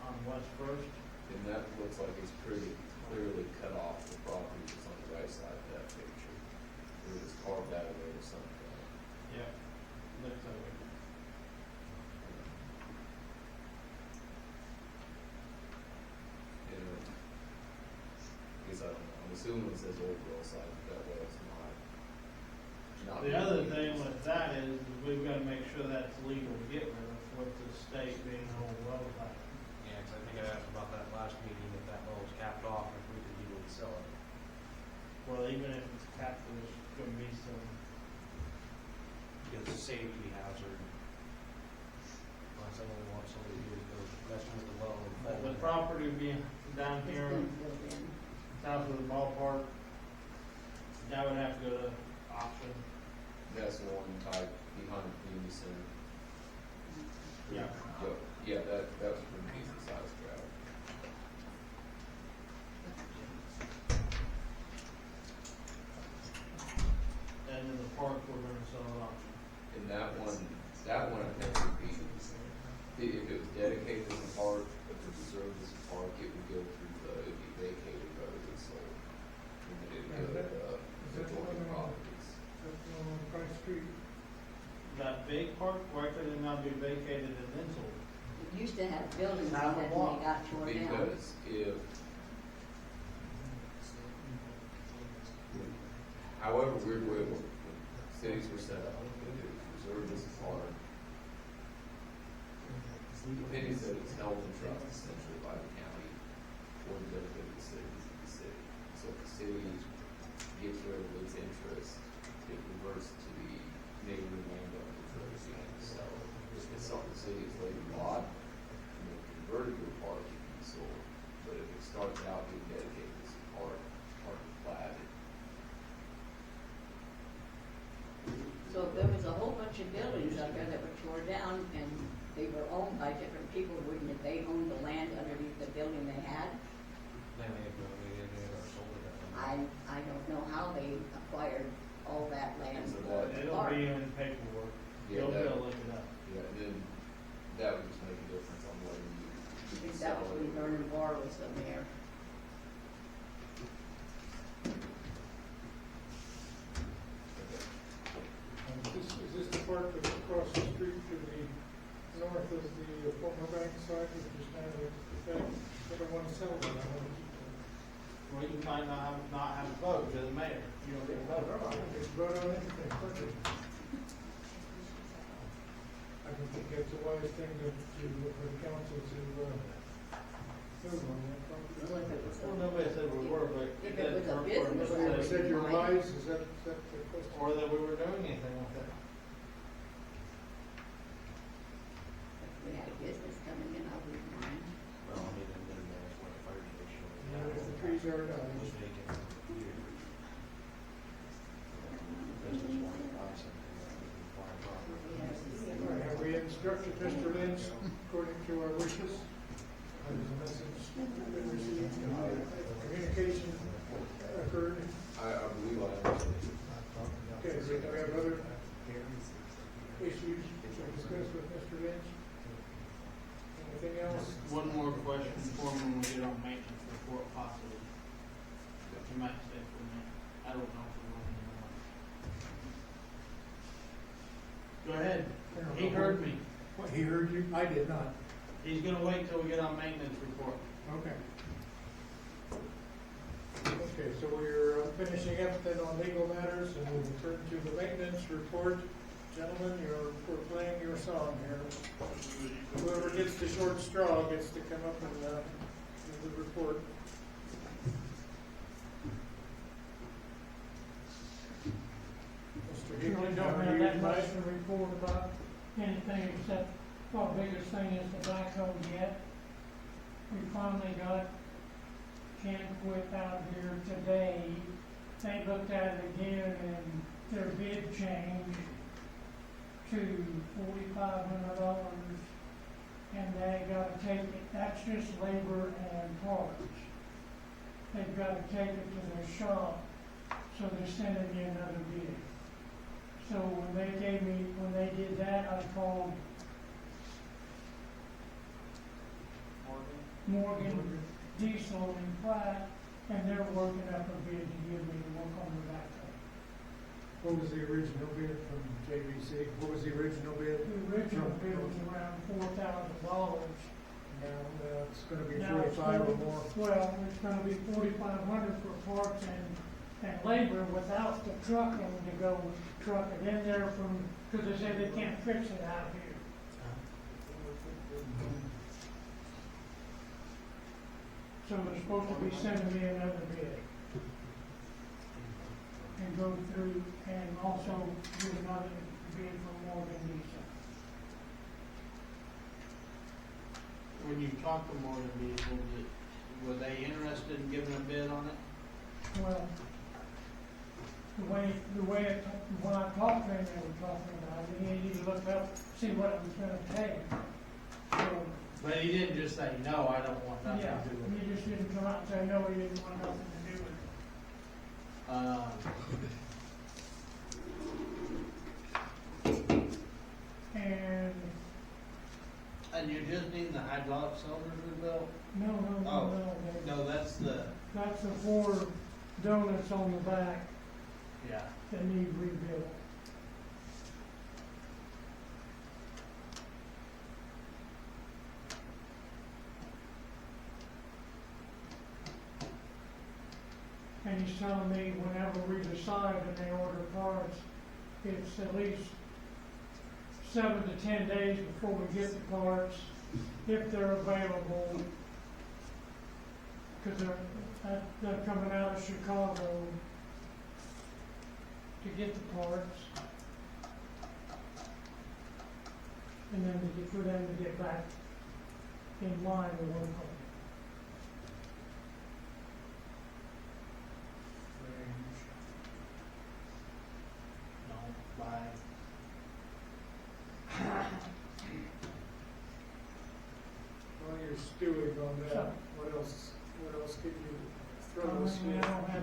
G: on West First.
F: And that looks like it's pretty clearly cut off the property that's on the right side of that picture. It was carved out away or something.
G: Yep. Looks like it.
F: And, I guess I don't know, I'm assuming it says old well site, but that well's not.
G: The other thing with that is we've got to make sure that's legal to get rid of with the state being an old well site.
C: Yeah, 'cause I think I asked about that last meeting, if that well was capped off, if we could legally sell it.
G: Well, even if it's capped, there's going to be some,
C: Because it's a safety hazard. Unless someone wants somebody to go messing with the well and fall
G: the
C: in.
G: property being down
P: It's
G: here
P: been built in.
G: south of the ballpark, that would have to go to auction.
F: That's the one type behind the community center.
G: Yeah.
F: Yep. Yeah, that was a pretty decent sized crowd.
G: And in the park, we're going to sell at auction.
F: And that one I think would be, if it was dedicated as a park, if it was reserved as a park, it would go through it'd be vacated rather than sold. And then it'd go to, adjoining properties.
E: That's on Price Street.
G: That big park, why could it not be vacated and then sold?
P: It used to have buildings
G: Not
P: on it
G: a
P: and
G: lot.
P: they got torn down.
F: Because if, however weird way when cities were set up, if it was reserved as a park, Penny said it's held in trust essentially by the county for the benefit of the citizens of the city. So if the city gets rid of its interest, it reverts to the neighboring landowners that are seeking to sell it. If it's something the city has later bought and then converted to a park, it can be sold. But if it starts out being dedicated as a park is platted.
P: So if there was a whole bunch of buildings out there that were torn down and they were owned by different people, wouldn't it, they owned the land underneath the building they had?
C: Then they or sold it. at them.
P: I don't know how they acquired all that land.
F: So that-
G: It'll
P: Park.
G: be in paperwork.
F: Yeah,
G: You'll be
F: that-
G: able to look it up.
F: Yeah, and then that would just make a difference on whether
P: I
F: you
P: think
F: sell
P: that was
F: it.
P: when Vernon Barr was the mayor.
E: Is this the park that's across the street to the north of the former bank site, which is kind of, they don't want to sell it.
G: Well, you might not have a vote to the mayor. You don't get a vote.
E: It's vote on anything, quickly. I don't think that's a wise thing for the council to, move on that property.
P: Well, if it was
G: Well,
P: a-
G: nobody said we were, but.
P: If it was a
G: or- or
P: business,
G: nobody
P: I
E: You
P: would
E: said you're
P: mind.
E: wise, is that the question?
G: Or that we were doing anything with it.
P: If we had a business coming in, I wouldn't mind.
C: Well, I mean, and then there's what the fire station. was
E: Yeah,
C: now.
E: if the trees are down.
C: It was vacant for years. Business wanted to buy something that was required property.
E: All right, have we instructed Mr. Lynch according to our wishes? There's a message been received, communication occurred.
F: I believe I understand.
E: Okay, so do we have other issues Anything else?
G: One more question for me when we get on maintenance report possibly. You might say for me, I don't know if we want anymore. Go ahead, he heard me.
E: What, he heard you? I did not.
G: He's gonna wait till we get on maintenance report.
E: Okay. Okay, so we're finishing up then on legal matters, and we'll turn to the maintenance report. Gentlemen, we're playing your song here. Whoever gets the short straw gets to come up and give the report. Mr.
Q: We
E: Hickman,
Q: don't
E: are
Q: have
E: you
Q: that much
E: invited?
Q: to report about anything except our biggest thing is the backhoe yet. We finally got Ken Quip out here today. They looked at it again and their bid changed to $4,500, and they gotta take it, that's just labor and parts. They've gotta take it to their shop, so they're sending me another bid. So when they did that, I called Morgan Diesel and Platt, and they're working up a bid to give me to work on the backhoe.
E: What was the original bid from JVC? What was the original bid?
Q: The original bid was around $4,000.
E: Now, it's gonna be
Q: Now it's
E: 45 or
Q: 40
E: more.
Q: Well, it's gonna be $4,500 for parts and labor without the trucking to go truck it in there from, because they say they can't fix it out here. So they're supposed to be sending me another bid. And go through, and also do another bid for Morgan Diesel.
G: When you talked to Morgan Diesel, were they interested in giving a bid on it?
Q: Well, when I talked to him, they were talking about it, he needed to look up, see what it was gonna take. So,
G: But he didn't just say, no, I don't want nothing
Q: yeah,
G: to do with it.
Q: he just didn't come out and say, no, he didn't want nothing to do with it.
G: And you just need the hydraulic cylinders rebuilt?
Q: No,
G: Oh,
Q: they-
G: no, that's the,
Q: that's the 4 donuts on the back
G: yeah.
Q: that need rebuilt. And he's telling me whenever we decide and they order parts, it's at least 7 to 10 days before we get the parts, if they're available. Because they're coming out of Chicago to get the parts. And then for them to get back in line to work on it.
G: No, by,
E: While you're stewing on that,
Q: So-
E: what else could you
Q: I
E: throw us
Q: mean, I
E: with?
Q: don't have,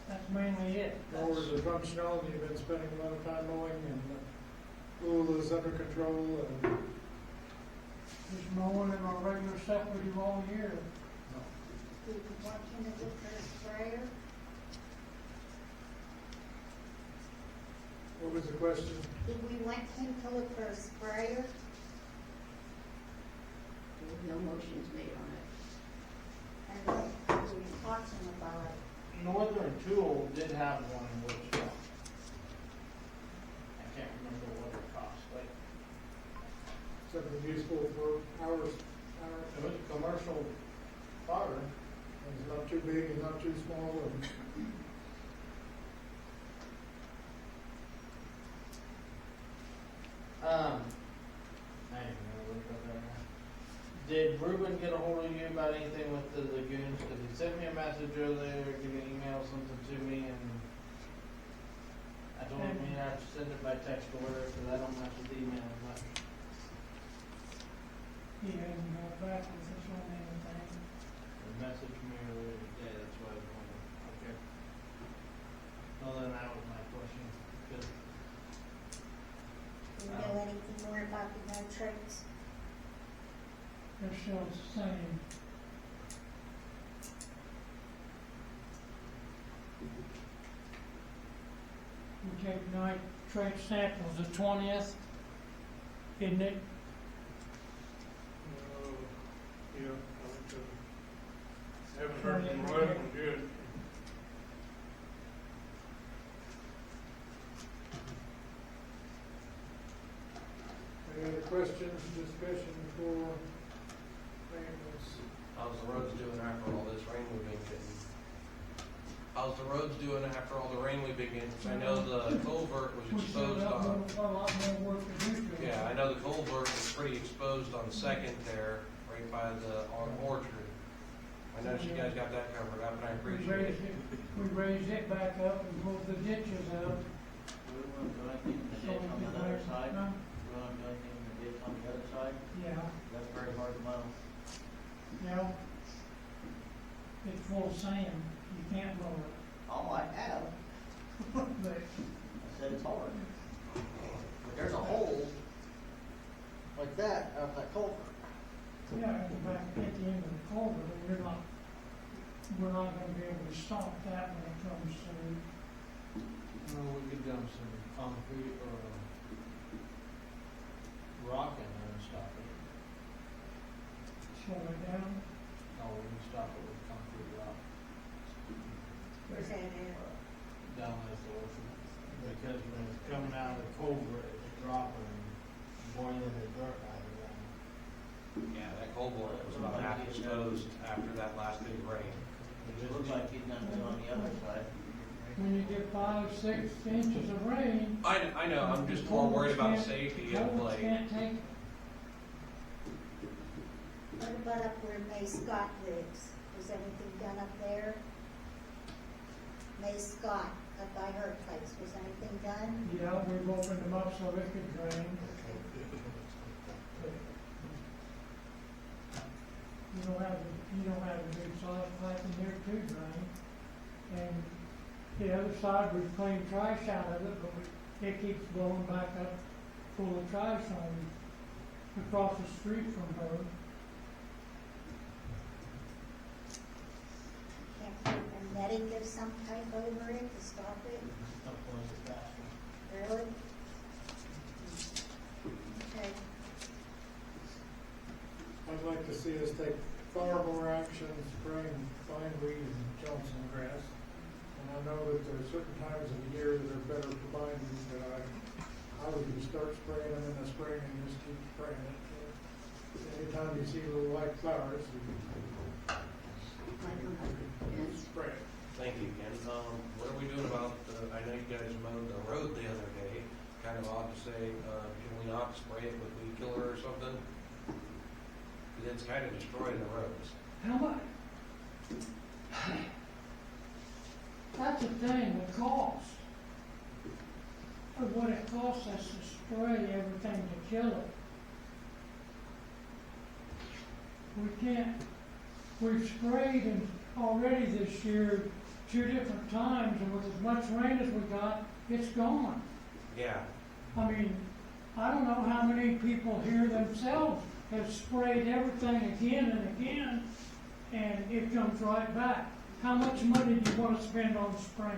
Q: that's mainly it.
E: Mowers are functional, you've been spending a lot of time mowing, and the pool is under control, and
Q: Just mowing and our regular stuff we do all year.
D: Do you want him to look for a sprayer?
E: what was the question?
D: Did we want him to look for a sprayer?
P: There was no motions made on it.
D: And what were we talking about?
G: Northern Tool did have one in Wichita. I can't remember what it cost, like,
E: Something useful for hours,
G: it was a commercial farmer.
E: it's not too big and not too small, and
G: I didn't know what about that now. Did Ruben get a hold of you about anything with the lagoons? Cause he sent me a message earlier, he email something to me, and I told him he'd have to send it by text or whatever, cause I don't mess with email much.
Q: He hasn't got back with us on anything.
G: He messaged me earlier today, that's why I was wondering. Okay. Well, then that was my question. Good.
D: Do you know anything more about the no traits?
Q: they're still the same. We take nitrate samples the 20th, isn't it?
E: Yeah, I went to, haven't heard from Roy, good. Any other questions, discussion for maintenance?
C: How's the roads doing after all this rain we've been getting? How's the roads doing after all the rain we've been getting? 'Cause I know the culvert was
Q: We still
C: exposed
Q: got
C: on,
Q: a lot more work to do to it.
C: yeah, I know the culvert was pretty exposed on Second there, right by the, on Orchard. I noticed you guys got that covered up and I appreciate it.
Q: We raised it back up and moved the ditches out.
O: We won't do anything in the
Q: So
O: ditch on
Q: we
O: the
Q: can
O: other
Q: raise-
O: side.
Q: no?
O: We won't do anything in the ditch on the other side.
Q: Yeah,
O: That's very hard to mow.
Q: yeah. It's full of sand, you can't mow it,
O: Oh, I have.
Q: but
O: I said it's hard. But there's a hole like that out that culvert.
Q: yeah, and back at the end of the culvert, we're not gonna be able to stop that when it comes to,
G: Well, we could dump some concrete or rock in there and stop it.
Q: slow it down.
G: No, we can stop it with concrete rock
D: Where's that at?
G: down at the ocean. Because when it's coming out of the culvert, it's dropping, boiling the dirt out of there.
C: Yeah, that culvert was about half exposed after that last big rain.
O: It looks like he's gonna do on the other side.
Q: When you get 5-6 inches of rain.
C: I know, I'm just more worried about the safety of
Q: Culverts
C: like,
Q: can't take,
D: What about up where May Scott lives? Was anything done up there? May Scott, up by her place, was anything done?
Q: yeah, we've opened them up so it could drain. You don't have a big size pipe in there to drain. And the other side, we've cleaned trash out of it, but it keeps blowing back up full of trash on across the street from her.
D: Can't put a netting of some type over it to stop it?
O: Don't close it faster.
D: Really? Okay.
E: I'd like to see us take far more action spraying bindweed and Johnson grass. And I know that there are certain times of the year that are better for bindweed, but I would just start spraying them in the spring and just keep spraying it. Anytime you see little white flowers, you spray it.
C: thank you, Ken. What are we doing about, I know you guys mowed the road the other day. Kind of odd to say, can we not spray it with weed killer or something? Because it's kind of destroying the roads.
Q: How much? That's the thing, the cost. Of what it costs us to spray everything to kill it. We can't, we've sprayed and already this year 2 different times, and with as much rain as we got, it's gone.
C: Yeah,
Q: I mean, I don't know how many people here themselves have sprayed everything again and again, and it comes right back. How much money do you want to spend on spraying?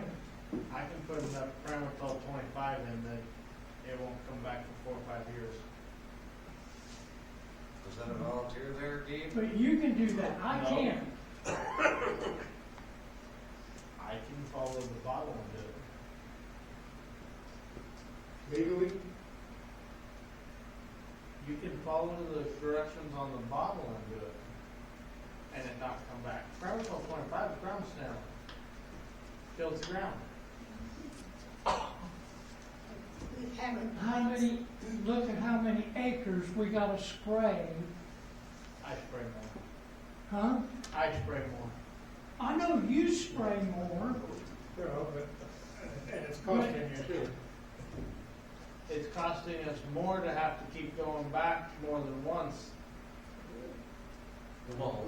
G: I can put enough Primatol 25 in that it won't come back for 4 or 5 years.
C: is that a volunteer there, Gabe?
Q: But you can do that, I
G: No.
Q: can't.
G: I can follow the bottle and do it.
E: Legally,
G: You can follow the directions on the bottle and do it, and it not come back. Primatol 25 is ground snail. Kills the ground.
D: We haven't.
Q: How many, look at how many acres we gotta spray,
G: I spray more.
Q: huh?
G: I spray more.
Q: I know you spray more,
E: you know, but, and it's costing you too.
G: It's costing us more to have to keep going back more than once.
C: Well,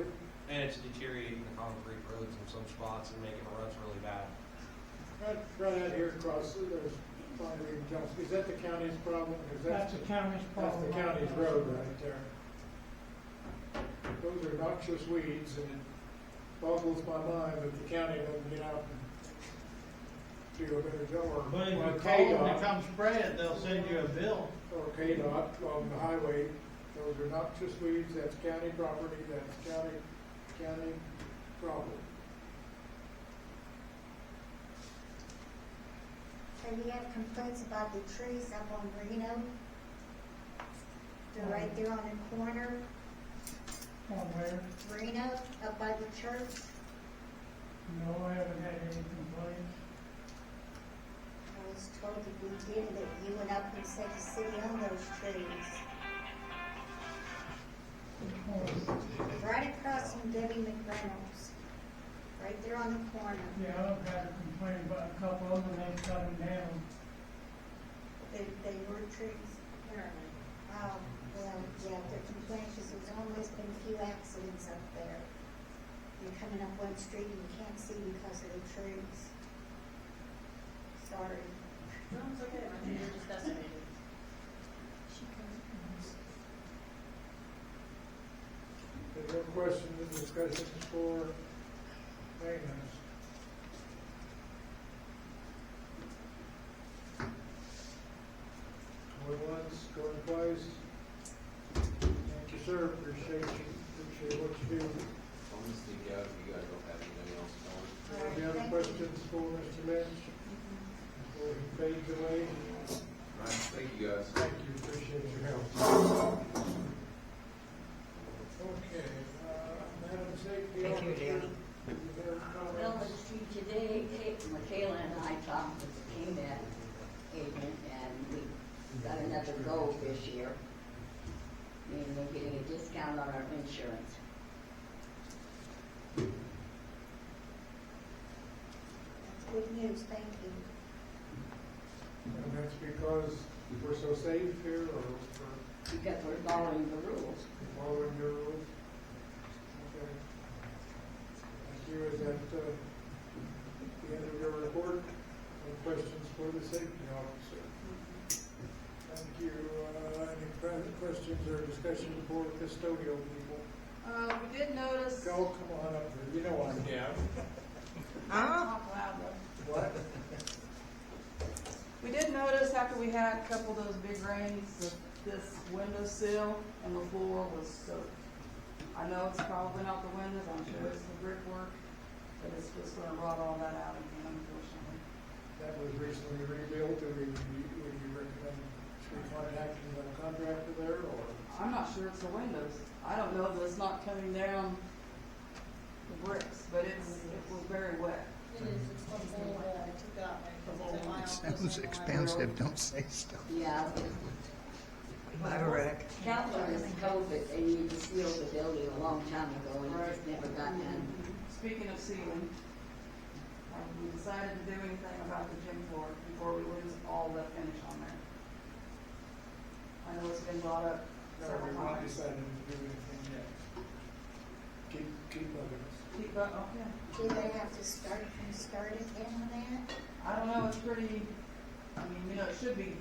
C: and it's deteriorating the concrete roads in some spots and making the ruts really bad.
E: Right out here across, there's bindweed and Johnson. Is that the county's problem? 'Cause
Q: that's the county's
E: That's
Q: problem.
E: the county's road right there. those are noxious weeds, and it boggles my mind that the county doesn't get out and do a better job.
G: But if
E: Or
G: you call them to
E: KDOT,
G: come spray it, they'll send you a bill.
E: or KDOT on the highway, those are noxious weeds, that's county property, that's county problem.
D: Have you had complaints about the trees up on Reno? They're right there on the corner,
Q: On where?
D: Reno, up by the church.
Q: No, I haven't had any complaints.
D: I was told if we did it, that you went up and said the city owned those trees. Right across from Debbie McReynolds, right there on the corner.
Q: Yeah, I've had a complaint about a couple of them, they cut them down.
D: They were trees. Well, yeah, they're complaining because there's always been a few accidents up there. You're coming up one street and you can't see because of the trees. Sorry.
A: No, it's okay, I think you're just estimating.
E: Any more questions and discussions for maintenance? Going once, going twice. Thank you, sir, appreciate what you do.
F: I'm gonna sneak out if you guys don't have anything else going.
E: Any other questions for Mr. Lynch? Before he fades away?
F: All right, thank you guys.
E: Thank you, appreciate your help. Okay, Madam Safety
B: Thank you,
E: Officer.
B: Dan.
E: you have
P: Well,
E: comments?
P: let's see, today, Michaela and I talked with the KMET agent, and we got another goal this year. Meaning we're getting a discount on our insurance.
D: That's good news, thank you.
E: And that's because we're so safe here, or
P: Because we're following the rules.
E: following your rules? Okay. Thank you. Is that, the end of your report? Any questions for the safety officer? Thank you. Any questions or discussion for custodial people?
L: We did notice.
E: Go, come on up there. You know I'm down.
B: Huh?
L: Talk loudly.
E: What?
L: We did notice after we had a couple of those big rains that this windowsill and the floor was soaked. I know it's probably not the windows, I'm sure it's the brickwork, but it's just gonna rot all that out again, unfortunately.
E: That was recently rebuilt. Would you recommend contacting the contractor there, or?
L: I'm not sure it's the windows. I don't know that it's not coming down the bricks, but it was very wet.
A: It is, it's the whole wall, I took out my, because it's in my
M: It
A: office.
M: sounds
A: and my
M: expensive,
A: room.
M: don't say stuff.
P: Yeah.
B: Bye, Rick.
P: Council has told that they need to seal the building a long time ago, and it just never got done.
L: Speaking of sealing, we decided to do anything about the gym floor before we lose all the finish on there. I know it's been brought up
E: No,
L: several
E: we've not
L: times.
E: decided to do anything yet. Keep looking.
L: Keep up, okay.
D: Do they have to start again on that?
L: I don't know, it's pretty, I mean, you know, it should be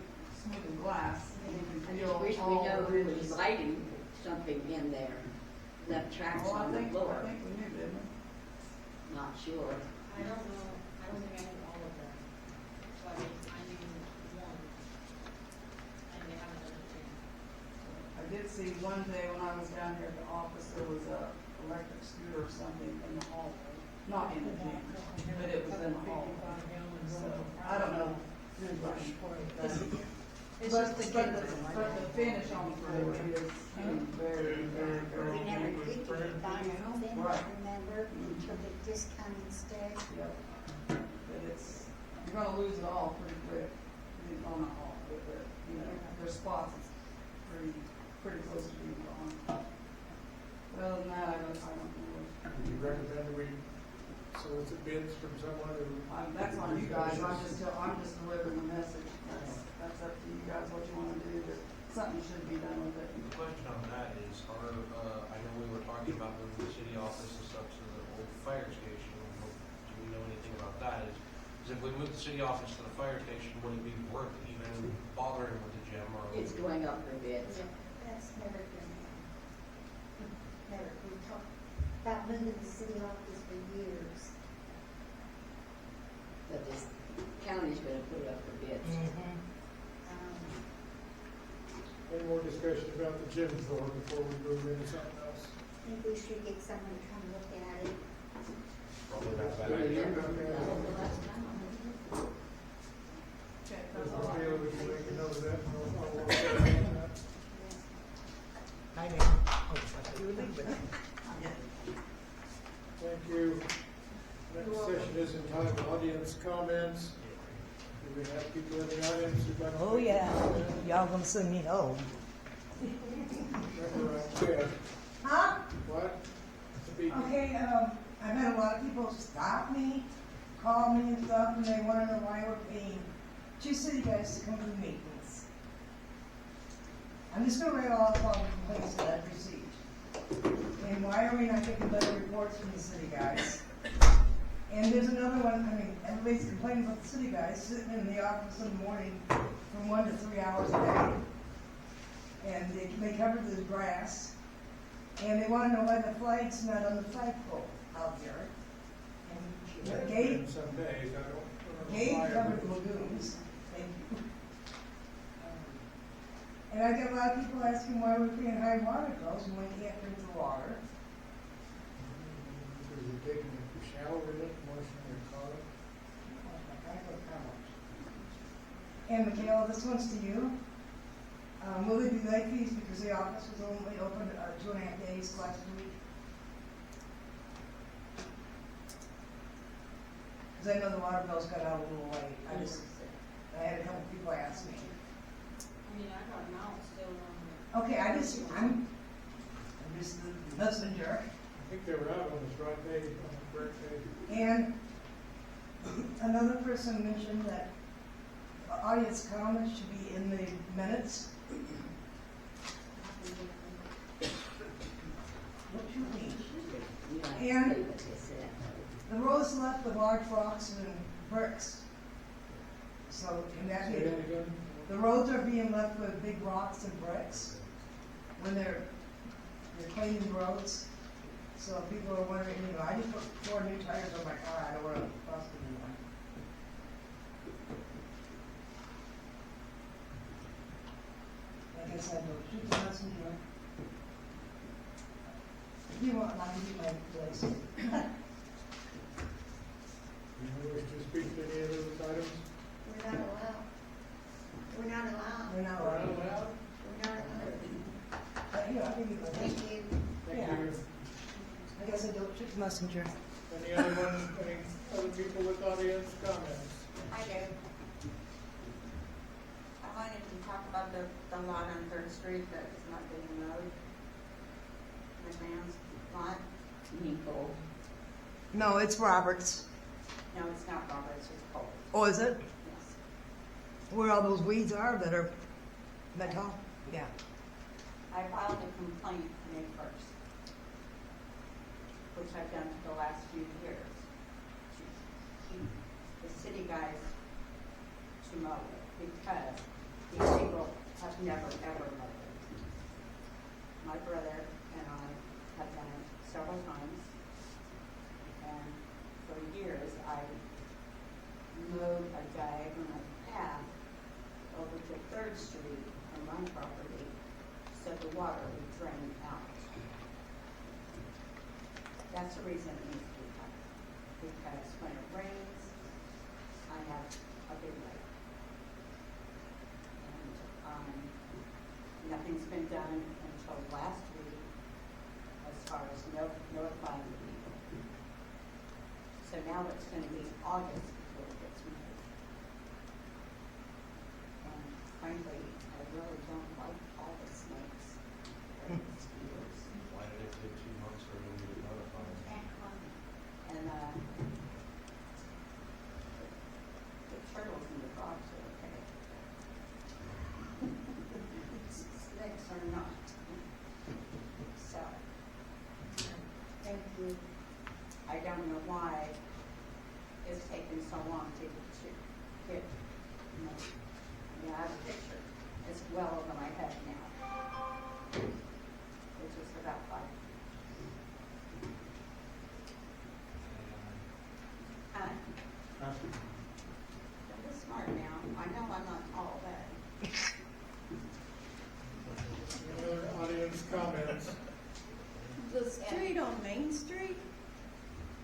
L: smooth and glass. And you
P: I
L: can
P: just
L: feel
P: wish we
L: all
P: know
L: the
P: who was
L: ridges.
P: lighting something in there, left tracks
L: Well,
P: on the floor.
L: I think we knew, didn't we?
P: Not sure.
A: I don't know, I don't think I knew all of them. So I knew one. And they haven't done it again.
L: I did see one day when I was down here at the office, there was a electric scooter or something in the hallway. Not in the gym, but it was in the hallway. So, I don't know who rushed.
A: It's
L: But,
A: just the
L: but
A: kids.
L: but the finish on the floor is very, very,
D: We never
L: very.
D: did get it by then,
L: Right.
D: remember, we took a discount instead.
L: Yep. But it's, you're gonna lose it all pretty quick. Well, not all, but, you know, there's spots that's pretty close to being gone. But other than that, I don't know.
E: Would you recommend we solicit bids from someone who?
L: That's on you guys, I'm just delivering the message. That's up to you guys, what you wanna do, but something should be done with it.
C: The question on that is, I know we were talking about moving the city office and stuff to the old fire station. Do we know anything about that? Is if we move the city office to the fire station, would it be worth even bothering with the gym, or?
P: It's going up for bids.
D: That's never gonna happen. Never, we about moving the city office for years.
P: But this county's gonna put it up for bids.
E: Any more discussion about the gym floor before we move into something else?
D: I think we should get someone to come look at it.
C: Probably not a bad idea.
E: Okay, we can make a note of that, and I'll work on that.
B: I didn't, oh, I thought you were leaving.
E: Thank you. Next session is entitled audience comments. Do we have people in the audience who'd like to?
B: Oh,
E: make a
B: yeah,
E: comment?
B: y'all gonna send me home.
E: Yeah.
B: Huh?
E: What? Speak.
B: Okay, I've had a lot of people stop me, call me and stuff, and they wanna know why we're paying 2 city guys to come do maintenance. I'm just gonna write all the complaints that I've received. And why are we not getting better reports from the city guys? And there's another one, I mean, everybody's complaining about the city guys sitting in the office in the morning from 1 to 3 hours a day. And they cover the grass. And they wanna know why the flag's not on the flagpole out there. And the gate,
E: Some days, I don't.
B: gate covered lagoons, thank you. And I get a lot of people asking why we're paying high water bills when we can't drink the water.
E: Because you're taking a shower in it, washing your car.
B: And Michaela, this one's to you. Will they be late fees because the office was only open 2.5 days last week? Because I know the water bills got out a little late. I had a couple people ask me.
A: I mean, I got them out still on
B: Okay, I'm just the messenger.
E: I think they were out on this right day, on the correct day.
B: And another person mentioned that audience comments should be in the minutes. What you mean? And the roads left with large rocks and bricks. So can that
E: Say
B: be?
E: that again?
B: The roads are being left with big rocks and bricks when they're cleaning the roads. So people are wondering, I just put 4 new tires on my car, I don't want to bust anyone. Like I said, no, shoot the messenger. If you want, I can do my place.
E: You wish to speak to any of those items?
D: We're not allowed. We're not allowed.
B: We're not
E: Are
B: allowed.
E: you allowed?
D: We're not allowed.
B: Yeah, I'll give you the
D: Thank you.
E: Thank
B: Yeah.
E: you.
B: I guess I don't shoot the messenger.
E: Any other people with audience comments?
I: I do. I wanted to talk about the lot on Third Street that is not getting mowed. The man's lot.
P: Nicole.
B: No, it's Roberts.
I: No, it's not Roberts, it's Cole.
B: Oh, is it?
I: Yes.
B: Where all those weeds are that are that tall? Yeah.
I: I filed a complaint May 1st, which I've done for the last few years, to keep the city guys to mow it, because these people have never, ever mowed it. My brother and I have done it several times, and for years, I mowed a diagonal path over to Third Street on my property, so the water would drain out. That's the reason it needs to be done, because when it rains, I have a big lake. And, nothing's been done until last week as far as notifying the people. So now it's gonna be August before it gets moved. And frankly, I really don't like all the snakes and mosquitoes.
C: Why did it take 2 months for them to get notified?
I: And, the turtles and the frogs are okay. Snakes are not. So, thank you. I don't know why it's taken so long to get, yeah, I have a picture. It's well over my head now. It's just about 5.
L: The street on Main Street,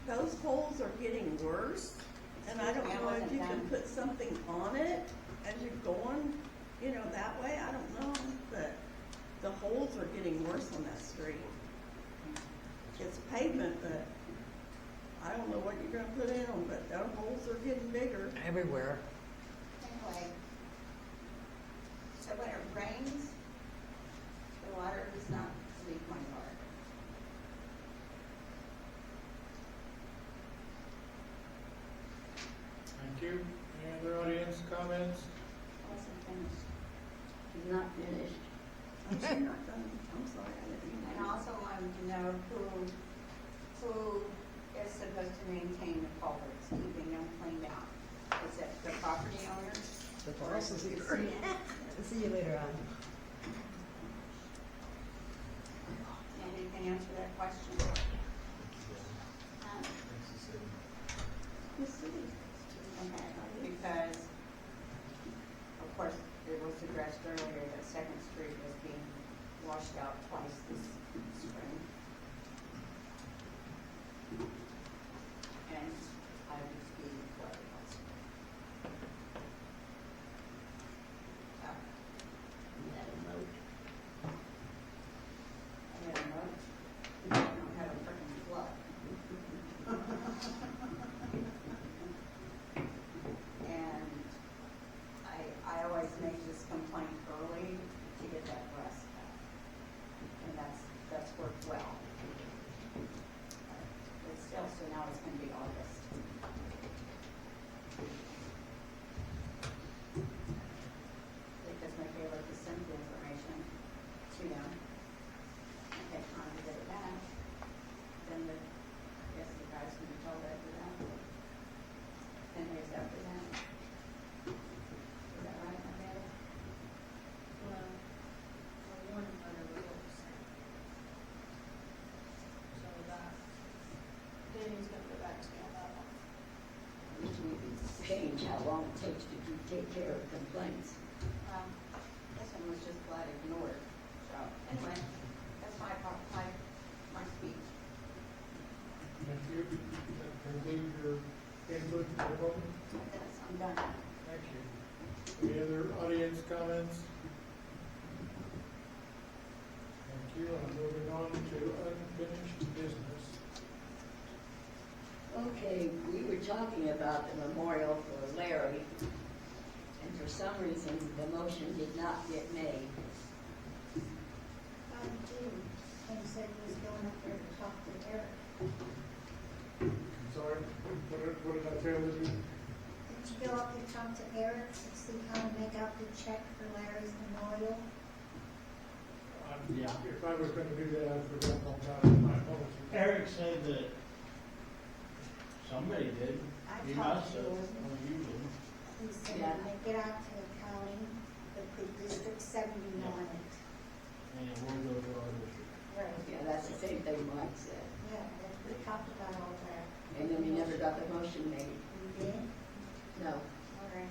L: those holes are getting worse. And I don't know if you can put something on it as you're going, you know, that way, I don't know. But the holes are getting worse on that street. It's pavement, but I don't know what you're gonna put in them, but the holes are getting bigger.
B: Everywhere.
I: Anyway, so when it rains, the water does not leave my yard.
E: Thank you. Any other audience comments?
P: Wasn't finished. He's not finished.
L: I'm sure not done. I'm sorry, I didn't mean
I: And
L: that.
I: also wanted to know who is supposed to maintain the culverts, keeping them cleaned out? Is it the property owners?
B: The boss is here. See you later on.
I: And you can answer that question.
L: The city.
I: Okay, because, of course, it was addressed earlier that Second Street was being washed out twice this spring. And I was being flooded also. So,
P: You had a note.
I: I had a note, I don't have a freaking flood. And I always make this complaint early to get that grass cut. And that's worked well. But still, so now it's gonna be August. Because my favorite is send the information to them. I take time to get it back. Then the, I guess the guys can be told after that. 10 days after that. Is that right, Amanda?
A: Well, a warning letter was what was sent. So that, Danny's gonna go back to me on that one.
P: Which we could change how long it takes to take care of complaints.
I: This one was just flat ignored. So, anyway, that's my speech.
E: Thank you. That concludes your input for the moment.
I: Yes, I'm done.
E: Thank you. Any other audience comments? Thank you. I'm moving on to unfinished business.
P: Okay, we were talking about the memorial for Larry, and for some reason, the motion did not get made.
D: Jim, and said he was going up there to talk to Eric.
E: I'm sorry, what did I tell you?
D: Did you go up and talk to Eric to see how to make out the check for Larry's memorial?
G: Yeah.
E: If I was gonna do that, I forgot all about it. My apologies.
G: Eric said that somebody did.
D: I
G: You
D: talked
G: must
D: to
G: have,
D: him.
G: or you did.
D: He said
P: Yeah.
D: when they get out to the county, they put District 70 on it.
G: And we'll go to our district.
D: Right.
P: Yeah, that's the same thing Mike said.
D: Yeah, we talked about all that.
P: And then we never got the motion made.
D: We did?
P: No.
D: All right.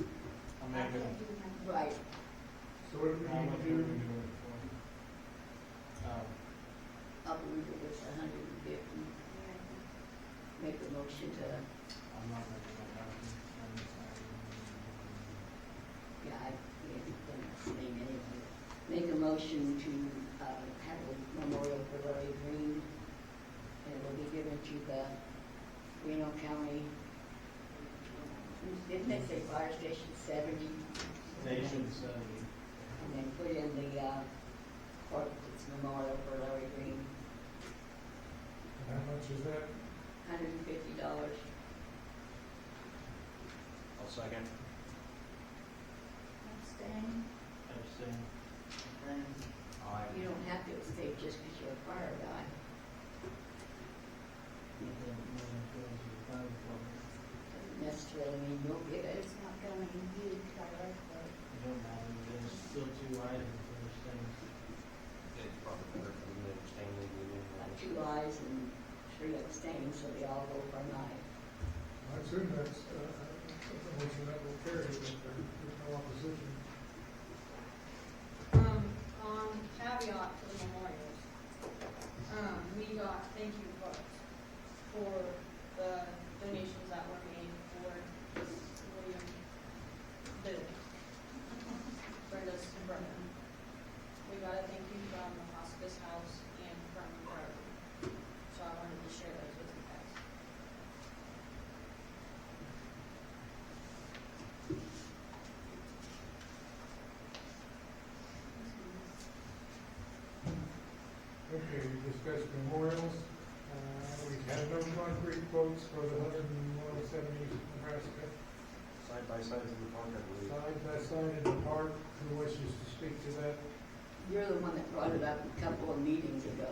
G: I'll
D: I
G: make
D: can't
G: it.
D: do nothing.
P: Right.
E: So what do we
G: I'll
E: need
G: make
E: to
G: it.
E: do?
P: I believe it was 150.
D: Yeah.
P: Make the motion to,
G: I'm not making that motion.
P: yeah, I can't think of his name anyway. Make a motion to have a memorial for Larry Green. And it will be given to the Reno County, didn't they say Fire Station 70?
G: Station 70.
P: And then put in the Corporate's memorial for Larry Green,
E: How much is that?
P: $150.
C: I'll second.
D: Abstain?
G: Abstain.
C: Aye.
P: You don't have to abstain just because you're a fire guy. Doesn't necessarily mean you'll get it.
D: It's not going to you directly.
G: It don't matter, there's still two items, there's things.
C: It's probably better for me to abstain than you.
P: Got 2 ayes and 3 abstain, so they all vote for an aye.
E: I assume that's a motion that will carry, but there's no opposition.
A: On caveat to the memorial,
E: quotes for the 170 Nebraska.
C: Side by sides in the park, I believe.
E: Side by side in the park, who wishes to speak to that?
P: You're the one that brought it up a couple of meetings ago.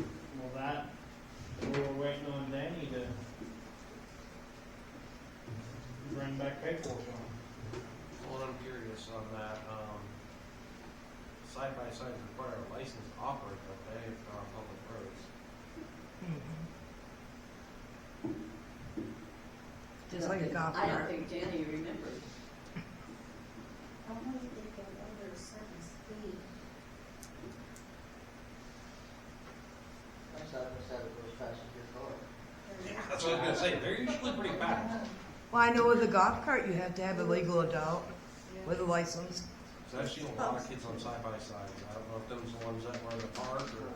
G: Well, that, we were waiting on Danny to bring back paperwork on.
C: Well, I'm curious on that, side by sides require a license to operate, don't they, if they're on public roads?
B: Just like a golf
P: I don't
B: cart.
P: think Danny remembered.
D: Only if they go over a certain speed.
O: That's how it goes fast as your car.
C: That's what I was gonna say, they're usually pretty fast.
B: Well, I know with a golf cart, you have to have a legal adult with a license.
C: So I've seen a lot of kids on side by sides, I don't know if those are the ones that were in the park or.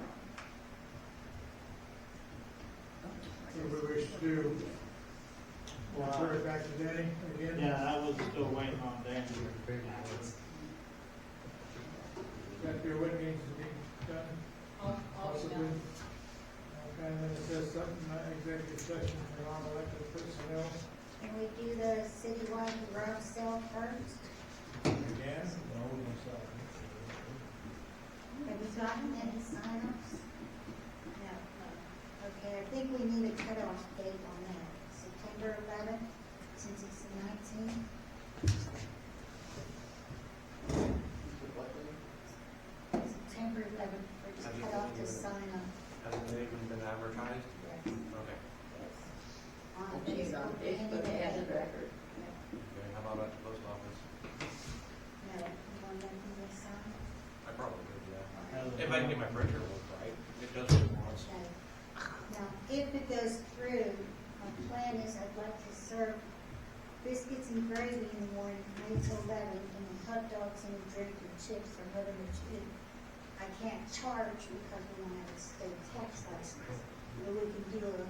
E: What do we wish to do? Refer it back to Danny again?
G: Yeah, I was still waiting on Danny.
E: Got your what needs to be done?
A: I'll
E: Possibly.
A: email.
E: Okay, and then it says something, executive session for non-elected personnel.
D: Can we do the citywide garage sale first?
E: Again?
D: Have we gotten any sign-ups? No. Okay, I think we need a cutoff date on that. September 11th, since it's the 19th. September 11th for the
C: Have you
D: cutoff to
C: been-
D: sign up.
C: Hasn't it even been advertised?
D: Yes.
C: Okay,
D: On
P: And she's on Facebook as a record.
C: okay, how about at the post office?
D: No, you want them to sign?
C: I probably would, yeah.
G: How's it
C: If I can get
G: going?
C: my printer to work right, it does what it wants.
D: Okay. Now, if it goes through, my plan is I'd like to serve biscuits and gravy in the morning, 8 to 11, and then hot dogs and a drink and chips or whatever it's eat. I can't charge because we don't have a state tax license. But we can do a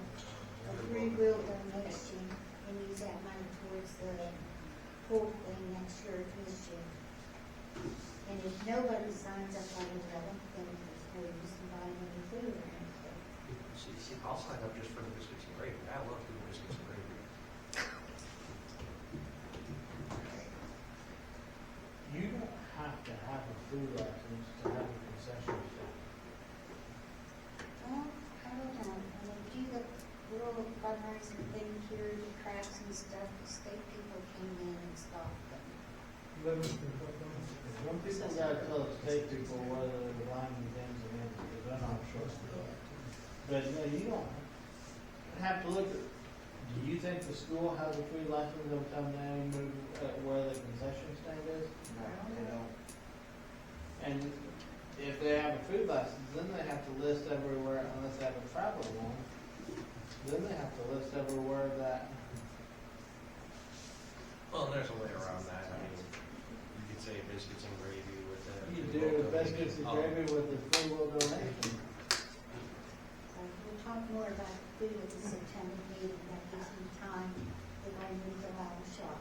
D: free will donation and use that money towards the pool thing next year this year. And if nobody signs up on 11, then there's no use in buying any food or anything.
C: See, I'll sign up just for the biscuits and gravy, I love the biscuits and gravy.
G: You don't have to have a food license to have a concession stand.
D: Well, I don't know, when they do the little fundraising thing here, the crafts and stuff, the state people came in and stopped them.
G: Some people gotta tell the state people whether they're buying things or not, because they're not sure. But, no, you don't have to look at, do you think the school has a food license, they'll tell them now you move, where the concession stand is? No, they don't. And if they have a food license, then they have to list everywhere, unless they have a travel one, then they have to list everywhere that,
C: Well, there's a way around that, I mean, you could say biscuits and gravy with the.
G: you do biscuits and gravy with the free will donation.
D: So we'll talk more about food at the September meeting, that gives me time if I need to have a shop.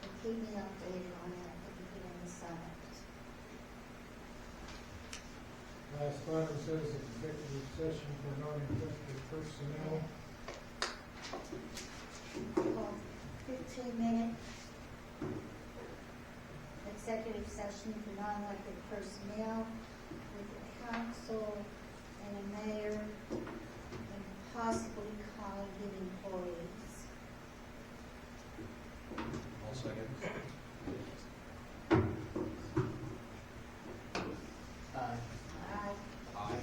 D: And keep me updated on that, if you get any sign-ups.
E: Last item says executive session for non-elected personnel.
D: Call 15-minute executive session for non-elected personnel with the council and a mayor and possibly colleague employees.
C: One second.
D: Aye.
C: Aye.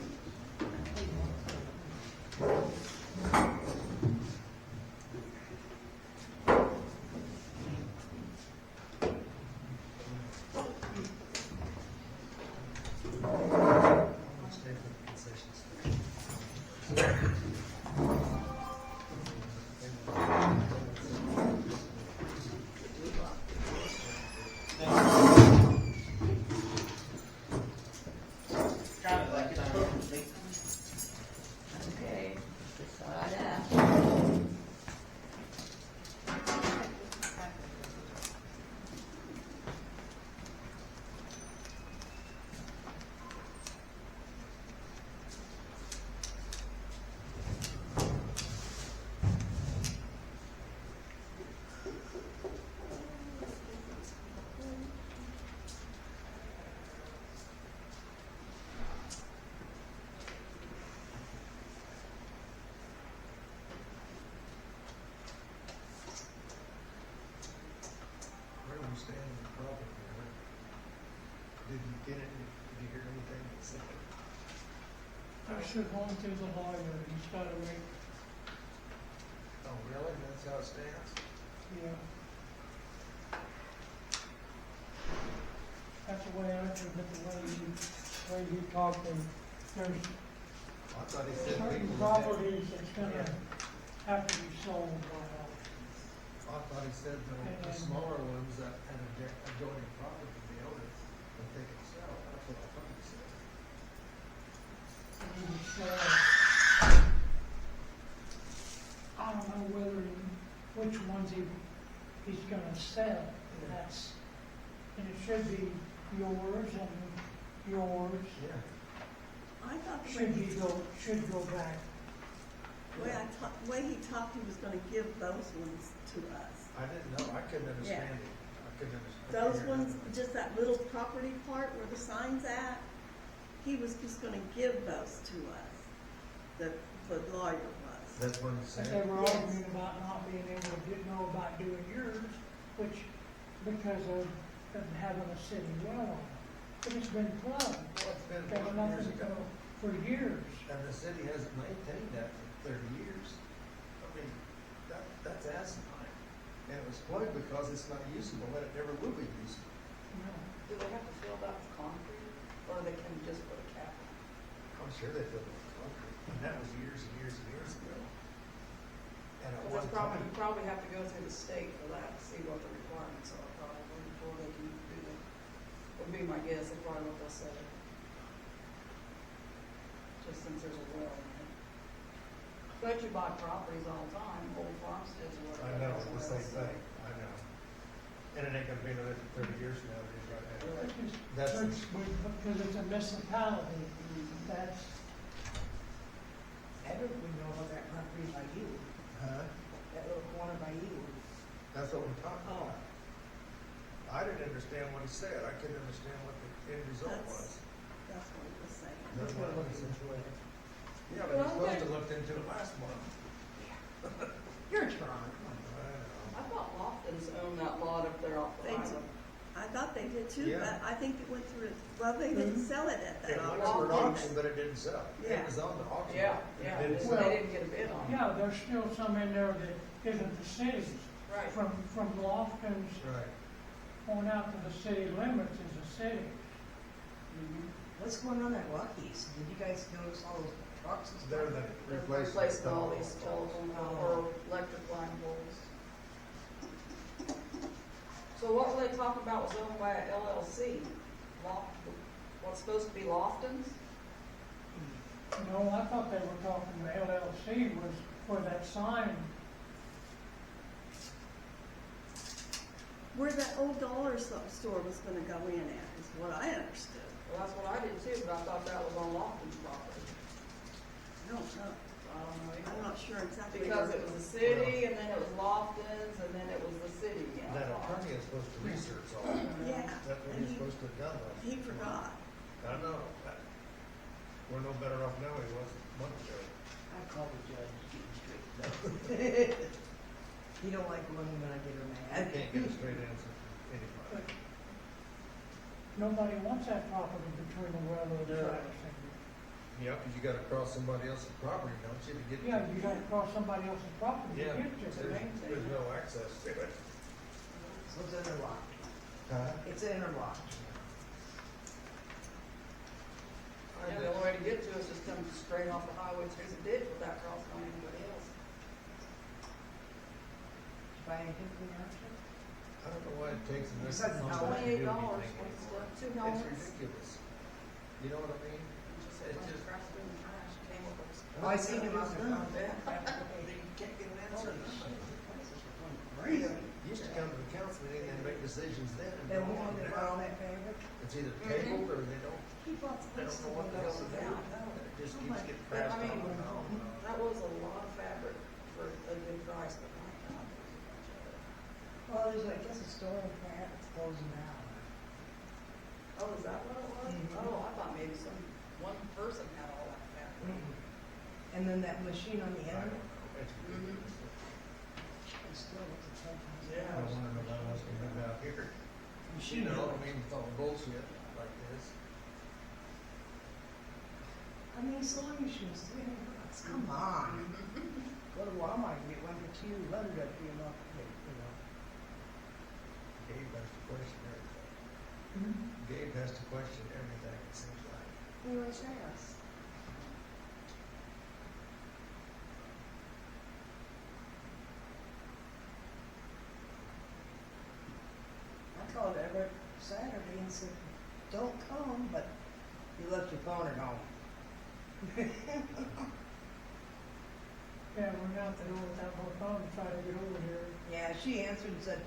R: understanding the problem here. Did you get it? Did you hear anything that said it?
Q: I should go through the lawyer, he's gotta wait,
R: Oh, really? That's how it stands?
Q: yeah. That's the way I took it, the way you talked, and there's
R: I thought he said
Q: certain
R: people.
Q: properties that's gonna have to be sold by now.
R: I thought he said the smaller ones that had adjoining property, the owners, that they could sell. That's what I thought he said.
Q: I don't know which ones he's gonna sell, that's, and it should be yours and yours,
R: Yeah.
L: I thought the
Q: should go back.
L: the way he talked, he was gonna give those ones to us.
R: I didn't know. I couldn't understand it. I couldn't understand.
L: Those ones, just that little property part where the sign's at, he was just gonna give those to us. The lawyer was.
R: That's what he
Q: But
R: said.
Q: they were
L: Yes.
Q: arguing about not being able to know about doing yours, which, because of having a city well on it. But it's been plugged,
R: Well, it's been
Q: there's
R: 20 years
Q: nothing
R: ago.
Q: for years.
R: And the city hasn't maintained that for 30 years. I mean, that's asinine. And it was plugged because it's not usable, and it never will be usable.
Q: No.
L: Do they have to fill that with concrete, or they can just put a cap on?
R: I'm sure they filled it with concrete. And that was years and years and years ago. And at one time.
L: You probably have to go through the state for that, to see what the requirements are, probably, before they can do it. Would be my guess, that's probably what they'll say. Just since there's a well in it. But you buy properties all the time, old farmsteads or
R: I
L: whatever.
R: know, it's the same thing, I know. And it ain't gonna be another 30 years from now, it is right now. That's,
Q: Because it's a municipality, that's,
B: Everyone knows about that property by you,
R: huh?
B: that little corner by you.
R: That's what we're talking about. I didn't understand what he said, I couldn't understand what the end result was.
L: That's what he was saying.
R: That's what I was saying. Yeah, but
L: Well,
R: he's supposed
L: okay.
R: to look into it last month.
B: You're drunk.
R: I
L: I thought Lofton's owned that lot up there off the island. I thought they did too,
R: Yeah.
L: but I think it went through, well, they didn't sell it at
R: It
L: that
R: went
L: auction.
R: to an auction, but it didn't sell.
L: Yeah.
R: It was on the auction.
L: Yeah,
R: It
L: yeah,
R: didn't
L: they
R: sell.
L: didn't get a bid on it.
Q: yeah, there's still some in there that isn't the city's.
L: Right.
Q: From Lofton's
R: Right.
Q: on out to the city limits is a city.
B: What's going on at Lucky's? Did you guys notice all those trucks and stuff?
R: They're the
L: They're
R: replacement.
L: replacing all these telephone or electric line poles. So what were they talking about was owned by a LLC? What's supposed to be Lofton's?
Q: No, I thought they were talking, the LLC was where that sign,
L: Where that old dollar store was gonna go in at, is what I understood. Well, that's what I did too, but I thought that was on Lofton's property. I don't know. I don't know either. I'm not sure exactly. Because it was the city, and then it was Lofton's, and then it was the city, yeah.
R: That attorney is supposed to research all that.
L: Yeah.
R: That's what
L: and
R: he's supposed to have done. last
L: He
R: year.
L: forgot.
R: I know. We're no better off now than we was a month ago.
B: I call the judge, keep him straight. You don't like women when I get her
R: I
B: mad.
R: can't get a straight answer from anybody.
Q: nobody wants that property between the railroad tracks.
R: Yeah, because you gotta cross somebody else's property, don't you, to get to?
Q: Yeah, you gotta cross somebody else's property to
R: Yeah,
Q: get to it.
R: there's no access to it.
B: So it's interlocked.
R: Huh?
B: It's interlocked.
L: Yeah, the only way to get to it is just come straight off the highway through the ditch without crossing on anybody else.
B: Buy anything from the auction?
R: I don't know why it takes them this
B: Besides the
R: long to
L: $28
R: do anything
L: worth of
R: anymore.
L: stuff, $2.
R: It's ridiculous. You know what I mean? It's just.
B: Oh, I seen him out there.
R: You can't get an answer.
B: Crazy.
R: Used to come to the council meeting and make decisions then. and
B: Then
R: go
B: we know
R: on
B: they
R: now.
B: bought all that fabric.
R: It's either tabled or they don't,
L: He bought the
R: they don't know what the hell to do. It just keeps getting passed on and on and on.
L: That was a lot of fabric for a good price, but my God, there was a bunch of it.
B: Well, there's, I guess, a store in Pratt that's closing down.
L: Oh, is that what it was?
B: Mhm.
L: Oh, I thought maybe one person had all that fabric.
B: And then that machine on the
R: I
B: end,
R: don't know. It's ridiculous.
B: it still looks like something.
L: Yeah.
R: I wonder if I was gonna move out here. You know, I mean, it's all bullshit like this.
B: I mean, sewing machines, $300, come on. Go to Walmart and get one for $200, you know.
R: Gabe has to question everything. Gabe has to question everything, it seems like.
B: He always has. I called Everett Saturday and said, don't come, but you left your phone at home.
Q: Yeah, we're out the door with that whole phone to try to get over here.
B: Yeah, she answered and said,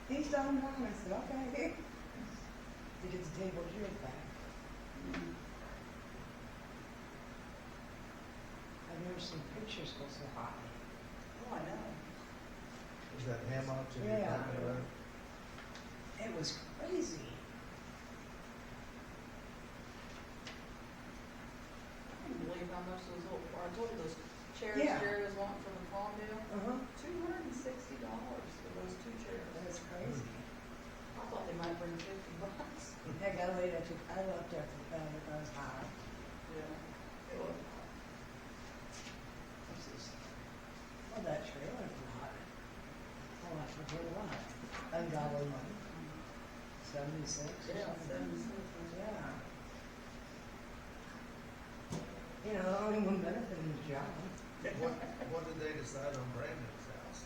B: he's done now. I said, okay. To get the table chairs back. I've never seen pictures go so high.
L: Oh, I know.
R: Is that ham option you're
B: Yeah.
R: talking about?
B: It was crazy.
S: I couldn't believe how much those little, I told you those chairs
B: Yeah.
S: Jerry was wanting for the farm deal.
B: Uh-huh.
S: $260 for those two chairs.
B: That's crazy.
S: I thought they might bring $50.
B: Heck, I left there for the it was high.
S: Yeah. It was.
B: What's this? Oh, that trailer's not. Oh, I forget what. Ungodly money. 76 or
S: Yeah,
B: something.
S: 76.
B: Yeah. You know, the only one benefiting is John.
R: What did they decide on Brandon's house?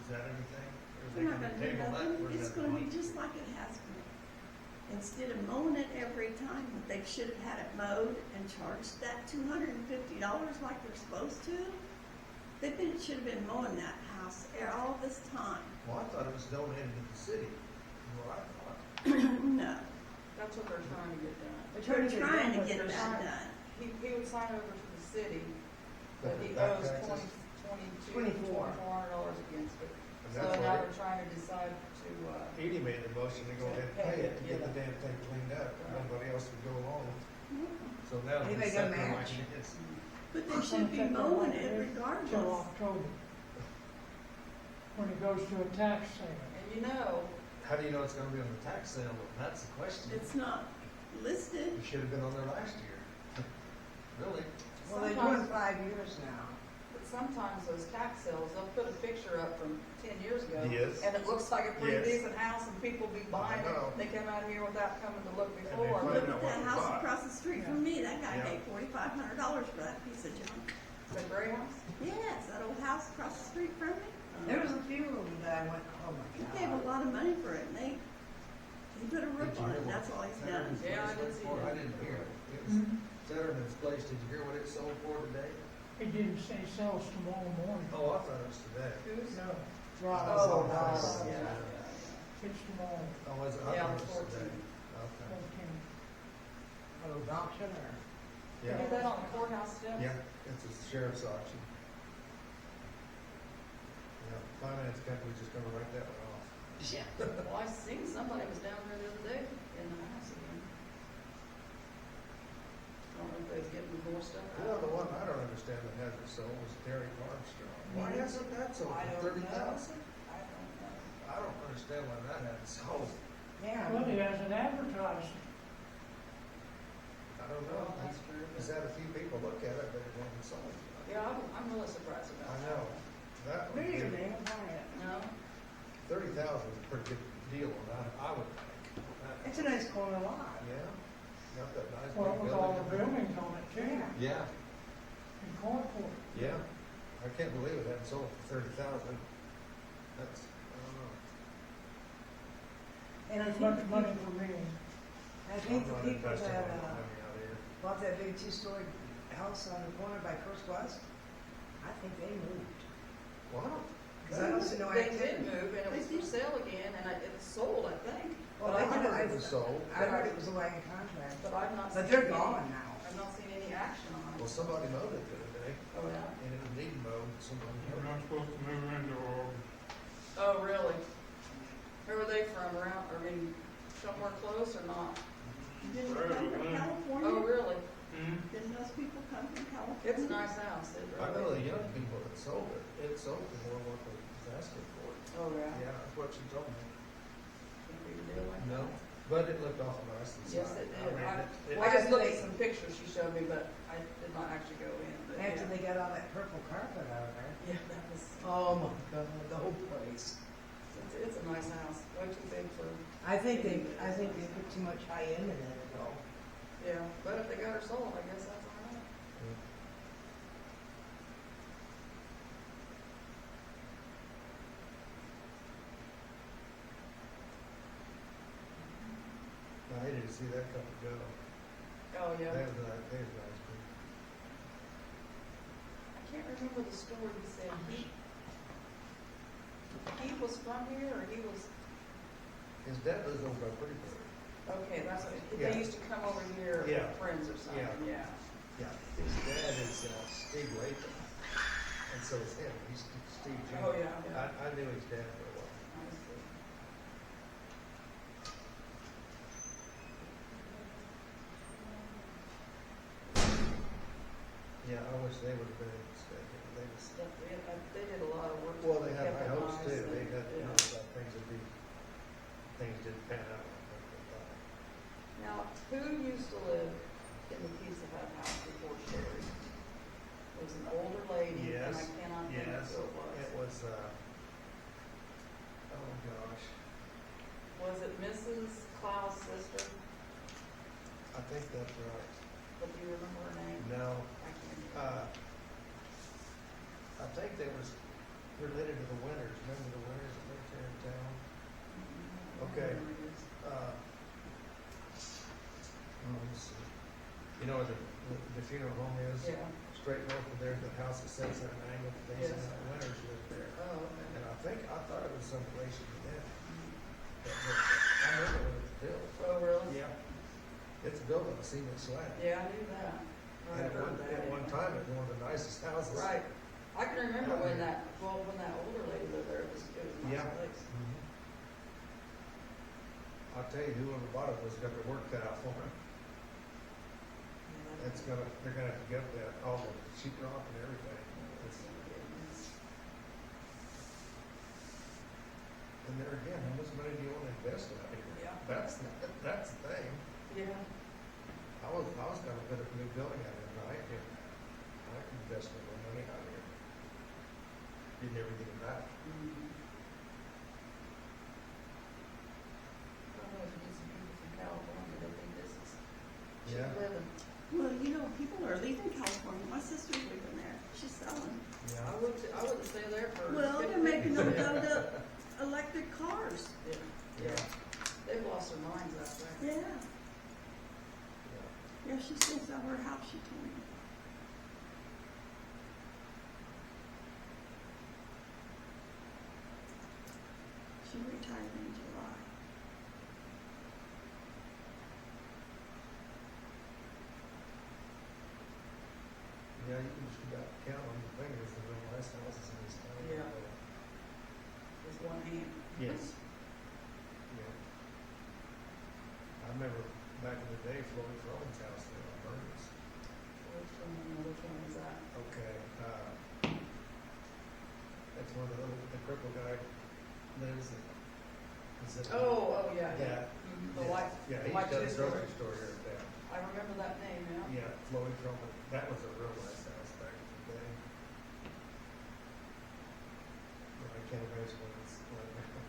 R: Is that anything? Or is they
L: We're not
R: gonna
L: gonna do
R: table that?
L: nothing,
R: Or is
L: it's
R: that
L: gonna be
R: one?
L: just like it has been. Instead of mowing it every time, they should have had it mowed and charged that $250 like they're supposed to. Should have been mowing that house all this time.
R: Well, I thought it was donated to the city, is what I thought.
L: No,
S: That's what they're trying to get done.
L: we're trying to get
S: They're
L: that
S: trying-
L: done.
S: He would sign over to the city, but he
R: Back
S: owes
R: taxes?
S: $2,400 against it.
R: And
S: So
R: that's
S: now
R: why
S: they're trying to decide to,
R: Edie made the motion to go ahead and pay it to get the damn thing cleaned up. Nobody else would go along. So now
B: Anybody
R: it's
B: got a
R: something
B: match?
R: like it's,
L: But they should be mowing it regardless.
Q: Till October. When it goes to a tax sale.
S: and you know,
R: how do you know it's gonna be on the tax sale? Well, that's the question.
L: It's not listed.
R: It should have been on there last year. Really?
B: Well, they're doing 5 years now.
S: but sometimes those tax sales, they'll put a picture up from 10 years ago.
R: Yes.
S: And it looks like a pretty
R: Yes.
S: decent house and people be buying
R: I know.
S: it. They come out here without coming to look
R: they
S: before.
R: find
L: Look
R: out
L: at
R: what
L: that
R: to
L: house
R: buy.
L: across the street from me, that guy
R: Yeah.
L: paid $4,500 for that piece of junk.
S: The gray house?
L: Yes, that old house across the street from me.
B: There was a few of them that I went, oh
L: He
B: my
L: gave a
B: God.
L: lot of money for it, and he put a roof
R: Did you
L: on
R: hear
L: it,
R: what
L: that's all he's done.
R: Saturn's
S: Yeah, I
R: place
S: did
R: went
S: see
R: for?
S: that.
R: I didn't hear it. It was Saturn's place. Did you hear what it sold for today?
Q: It didn't say sells tomorrow morning.
R: Oh, I thought it was today.
S: Who's?
Q: No,
B: Oh,
R: Ross.
S: Yeah.
Q: it's tomorrow,
R: Oh, was it? I
S: Yeah,
R: thought it was
S: 14.
R: today. Okay.
Q: 14.
B: A little auction or?
S: They did that on the courthouse steps?
R: Yeah, it's a sheriff's auction. Yeah, finance company just gonna write that one off.
B: Yeah.
S: Well, I seen somebody was down there the other day in the house again. I don't know if they was getting more stuff
R: Well,
S: out.
R: the one I don't understand that hasn't sold was Terry Armstrong. Why hasn't that sold
S: I
R: for
S: don't know.
R: 30,000?
S: I don't know.
R: I don't understand why that hasn't sold.
B: Yeah.
Q: Well, it hasn't advertised.
R: I don't know.
S: Well, that's true.
R: He's had a few people look at it, but it hasn't sold.
S: Yeah, I'm really surprised about
R: I
S: that.
R: know. That would
B: Maybe
R: give,
B: they will buy it.
S: No?
R: 30,000 is a pretty good deal on that, I would think.
B: It's a nice corner lot.
R: Yeah, got that nice
Q: Well,
R: big
Q: with all the
R: building.
Q: buildings on it too,
R: Yeah,
Q: in Concord.
R: yeah. I can't believe it hadn't sold for 30,000. That's, I don't know.
B: And I
Q: It's
B: think
Q: much
B: the
Q: money
B: people,
Q: for me.
B: I think
R: I'm
B: the
R: not
B: people
R: investing
B: that,
R: a lot of money out here.
B: bought that big 2-story house on the corner by First West, I think they moved.
R: Wow.
B: Cause I don't see no
S: They
B: activity.
S: did move, and it was for sale again, and it's sold, I think.
B: Well,
S: But
B: I
S: I
B: heard
R: it was sold.
B: I heard it was away in contract.
S: But I've not seen.
B: But they're
S: any-
B: gone now.
S: I've not seen any action on
R: Well,
S: it.
R: somebody mowed it the other day,
S: Oh, yeah?
R: and it needed mowed, somebody
E: You're
R: mowed
E: not supposed to move into or
S: Oh, really? Where are they from, around, I mean, somewhere close or not?
L: Didn't they come from
S: Oh,
L: California?
S: really?
L: Didn't those people come from California?
S: It's a nice house, it
R: it.
S: really.
R: I know the young people that sold it, it sold for more than what they was asking for.
S: Oh, yeah?
R: Yeah, that's what she told me.
S: Can't be a deal like
R: No.
S: that.
R: But it looked awful nice inside.
S: Yes, it
R: I
S: did.
R: mean,
S: I just looked at some pictures she showed me, but I did not actually go in, but
B: After
S: yeah.
B: they got all that purple carpet out of there.
S: Yeah, that was,
B: Oh my God, the whole place.
S: it's a nice house, way too big for.
B: I think they put too much high end in it though.
S: Yeah, but if they got her sold, I guess that's all right.
R: I hated to see that couple go.
S: Oh, yeah.
R: That was nice, they was nice. But
S: I can't remember the story he said. He was from here, or he was,
R: his dad lives over by Prettyburg.
S: okay, that's what,
R: Yeah.
S: they used to come over here
R: Yeah.
S: with friends or something,
R: Yeah.
S: yeah.
R: Yeah, his dad is Steve Latham, and so is him. He's Steve Jr.
S: Oh, yeah, yeah.
R: I knew his dad for a while.
S: I see.
R: Yeah, I wish they would have been instead. They was,
S: They did a lot of work.
R: well, they had
S: kept
R: high
S: it
R: hopes
S: nice
R: too.
S: and-
R: They had, you know,
S: yeah.
R: that things didn't pan out like they thought.
S: Now, who used to live in the Pizza Hut house before Sherry? It was an older lady, and I
R: Yes,
S: cannot think
R: yes,
S: who it was.
R: it was, oh gosh,
S: Was it Mrs. Klaus' sister?
R: I think that's right.
S: But do you remember her name?
R: No,
S: I can't.
R: I think they was related to the Winters. Remember the Winters that lived here in town? Okay. Let me see. You know where the funeral home is?
S: Yeah.
R: Straight north of there, the house that sits at an angle facing
S: Yes.
R: the Winters lived there.
S: Oh, okay.
R: And I thought it was some relation to them. But I remember when it was built.
S: Oh, really?
R: Yeah. It's built on a cement slab.
S: Yeah, I knew that.
R: And at one time, it was one of the nicest houses.
S: Right. I can remember when that older lady lived there, it was a nice
R: Yeah.
S: place.
R: I'll tell you, whoever bought it was got their work cut out for them. They're gonna have to get that, all the sheet rock and everything. And there again, how much money do you want to invest out here?
S: Yeah.
R: That's the thing.
S: Yeah.
R: I was gonna put a new building out here, but I can invest my money out here. You'd never get it back.
S: I don't know if you get some people from California, they think this is cheap
R: Yeah.
S: living.
L: Well, you know, people are leaving California. My sister's living there. She's selling.
R: Yeah.
S: I wouldn't stay there for.
L: Well, they're making them go to electric cars.
S: Yeah. They've lost their minds out there.
L: Yeah. Yeah, she still sell her house, she told me. She retired in July.
R: Yeah, you can just about count on your fingers the real nice houses in this town.
S: Yeah. With one hand.
R: Yes. Yeah. I remember back in the day, Floyd Froman's house there on Burns.
S: Which one is that?
R: Okay, that's where the cripple guy lives.
S: Oh, yeah.
R: Yeah.
S: The white.
R: Yeah,
S: the
R: he's
S: white
R: got a
S: two-story.
R: grocery store here in town.
S: I remember that name, yeah.
R: Yeah, Floyd Froman, that was a real nice house back in the day. But I can't imagine what it's like now.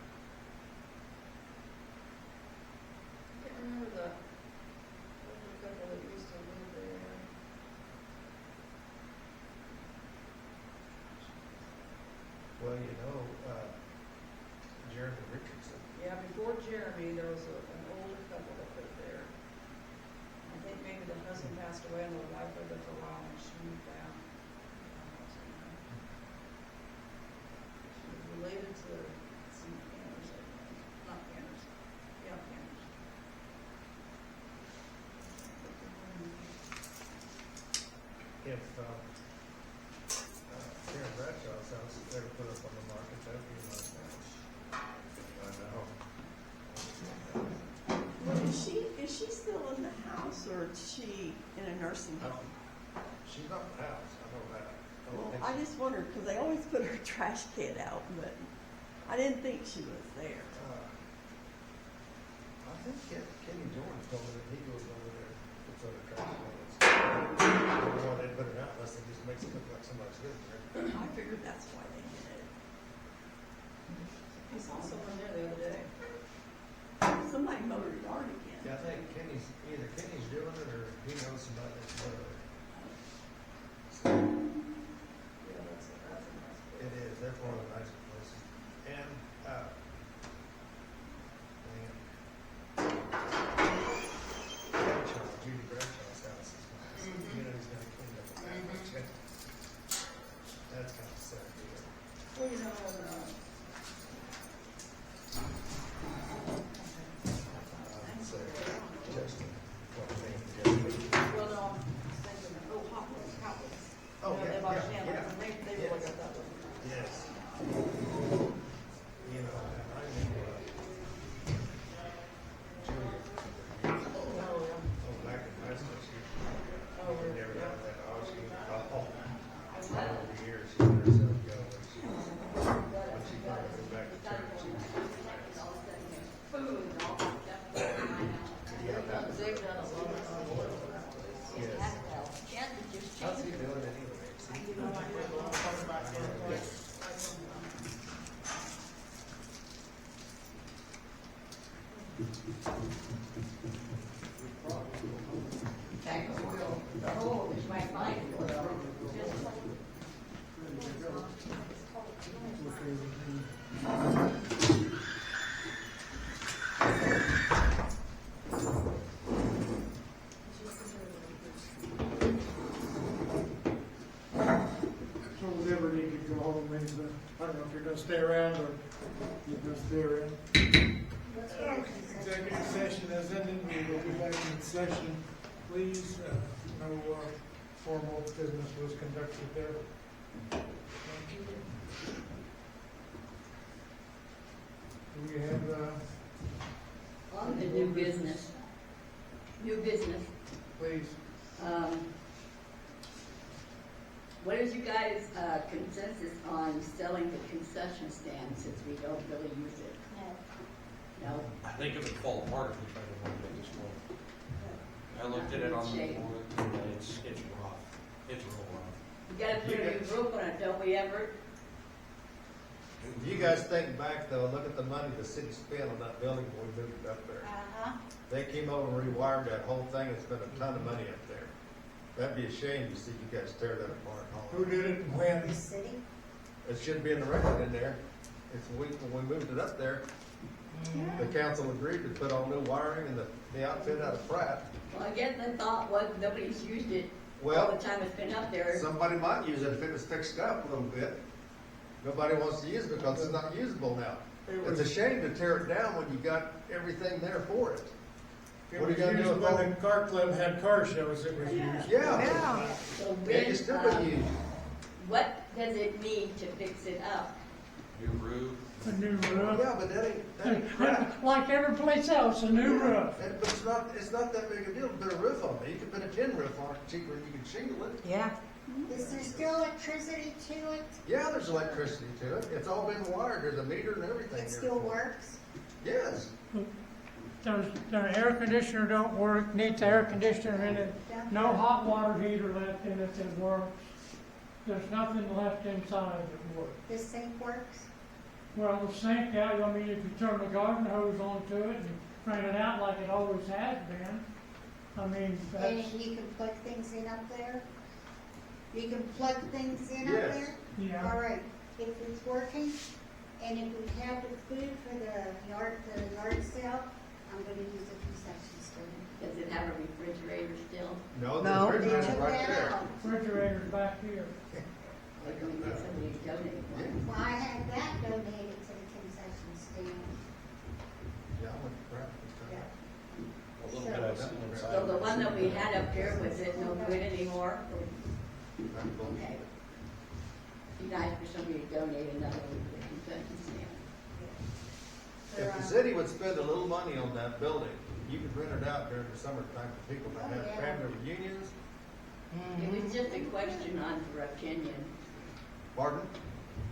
S: I can't remember the older couple that used to live there.
R: Well, you know, Jeremy Richardson.
S: Yeah, before Jeremy, there was an older couple that lived there. I think maybe the husband passed away and the wife lived there for a while and she moved out. She was related to some Canners, I think. Not Canners. Yeah, Canners.
R: If, Karen Bradshaw's house is ever put up on the market, that'd be a nice house. I know.
L: Well, is she still in the house or is she in a nursing home?
R: She's not in the house, I know that.
L: Well, I just wondered, because they always put her trash can out, but I didn't think she was there.
R: I think Kenny Jordan told me that he goes over there, puts other trash cans. I don't know why they put it out unless it just makes it look like somebody's living there.
L: I figured that's why they did it.
S: I saw someone there the other day.
L: Somebody mowed her yard again.
R: Yeah, I think either Kenny's doing it or he knows somebody that's doing it. So,
S: Yeah, that's a nice place.
R: it is, that's one of the nicer places. And, Judy Bradshaw's house is nice. You know, he's gonna clean up the back much. That's kind of a sad deal.
S: Well, you know,
R: So, Justin, what I'm saying, Justin.
S: well, no, I'm thinking, Hot Wheels, Hot Wheels.
R: Oh,
S: You know,
R: yeah,
S: they bought
R: yeah,
S: Chandler,
R: yeah.
S: and they really got that one.
R: Yes. You know, I remember, Julia,
S: Oh, yeah.
R: back in high school, she
S: Oh,
R: we
S: yeah.
R: never got that, oh, she was, over the years, she let herself go, when she wanted to go back to church, she was. Yeah, that was,
S: They've done a lot of
R: yes.
D: Chandler just
R: How's
D: changed.
R: he doing anyway?
P: Back of wheel, the hole, which might find it, or just
E: So whatever need to go home, and, I don't know if you're gonna stay around or you're gonna stay around. Executive session has ended, we will be back in session, please, no, formal business was conducted there. Thank you. Do we have,
P: on the new business. New business.
E: please,
P: What is you guys' consensus on selling the concession stand since we don't really use it? No?
C: I think it would fall apart if we tried to run it this way. I looked at it on the
P: Shape.
C: board, and it's rough. It's real rough.
P: We gotta put a new roof on it, don't we, Everett?
R: If you guys think back though, look at the money the city spent on that building when we moved it up there.
D: Uh-huh.
R: They came over and rewired that whole thing and spent a ton of money up there. That'd be a shame to see you guys tear that apart.
E: who did it and when?
D: The city?
R: It should be in the record in there. It's a week when we moved it up there. The council agreed to put all new wiring and the outfit out of Pratt.
P: Well, I guess the thought was nobody's used it all
R: Well,
P: the time it's been up there.
R: somebody might use it if it was fixed up a little bit. Nobody wants to use it because it's not usable now. It's a shame to tear it down when you got everything there for it.
E: It
R: What are
E: was
R: you gonna do
E: used
R: with
E: when the car club had car shows, it was used.
R: Yeah.
P: So
R: It can still
P: when,
R: be used.
P: what does it need to fix it up?
C: New roof.
Q: A new roof.
R: Yeah, but that ain't crap.
Q: Like every place else, a new roof.
R: But it's not that big a deal to put a roof on it. You can put a tin roof on it cheaper than you can shingle it.
B: Yeah.
D: Is there still electricity to it?
R: Yeah, there's electricity to it. It's all been wired. There's a meter and everything.
D: It
R: there
D: still
R: for it.
D: works?
R: Yes.
Q: Their air conditioner don't work, needs air conditioner in it. No hot water heater left in it that works. There's nothing left inside that works.
D: The sink works?
Q: Well, the sink, yeah, I mean, if you turn the garden hose onto it and crank it out like it always has been, I mean, that's,
D: And you can plug things in up there? You can plug things in up
R: Yes.
D: there?
Q: yeah.
D: All right, if it's working, and if we have the food for the yard sale, I'm gonna use the concession stand.
P: Does it have a refrigerator still?
R: No,
B: No.
R: the
D: They
R: refrigerator's
D: took
R: right
D: that
R: there.
D: out.
Q: Refrigerator's back here.
P: Or do we get somebody to donate one?
D: Well, I had that donated to the concession stand.
R: Yeah, I went to crap this time.
D: Yeah.
C: A little bit of something inside.
P: So the one that we had up there, was it no good anymore?
R: That's bullshit.
P: Okay. Be nice for somebody to donate another one to the concession stand.
R: If the city would spend a little money on that building, you could rent it out during the summertime for people that have family reunions.
P: It was just a question on for opinion.
R: Pardon?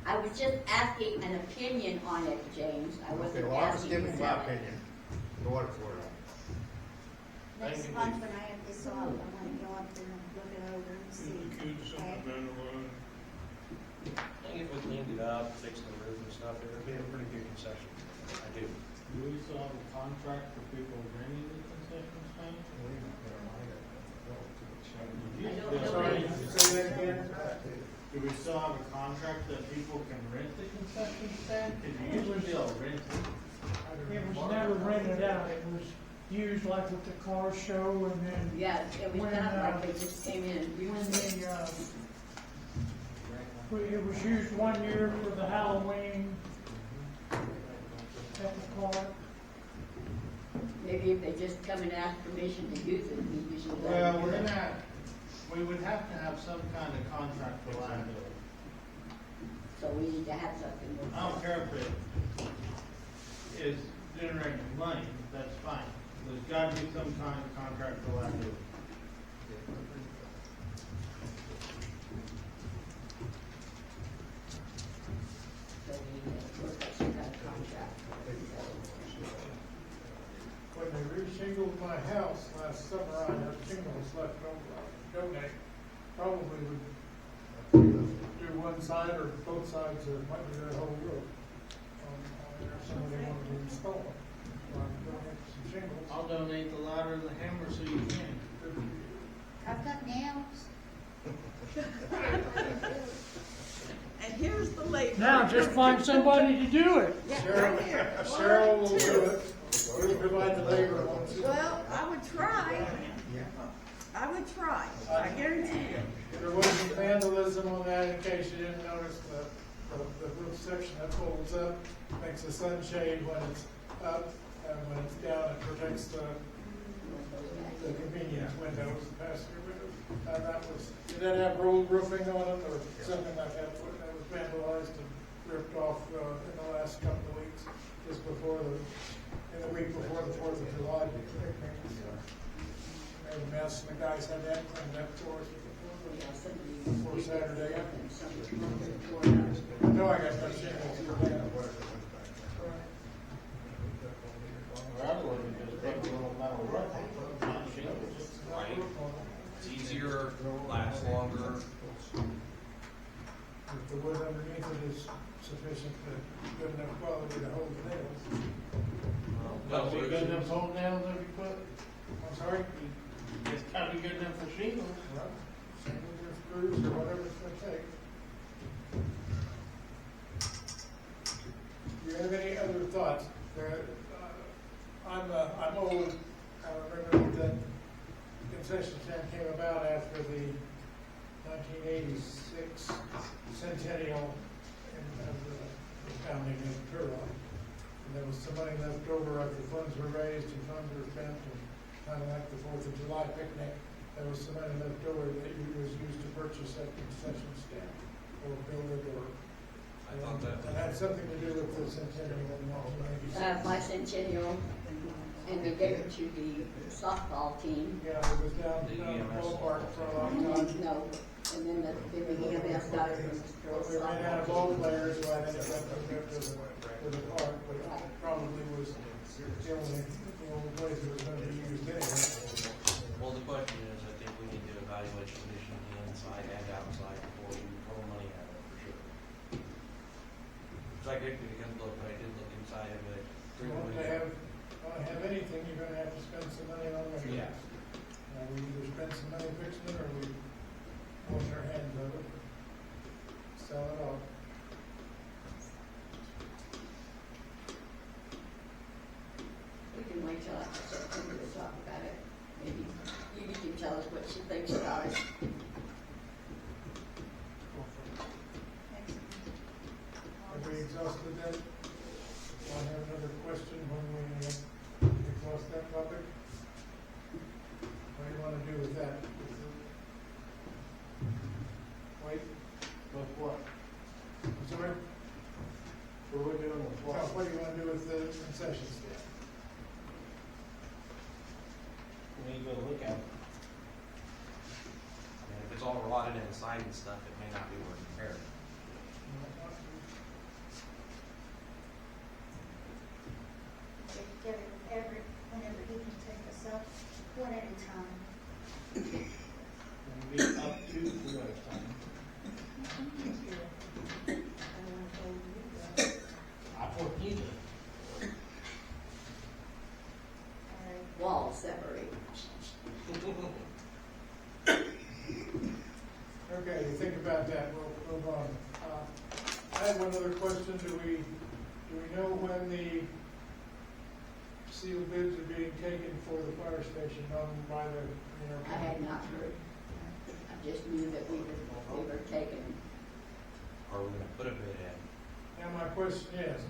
P: I was just asking an opinion on it, James. I
R: Okay,
P: wasn't
R: well, I'm just
P: asking to
R: giving my
P: sell it.
R: opinion, for what it's worth.
D: next month when I have this off, I wanna go up there and look it over and see. Okay?
C: I think if we cleaned it up, fixed the roof and stuff, it would be a pretty good concession. I do.
G: Do we still have a contract for people renting the concession stand?
E: Sorry, say that again?
G: Do we still have a contract that people can rent the concession stand? Cause you usually be able to rent it.
Q: It was never rented out, it was used like with the car show and then
P: Yeah, it was
Q: When,
P: not like they just came in.
Q: when it was used one year for the Halloween at the park.
P: Maybe if they just come and ask permission to use it, we usually let
G: Well,
P: them
G: we're
P: do it.
G: gonna, we would have to have some kind of contract for liability.
P: So we need to have something. with
G: I don't
P: that.
G: care if it is generating money, that's fine. There's gotta be some kind of contract for liability.
P: So we need to work out some kind of contract.
E: When they re-shingled my house last summer, I had shingles left over, I would donate. Probably would do one side or both sides, or might be the whole roof. If somebody wanted to install it, so I would donate some shingles.
G: I'll donate the ladder and the hammer so you can.
D: I've got nails.
L: And here's the labor.
Q: Now just find somebody to do it.
E: Cheryl will do it. We'll provide the labor once.
L: Well, I would try. I would try, I guarantee you.
E: There was some vandalism on that, in case you didn't notice, the roof section that folds up, makes a sunshade when it's up, and when it's down, it protects the convenience windows, the passenger windows. And that was, did that have rolled roofing on it, or something like that, that was vandalized and ripped off, in the last couple of weeks, just before in the week before the 4th of July. Made a mess, and the guys had that cleaned up for us before Saturday. No, I got no shingles.
G: Rather than just put a little metal roof on it, not shingles.
C: Right. It's easier, lasts longer.
E: If the wood underneath it is sufficient to, good enough quality to hold the nails.
G: That'll be good enough home nails if you put,
E: I'm sorry?
G: it's gotta be good enough for shingles.
E: Well, shingles or screws or whatever it's gonna take. Do you have any other thoughts? I'm old. I remember that concession stand came about after the 1986 centennial of the founding of Turon. And there was some money left over after funds were raised and funds were spent, and kind of like the 4th of July picnic, there was some money left over that was used to purchase that concession stand or build it, or
C: I thought that.
E: it had something to do with the centennial in 1986.
P: My centennial, and we gave it to the softball team.
E: Yeah, it was down in the ballpark for a long time.
P: No, and then the EMS got it from the girls
E: We ran out of
P: softball.
E: ball players, so I ended up going up to the park, but it probably was the only place it was gonna be used anyway.
C: Well, the question is, I think we need to evaluate condition inside and outside before we throw money at it, for sure. So I did, because look, I did look inside of it.
E: If you want to have anything, you're gonna have to spend some money on it.
C: Yeah.
E: We either spend some money fixing it, or we wash our hands of it, sell it off.
P: We can wait till after September to talk about it. Maybe you can tell us what she thinks about it.
E: Have we exhausted that? I have another question when we exhaust that topic. What do you want to do with that? Wait,
G: With what?
E: I'm sorry?
G: What are we doing with
E: What
G: what?
E: do you want to do with the concession stand?
G: We need to go look at it.
C: I mean, if it's all rotted inside and stuff, it may not be worth repairing.
D: Whenever he can take us up, whatever
P: separate.
E: Okay, you think about that, we'll move on. I have one other question, do we know when the sealed bids are being taken for the fire station on by the,
P: I had not heard. I just knew that we were taking.
C: Are we gonna put a bid in?
E: Now, my question is,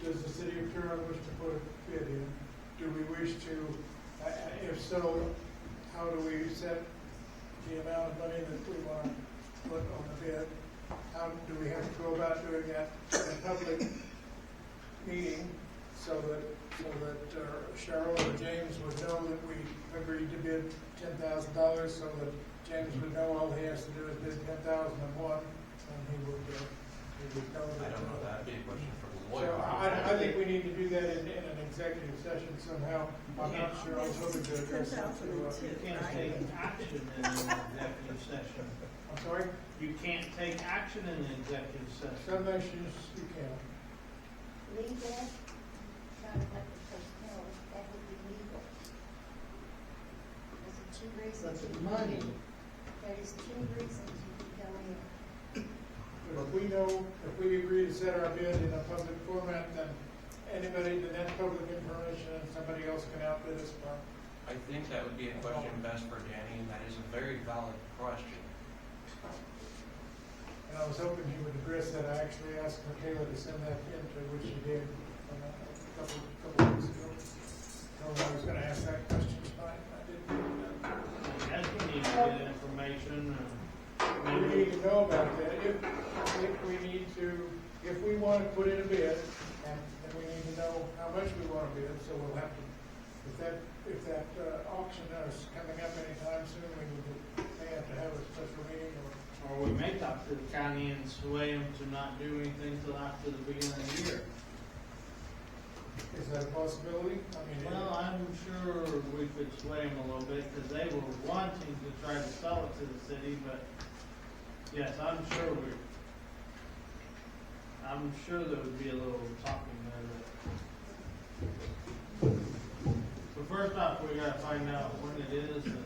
E: does the city of Turon wish to put a bid in? Do we wish to, if so, how do we set the amount of money that we want to put on the bid? How do we have to go about doing that in a public meeting so that Cheryl or James would know that we agreed to bid $10,000, so that James would know all he has to do is bid 10,001, and he would know that.
C: I don't know, that'd be a question for the
E: So
C: lawyer.
E: I think we need to do that in an executive session somehow. I'm not sure, I was hoping to address that.
G: You can't take action in an executive session.
E: I'm sorry?
G: You can't take action in an executive session.
E: Some nations you can.
D: Leave that, trying to let the personnel, that would be legal. There's two reasons.
O: That's
D: you can
O: money.
D: do it. There's two reasons you can go in.
E: If we know, if we agree to set our bid in a public format, then anybody, then that's public information and somebody else can outbid us.
C: I think that would be a question best for Danny, and that is a very valid question.
E: And I was hoping he would address that. I actually asked Michaela to send that in, to which she did a couple weeks ago. I was gonna ask that question tonight, and I didn't get it done.
G: I guess we need to get information.
E: We need to know about that. If we need to, if we want to put in a bid, and we need to know how much we want to bid, so we'll have to, if that auction is coming up anytime soon, may have to have a special meeting or.
G: Or we may talk to the county and sway them to not do anything till after the beginning of the year.
E: Is that a possibility? I mean,
G: Well, I'm sure we could sway them a little bit, because they were wanting to try to sell it to the city, but yes, I'm sure there would be a little talking there. But first off, we gotta find out when it is and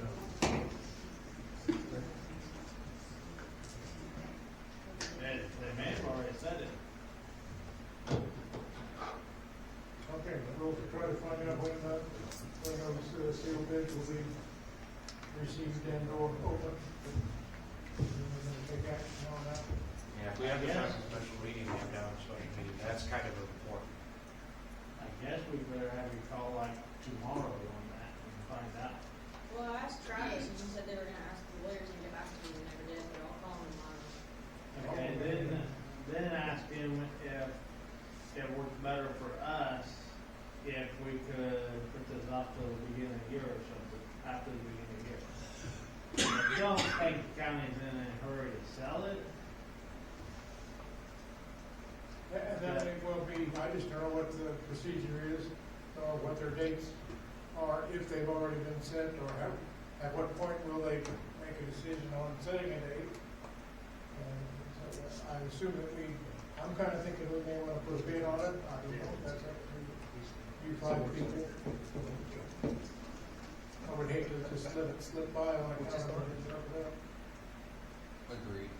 G: they may have already said it.
E: okay, we'll try to find out when those sealed bids will be received and or open. And we're gonna take action on that.
C: Yeah, if we have to have a special meeting, we have to have a special meeting, that's kind of important.
G: I guess we better have you call like tomorrow on that and find out.
A: Well, I asked Travis, and he said they were gonna ask the lawyers and get back to me, and never did, but I'll call him tomorrow.
G: Okay, then ask him if it works better for us if we could put this off till the beginning of the year or something, after the beginning of the year. Don't think the county's in a hurry to sell it.
E: And that may well be, I just don't know what the procedure is, or what their dates are, if they've already been set, or at what point will they make a decision on setting a date. And so I assume that I'm kind of thinking we may want to put a bid on it. I don't know if that's up to you five people. I would hate to just let it slip by on account of what it's up there.
C: Agreed.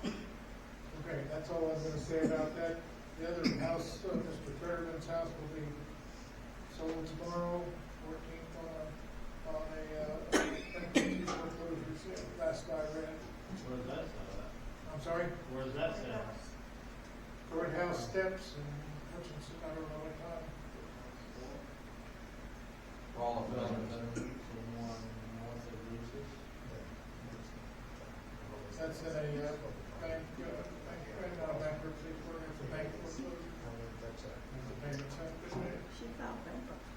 E: Okay, that's all I'm gonna say about that. The other house, Mr. Fairman's house will be sold tomorrow, 14th on a foreclosure sale, last I read.
G: Where's that sell at?
E: I'm sorry?
G: Where's that sell?
E: Courthouse steps and Hutchinson, I don't know what time.
C: For all of them.
G: Someone north of Lucis?
E: That's in a not a bankruptcy court, it's a bank foreclosure. It's a payment center.
L: She filed bankruptcy.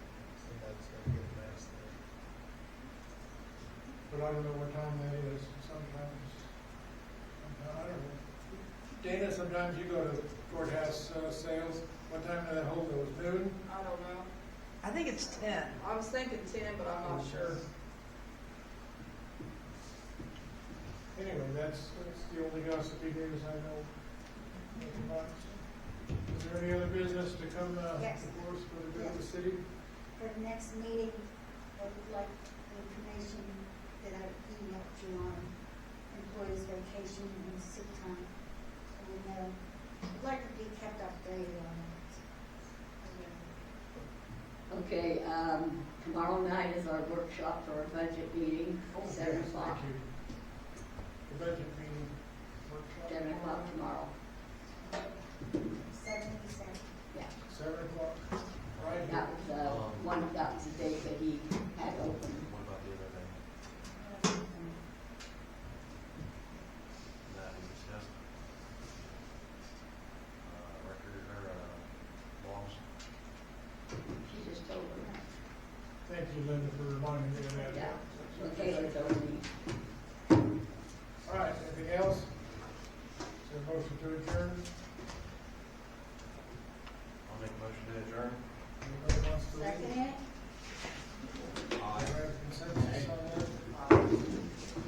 E: But I don't know what time that is, sometimes, I don't know. Dana, sometimes you go to courthouse sales, what time do they hold those, noon?
S: I don't know.
B: I think it's 10.
S: I was thinking 10, but I'm not sure.
E: Anyway, that's the only gossipy news I know. Is there any other business to come
D: Yes.
E: before us for the good of the city?
D: for the next meeting, I would like the information that I emailed you on employees' vacation and sick time. So we know, I'd like to be kept updated on it.
P: Okay, tomorrow night is our workshop for our budget meeting,
E: Oh,
P: 7
E: yes,
P: o'clock.
E: thank you. The budget meeting workshop.
P: 7 o'clock tomorrow,
D: 77.
P: yeah.
E: 7 o'clock, right here.
P: That was the day that he had open.
C: What about the other thing that we discussed? Record, or, laws?
P: She just told her that.
E: Thank you, Linda, for reminding me of that.
P: Yeah, vacation's only.
E: All right, anything else? Is there a motion to adjourn?
C: I'll make a motion to adjourn.
E: Anybody wants to leave?
D: Second it?
E: Do I have consensus on that?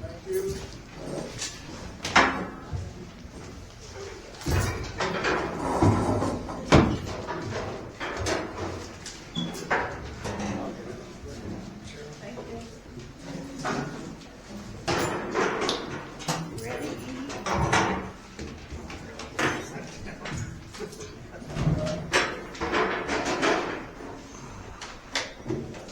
E: Thank you.
L: Thank you.